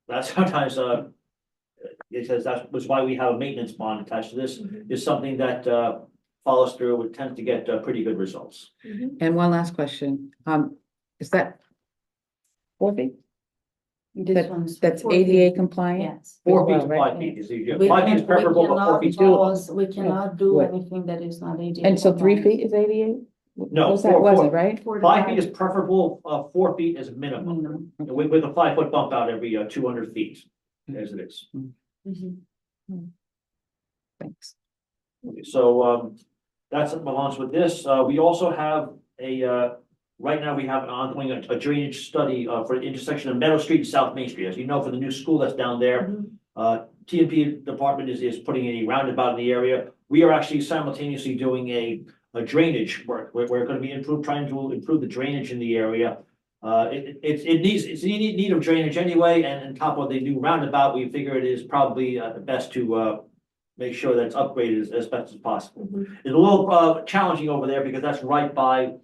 that's sometimes it says that was why we have a maintenance bond attached to this. Is something that follows through and tends to get pretty good results. And one last question, is that 4 feet? That's 4 feet. ADA compliant? Yes. 4 feet Well, to right. 5 feet is easier. We 5 feet is can- preferable, but 4 feet is doable. We cannot do Right. anything that is not ADA. And so 3 compliant. feet is ADA? No, Was that, four- was four- it, right? 4 to 5 feet is preferable, 4 feet is minimum, minimum. with a 5-foot bump out every 200 feet, as it is. Thanks. So, that's what belongs with this. We also have right now we have an ongoing a drainage study for the intersection of Meadow Street and South Main Street. As you know, for the new school that's down there, TNP department is putting a roundabout in the area. We are actually simultaneously doing a drainage work. We're going to be trying to improve the drainage in the area. It's in need of drainage anyway, and on top of the new roundabout, we figure it is probably best to make sure that it's upgraded as best as possible. It's a little challenging over there because that's right by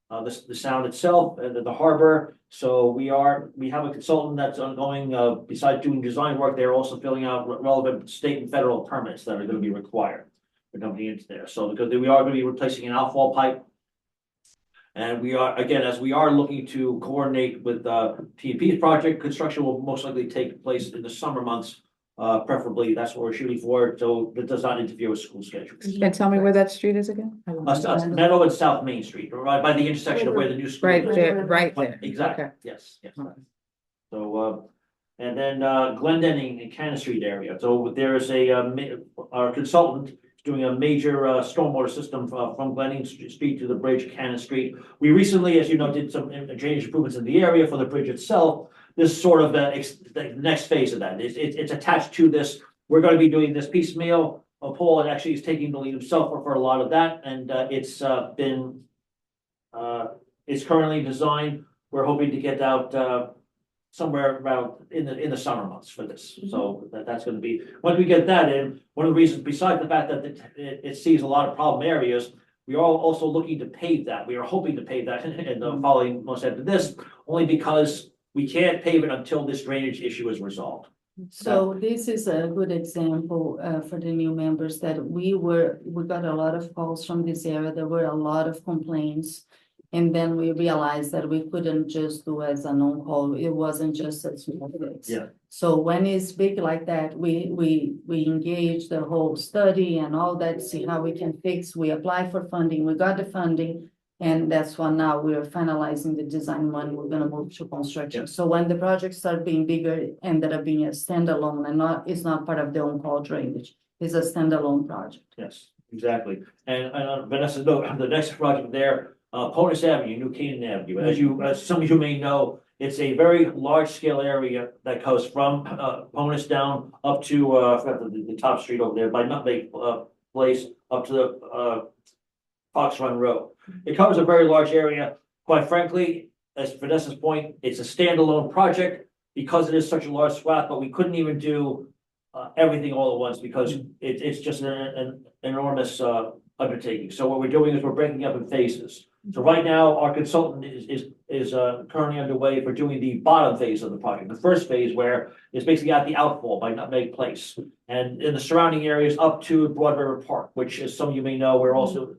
the sound itself and the harbor. So we have a consultant that's ongoing, besides doing design work, they're also filling out relevant state and federal permits that are going to be required for dumping into there. So because we are going to be replacing an outfall pipe And we are, again, as we are looking to coordinate with TP's project, construction will most likely take place in the summer months. Preferably, that's what we're shooting for, so it does not interfere with school schedules. And tell me where that street is again? Meadow and South Main Street, right by the intersection of where the new school. Right is. there, right there. Exactly, Okay. yes. So, and then Glendenning and Cannon Street area, so there is our consultant is doing a major stormwater system from Glendenning Street to the bridge, Cannon Street. We recently, as you know, did some drainage improvements in the area for the bridge itself. This is sort of the next phase of that. It's attached to this. We're going to be doing this piecemeal. Paul actually is taking the lead himself for a lot of that, and it's currently designed. We're hoping to get out somewhere around in the summer months for this. So that's going to be, once we get that in, one of the reasons, besides the fact that it sees a lot of problem areas, we are also looking to pave that. We are hoping to pave that in the following months after this, only because we can't pave it until this drainage issue is resolved. So this is a good example for the new members that we got a lot of calls from this area. There were a lot of complaints. And then we realized that we couldn't just do as a non-call. It wasn't just a small fix. Yeah. So when it's big like that, we engage the whole study and all that, see how we can fix. We apply for funding, we got the funding. And that's why now we're finalizing the design when we're gonna move to construction. So when the projects start being bigger, it ended up being a standalone and it's not part of the on-call drainage. It's a standalone project. Yes, exactly. And Vanessa, the next project there, Ponus Avenue, New Canaan Avenue. As some of you may know, it's a very large scale area that goes from Ponus down up to the top street over there by Nutmeg Place up to the Fox Run Road. It covers a very large area. Quite frankly, as Vanessa's point, it's a standalone project because it is such a large swath, but we couldn't even do everything all at once because it's just an enormous undertaking. So what we're doing is we're breaking up in phases. So right now, our consultant is currently underway for doing the bottom phase of the project. The first phase where it's basically at the outfall by Nutmeg Place and in the surrounding areas up to Broad River Park, which as some of you may know,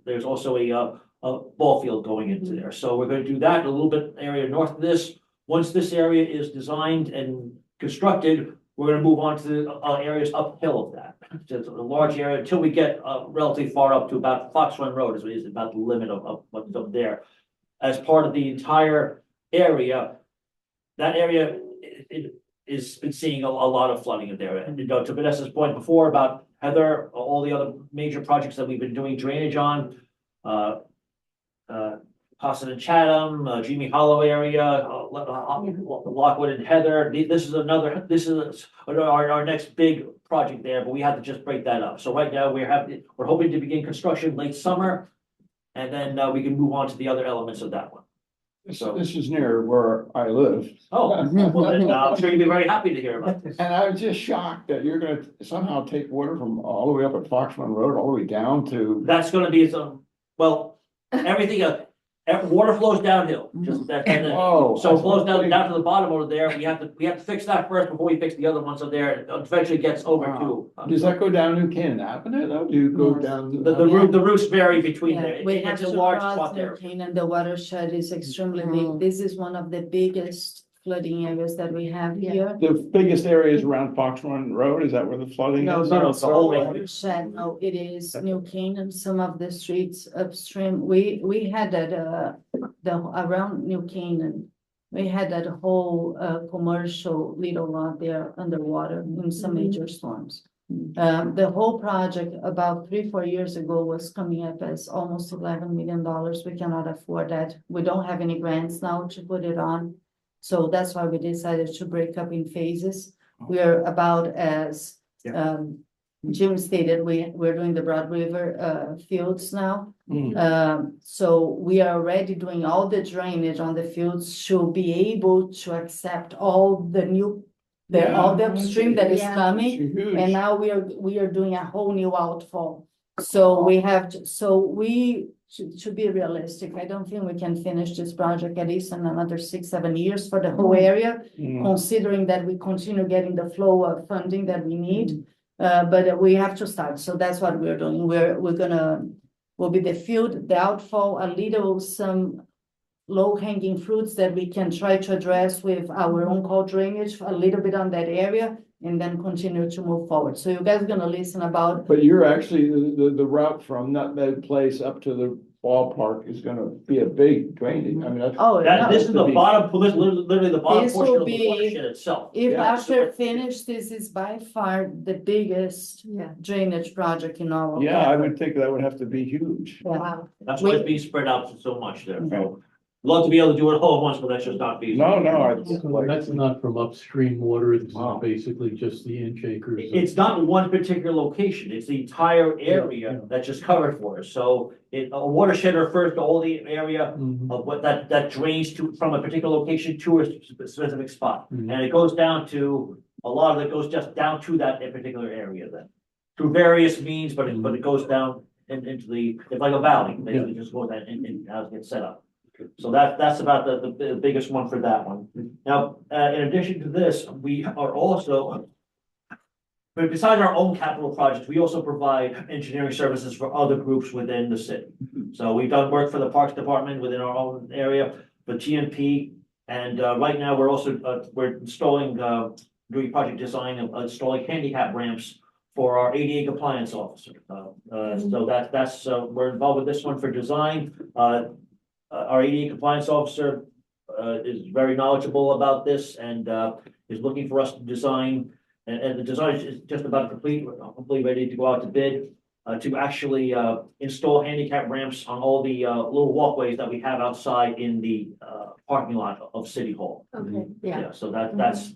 there's also a ball field going into there. So we're going to do that a little bit area north of this. Once this area is designed and constructed, we're going to move on to the areas uphill of that. It's a large area until we get relatively far up to about Fox Run Road is about the limit of what's up there. As part of the entire area, that area is been seeing a lot of flooding in there. And to Vanessa's point before about Heather, all the other major projects that we've been doing drainage on, Austin and Chatham, Jimmy Hollow area, Lockwood and Heather. This is our next big project there, but we have to just break that up. So right now we're hoping to begin construction late summer, and then we can move on to the other elements of that one. So this is near where I live. Oh, well, then, I'm sure you'll be very happy to hear about this. And I was just shocked that you're gonna somehow take water from all the way up at Fox Run Road, all the way down to. That's gonna be everything, water flows downhill, just that. And then, so it flows down to the bottom over there. We have to fix that first before we fix the other ones so there. It eventually gets over to. Does that go down New Canaan Avenue though? Do you go down? The routes vary between there. We have It's a to large cross spot New there. Canaan. The watershed is extremely big. This is one of the biggest flooding areas that we have here. The biggest area is around Fox Run Road. Is that where the flooding is? No, it's the whole area. Watershed, no, it is New Canaan, some of the streets upstream. We had that, around New Canaan. We had that whole commercial little lot there underwater in some major storms. The whole project about 3-4 years ago was coming up as almost $11 million. We cannot afford that. We don't have any grants now to put it on. So that's why we decided to break up in phases. We are about as Jim stated, we're doing the Broad River fields now. So we are already doing all the drainage on the fields to be able to accept all the new, all the upstream that is coming. And now we are doing a whole new outfall. So we have to, to be realistic, I don't think we can finish this project at least in another 6-7 years for the whole area, considering that we continue getting the flow of funding that we need. But we have to start. So that's what we're doing. We'll be the field, the outfall, a little some low hanging fruits that we can try to address with our own call drainage a little bit on that area and then continue to move forward. So you guys are gonna listen about, But you're actually, the route from Nutmeg Place up to the ballpark is gonna be a big draining, I mean, that's. oh, This is the bottom, literally the bottom This portion will of the be- watershed itself. if Yeah. after finished, this is by far the biggest Yeah. drainage project in our. Yeah, I would think that would have to be huge. Wow. That's why it's being spread out so much there, so. Love to be able to do it all at once, but that's just not feasible. So that's not from upstream water, this is Wow. basically just the inch acres. It's not one particular location, it's the entire Yeah. area that's just covered for us, so a watershed refers to all the area Mhm. of what that drains to, from a particular location to a specific spot. Mhm. And it goes down to, a lot of it goes just down to that particular area then. Through various means, but it goes down into it's like a valley, basically just goes down and how it gets set up. So that's about the biggest one for that one. Now, in addition to this, we are also, but besides our own capital projects, we also provide engineering services for other groups within the city. So we've done work for the Parks Department within our own area, for TNP, and right now we're also, we're installing, doing project design of installing handicap ramps for our ADA compliance officer. So that's, we're involved with this one for design. Our ADA compliance officer is very knowledgeable about this and is looking for us to design. And the design is just about complete, hopefully ready to go out to bid to actually install handicap ramps on all the little walkways that we have outside in the parking lot of City Hall. Okay, yeah. So that's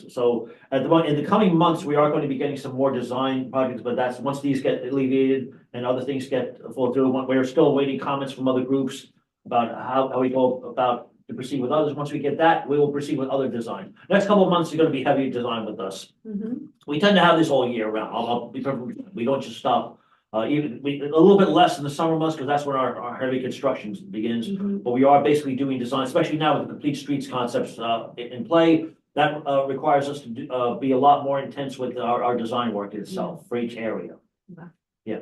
so at the moment, in the coming months, we are going to be getting some more design projects, but that's once these get alleviated and other things get flow through. We're still awaiting comments from other groups about how we go about to proceed with others. Once we get that, we will proceed with other design. Next couple of months are going to be heavy design with us. Mhm. We tend to have this all year round. I'll be perfectly, we don't just stop. Even a little bit less in the summer months because that's when our heavy construction begins. Mhm. But we are basically doing design, especially now with the complete streets concepts in play. That requires us to be a lot more intense with our design work itself for each area. Wow. Yeah.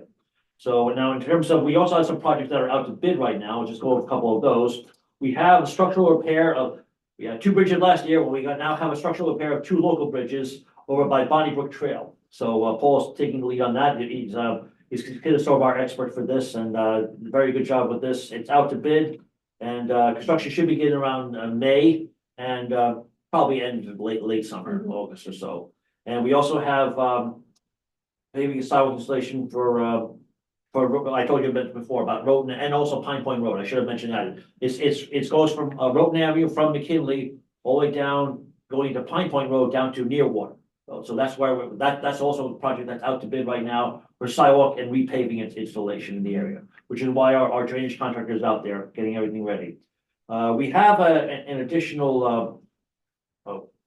So now in terms of, we also have some projects that are out to bid right now. We'll just go over a couple of those. We have a structural repair of, we had 2 bridges last year, but we now have a structural repair of 2 local bridges over by Bonnybrook Trail. So Paul's taking the lead on that. He's sort of our expert for this and very good job with this. It's out to bid and construction should begin around May and probably end of late summer, August or so. And we also have maybe a sidewalk installation for I told you a bit before about Roten and also Pine Point Road. I should have mentioned that. It goes from Roten Avenue from McKinley all the way down, going to Pine Point Road down to Nearwater. So that's where that's also a project that's out to bid right now for sidewalk and repaving installation in the area, which is why our drainage contractor is out there getting everything ready. We have an additional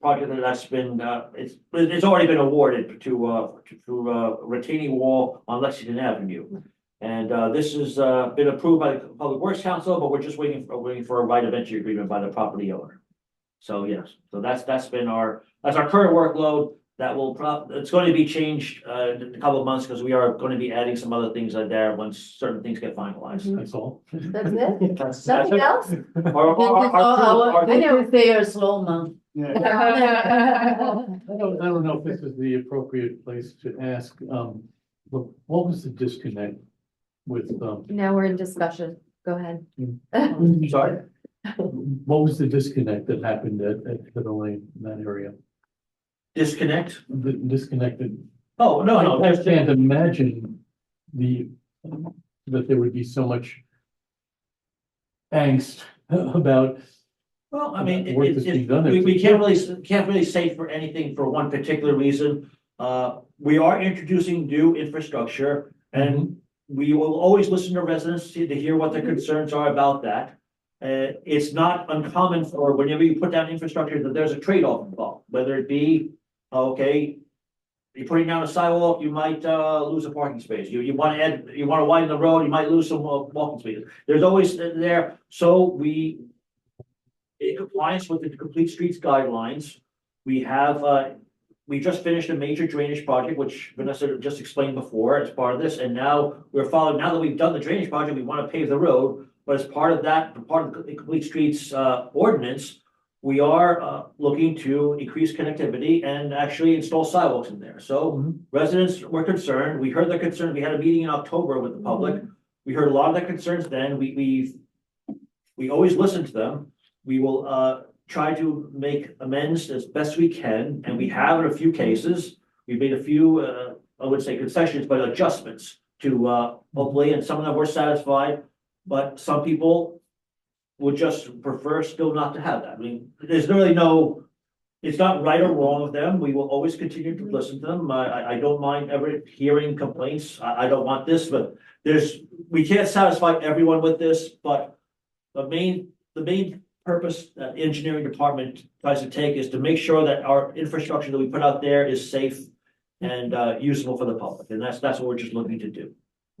project that's been it's already been awarded to retaining wall on Lexington Avenue. And this has been approved by the Public Works Council, but we're just waiting for a right of entry agreement by the property owner. So yes, so that's been our current workload. That will it's going to be changed in a couple of months because we are going to be adding some other things there once certain things get finalized. That's all. That's it? That's Nothing it. else? They are slow month. Yeah. I don't know if this is the appropriate place to ask, but what was the disconnect with, Now we're in discussion. Go ahead. Sorry? what was the disconnect that happened at Fiddle Lane in that area? Disconnect? The disconnected. Oh, no, I can't imagine that there would be so much angst about. Well, I mean, work that's being done there. we can't really say for anything for one particular reason. We are introducing new infrastructure and we will always listen to residents to hear what their concerns are about that. It's not uncommon for whenever you put down infrastructure that there's a trade-off involved, whether it be, okay, you're putting down a sidewalk, you might lose a parking space. You want to widen the road, you might lose some walking spaces. There's always there. So we, in compliance with the Complete Streets guidelines, we have we just finished a major drainage project, which Vanessa just explained before as part of this, and now we're following. Now that we've done the drainage project, we want to pave the road. But as part of that, part of the Complete Streets ordinance, we are looking to increase connectivity and actually install sidewalks in there. So residents were concerned. We heard their concerns. We had a meeting in October with the public. We heard a lot of their concerns then. We always listen to them. We will try to make amends as best we can, and we have in a few cases. We've made a few, I wouldn't say concessions, but adjustments to hopefully, and some of them were satisfied, but some people would just prefer still not to have that. I mean, there's really it's not right or wrong of them. We will always continue to listen to them. I don't mind ever hearing complaints. I don't want this, but we can't satisfy everyone with this, but the main purpose that the engineering department tries to take is to make sure that our infrastructure that we put out there is safe and usable for the public. And that's what we're just looking to do.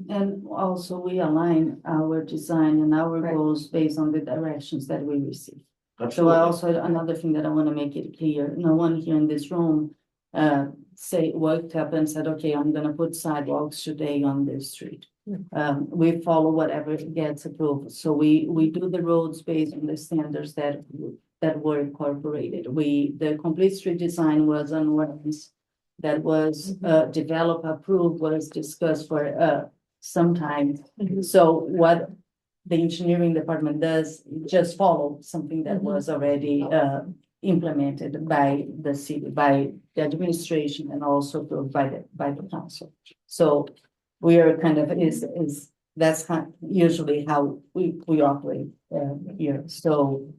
And also we align our design and our goals based on the directions that we receive. So I also, another thing that I want to make it clear, no one here in this room worked up and said, okay, I'm gonna put sidewalks today on this street. We follow whatever gets approved. So we do the roads based on the standards that were incorporated. The complete street design was on ordinance that was developed, approved, was discussed for some time. So what the engineering department does, just follow something that was already implemented by the city, by the administration, and also approved by the council. So we are kind of that's usually how we operate here. So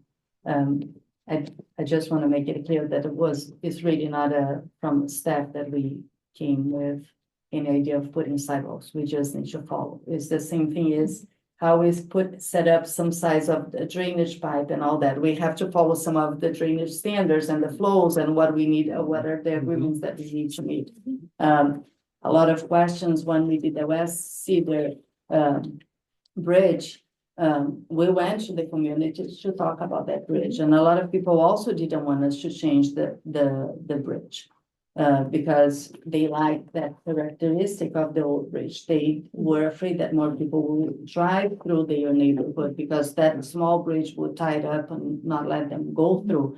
I just want to make it clear that it's really not from staff that we came with any idea of putting sidewalks. We just need to follow. It's the same thing as how we set up some size of the drainage pipe and all that. We have to follow some of the drainage standards and the flows and what we need, what are the agreements that we need to meet. A lot of questions when we did the West Cedar bridge. We went to the community to talk about that bridge, and a lot of people also didn't want us to change the bridge. Because they like that characteristic of the old bridge. They were afraid that more people would drive through their neighborhood because that small bridge would tie it up and not let them go through.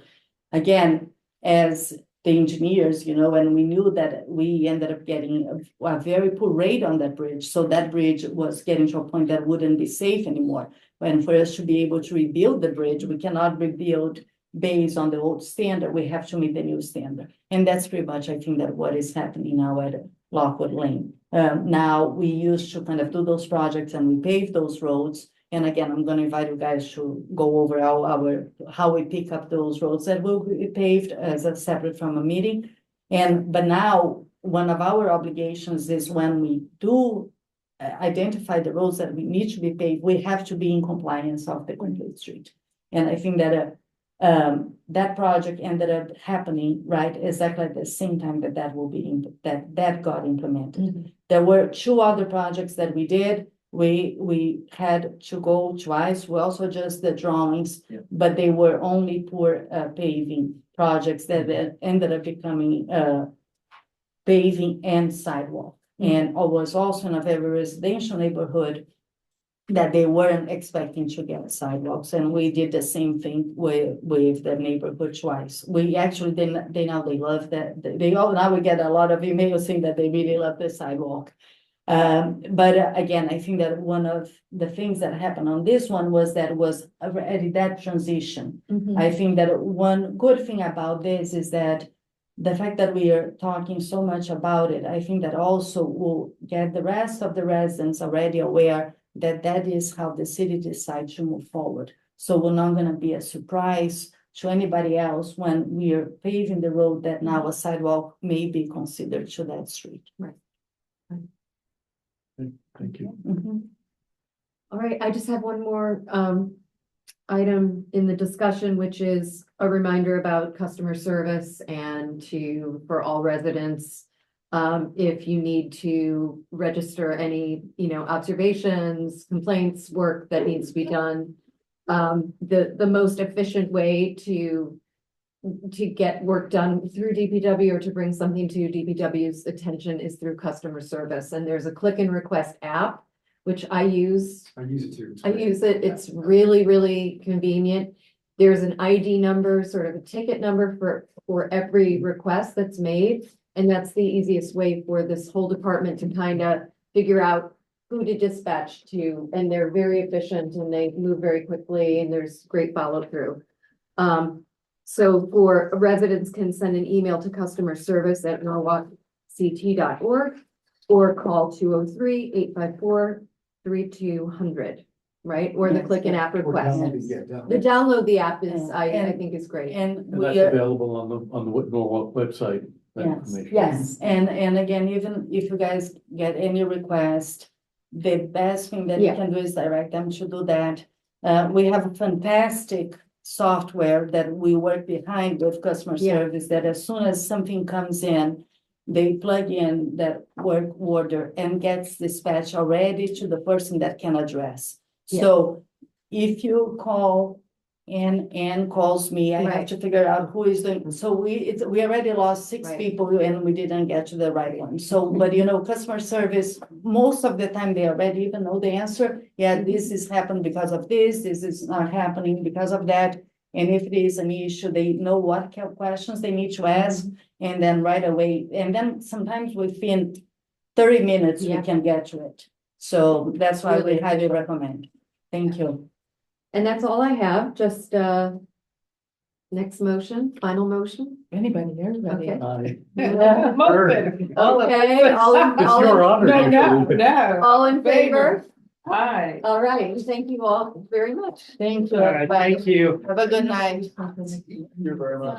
Again, as the engineers, and we knew that we ended up getting a very poor rate on that bridge. So that bridge was getting to a point that wouldn't be safe anymore. And for us to be able to rebuild the bridge, we cannot rebuild based on the old standard. We have to meet the new standard. And that's pretty much, I think, that what is happening now at Lockwood Lane. Now we used to kind of do those projects and we pave those roads. And again, I'm going to invite you guys to go over how we pick up those roads that will be paved as a separate from a meeting. But now one of our obligations is when we do identify the roads that we need to be paved, we have to be in compliance of the complete street. And I think that that project ended up happening right exactly at the same time that will be that got implemented. There were two other projects that we did. We had to go twice. We also adjusted the drawings, but they were only poor paving projects that ended up becoming paving and sidewalk. And I was also in a very residential neighborhood that they weren't expecting to get sidewalks. And we did the same thing with the neighborhood twice. We actually, they love that. Now we get a lot of emails saying that they really love the sidewalk. But again, I think that one of the things that happened on this one was that was already that transition. I think that one good thing about this is that the fact that we are talking so much about it, I think that also will get the rest of the residents already aware that is how the city decides to move forward. So we're not going to be a surprise to anybody else when we are paving the road that now a sidewalk may be considered to that street. Right. Thank you. All right, I just have one more item in the discussion, which is a reminder about customer service and for all residents. If you need to register any, observations, complaints, work that needs to be done, the most efficient way to get work done through DPW or to bring something to DPW's attention is through customer service. And there's a click and request app which I use. I use it too. It's I great. use it. It's really, really convenient. There's an ID number, sort of a ticket number for every request that's made. And that's the easiest way for this whole department to kind of figure out who to dispatch to. And they're very efficient and they move very quickly and there's great follow through. So for residents can send an email to customer service at norwalkct.org or call 203-854-3200, right? Or the click and app request. The download the app is, I think is great. And And that's we are, available on the Norwalk website. that yes, information. yes, and again, even if you guys get any request, the best thing that you Yeah. can do is direct them to do that. We have a fantastic software that we work behind with customer Yeah. service, that as soon as something comes in, they plug in that work order and gets dispatched already to the person that can address. Yeah. So if you call and calls me, I have Right. to figure out who is doing, so we already lost six Right. people and we didn't get to the right one. So, but customer service, most of the time they already even know the answer. Yeah, this is happened because of this is not happening because of that. And if it is an issue, they know what questions they need to ask. And then right away, and then sometimes within 30 minutes, we Yeah. can get to it. So that's why Really we highly recommend. Thank you. And that's all I have, just, next motion, final motion. Anybody, everybody. Okay. Motion. All of Okay, us. all in- all in- No. All in favor? Aye. All right, thank you all very much. Thank you. All right, thank you. Have a good night. You're very much.